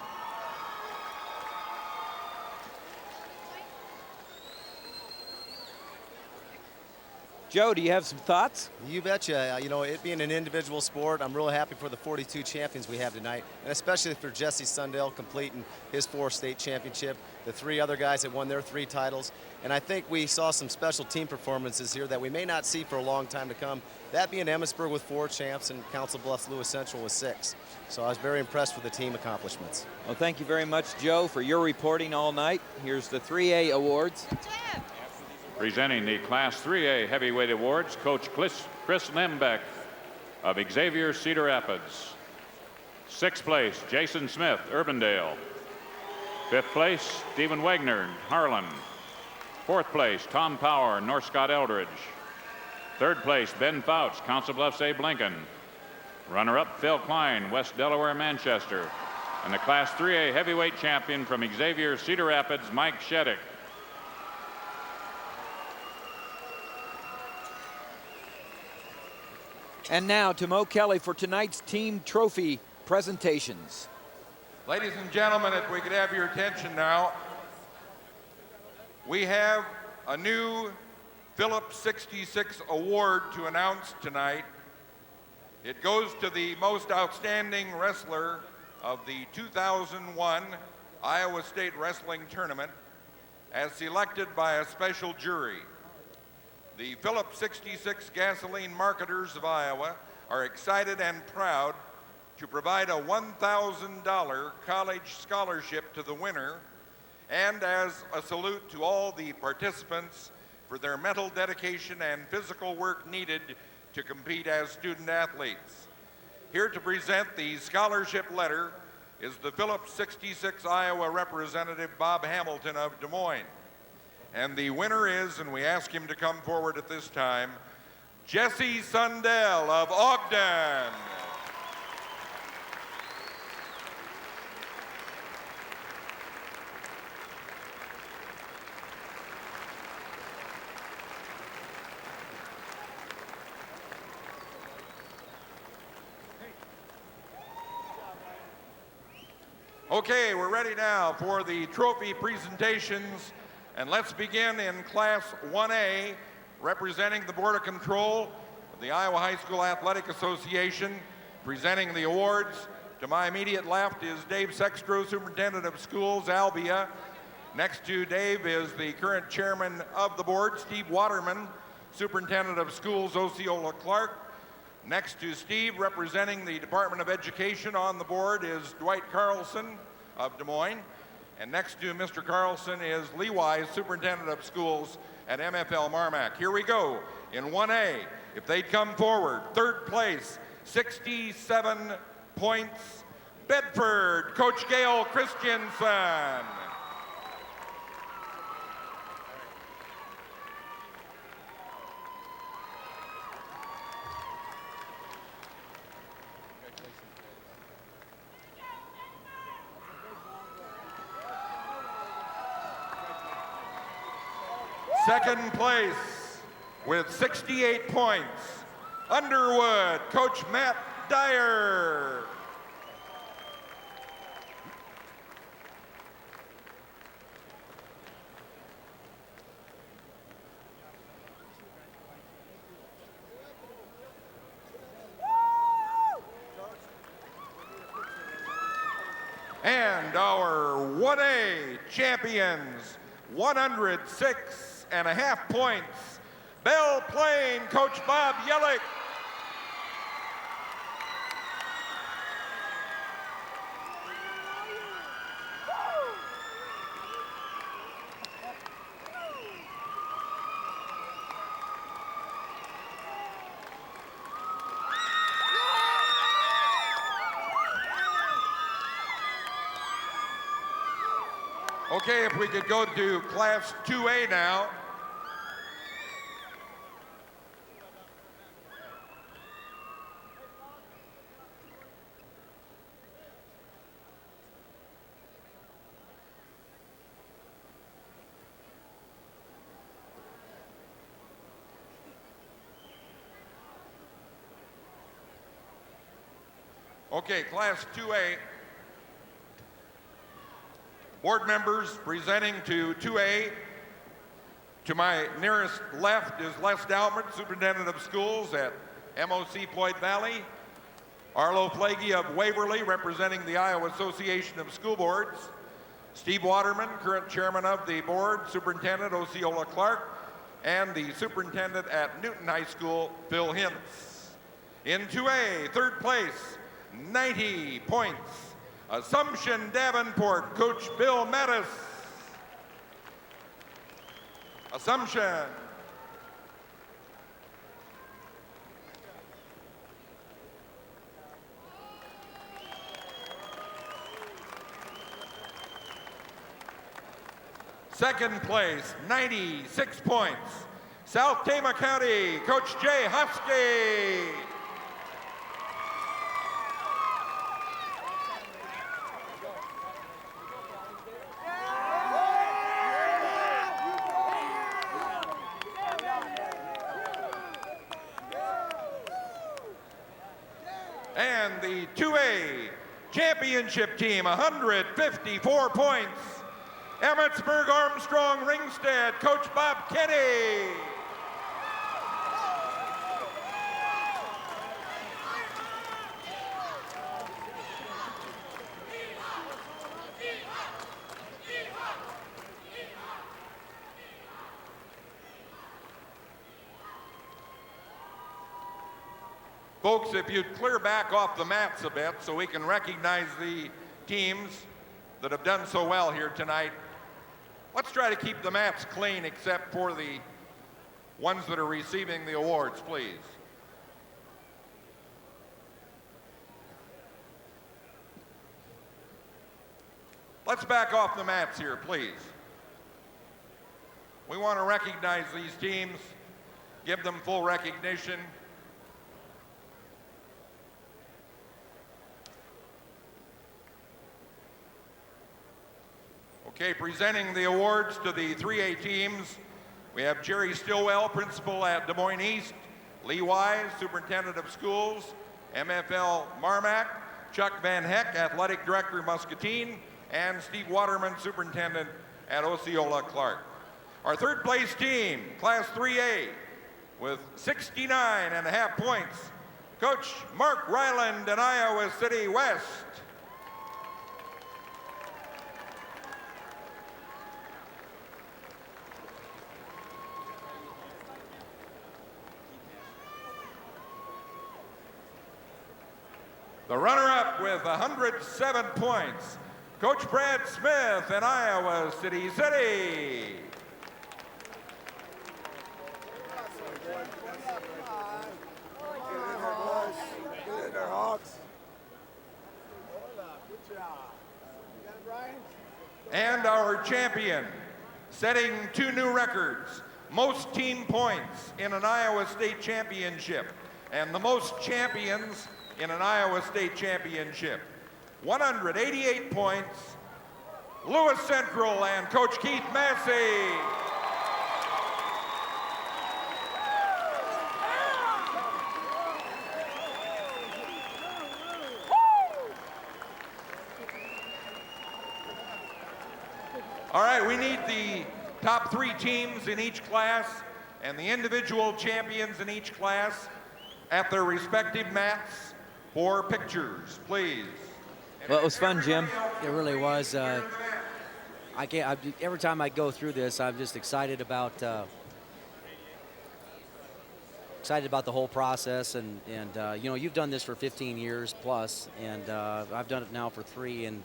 Joe, do you have some thoughts? You betcha. It being an individual sport, I'm real happy for the 42 champions we have tonight, and especially for Jesse Sundell completing his 4th state championship, the 3 other guys that won their 3 titles. And I think we saw some special team performances here that we may not see for a long time to come. That being Emmetsburg with 4 champs and Council Bluffs Lewis Central with 6. So I was very impressed with the team accomplishments. Well, thank you very much, Joe, for your reporting all night. Here's the 3A awards. Presenting the Class 3A heavyweight awards, Coach Chris Lembeck of Xavier Cedar Rapids. 6th place, Jason Smith, Urbandale. 5th place, Stephen Wagner, Harlan. 4th place, Tom Power, North Scott Eldridge. 3rd place, Ben Fouch, Council Bluffs A. Blinken. Runner-up, Phil Klein, West Delaware, Manchester. And the Class 3A heavyweight champion from Xavier Cedar Rapids, Mike Sheddick. And now to Mo Kelly for tonight's team trophy presentations. Ladies and gentlemen, if we could have your attention now. We have a new Phillips 66 award to announce tonight. It goes to the most outstanding wrestler of the 2001 Iowa State Wrestling Tournament as selected by a special jury. The Phillips 66 gasoline marketers of Iowa are excited and proud to provide a $1,000 college scholarship to the winner, and as a salute to all the participants for their mental dedication and physical work needed to compete as student athletes. Here to present the scholarship letter is the Phillips 66 Iowa representative, Bob Hamilton of Des Moines. And the winner is, and we ask him to come forward at this time, Jesse Sundell of Ogden. Okay, we're ready now for the trophy presentations, and let's begin in Class 1A, representing the Board of Control of the Iowa High School Athletic Association, presenting the awards. To my immediate left is Dave Sextro, Superintendent of Schools, Albia. Next to Dave is the current chairman of the board, Steve Waterman, Superintendent of Schools, Osceola Clark. Next to Steve, representing the Department of Education on the board, is Dwight Carlson of Des Moines. And next to Mr. Carlson is Lee Wise, Superintendent of Schools at MFL Marmac. Here we go in 1A. If they'd come forward, third place, 67 points, Bedford, Coach Gail Christensen. Second place with 68 points, Underwood, Coach Matt Dyer. And our 1A champions, 106.5 points, Belle Plaine, Coach Bob Yellick. Okay, if we could go to Class 2A now. Okay, Class 2A. Board members presenting to 2A. To my nearest left is Les Daumert, Superintendent of Schools at MOC Floyd Valley. Arlo Flagey of Waverly, representing the Iowa Association of School Boards. Steve Waterman, current chairman of the board, Superintendent Osceola Clark, and the superintendent at Newton High School, Phil Hintz. In 2A, third place, 90 points, Assumption Davenport, Coach Bill Mattis. Assumption. Second place, 96 points, South Tama County, Coach Jay Husky. And the 2A championship team, 154 points, Emmetsburg Armstrong Ringstead, Coach Bob Kenny. Folks, if you'd clear back off the mats a bit so we can recognize the teams that have done so well here tonight. Let's try to keep the mats clean except for the ones that are receiving the awards, please. Let's back off the mats here, please. We want to recognize these teams, give them full recognition. Okay, presenting the awards to the 3A teams, we have Jerry Stillwell, principal at Des Moines East, Lee Wise, superintendent of schools, MFL Marmac, Chuck Van Heck, Athletic Director, Muscatine, and Steve Waterman, Superintendent at Osceola Clark. Our third place team, Class 3A, with 69.5 points, Coach Mark Ryland and Iowa City West. The runner-up with 107 points, Coach Brad Smith and Iowa City City. And our champion, setting 2 new records, most team points in an Iowa State championship, and the most champions in an Iowa State championship. 188 points, Lewis Central and Coach Keith Massey. All right, we need the top 3 teams in each class and the individual champions in each class at their respective mats for pictures, please. Well, it was fun, Jim. It really was. Every time I go through this, I'm just excited about the whole process. And you know, you've done this for 15 years plus, and I've done it now for 3, and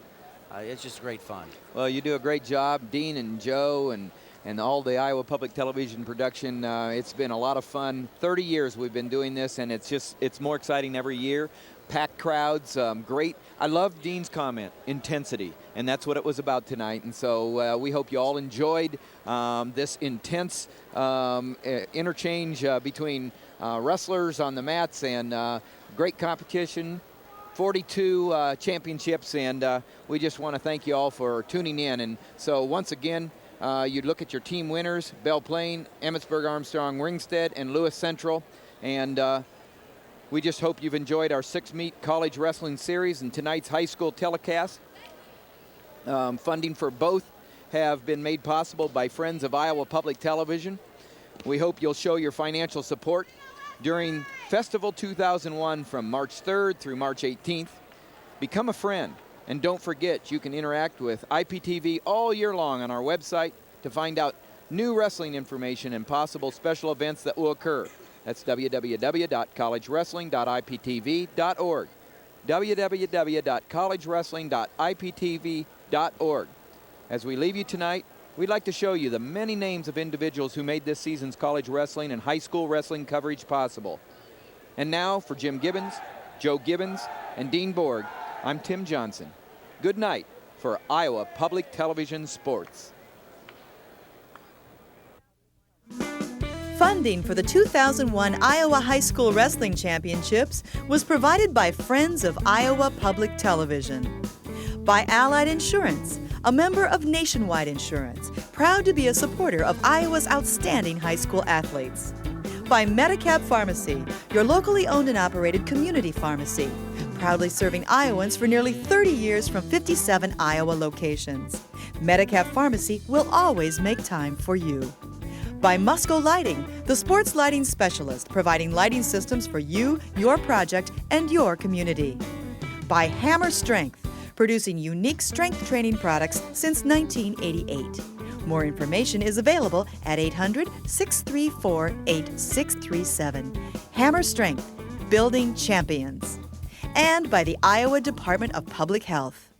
it's just great fun. Well, you do a great job, Dean and Joe and all the Iowa Public Television production. It's been a lot of fun. 30 years we've been doing this, and it's more exciting every year. Packed crowds, great. I love Dean's comment, intensity, and that's what it was about tonight. And so we hope you all enjoyed this intense interchange between wrestlers on the mats, and great competition. 42 championships, and we just want to thank you all for tuning in. And so once again, you look at your team winners: Belle Plaine, Emmitsburg, Armstrong, Ringstead, and Lewis Central. And we just hope you've enjoyed our 6-meet college wrestling series and tonight's high school telecast. Funding for both have been made possible by Friends of Iowa Public Television. We hope you'll show your financial support during Festival 2001 from March 3rd through March 18th. Become a friend, and don't forget you can interact with IPTV all year long on our website to find out new wrestling information and possible special events that will occur. That's www.collegewrestling.iptv.org. www.collegewrestling.iptv.org. As we leave you tonight, we'd like to show you the many names of individuals who made this season's college wrestling and high school wrestling coverage possible. And now, for Jim Gibbons, Joe Gibbons, and Dean Borg, I'm Tim Johnson. Good night for Iowa Public Television Sports. Funding for the 2001 Iowa High School Wrestling Championships was provided by Friends of Iowa Public Television. By Allied Insurance, a member of Nationwide Insurance, proud to be a supporter of Iowa's outstanding high school athletes. By Medicab Pharmacy, your locally owned and operated community pharmacy, proudly serving Iowans for nearly 30 years from 57 Iowa locations. Medicab Pharmacy will always make time for you. By Musco Lighting, the sports lighting specialist, providing lighting systems for you, your project, and your community. By Hammer Strength, producing unique strength training products since 1988. More information is available at 800-634-8637. Hammer Strength, building champions. And by the Iowa Department of Public Health.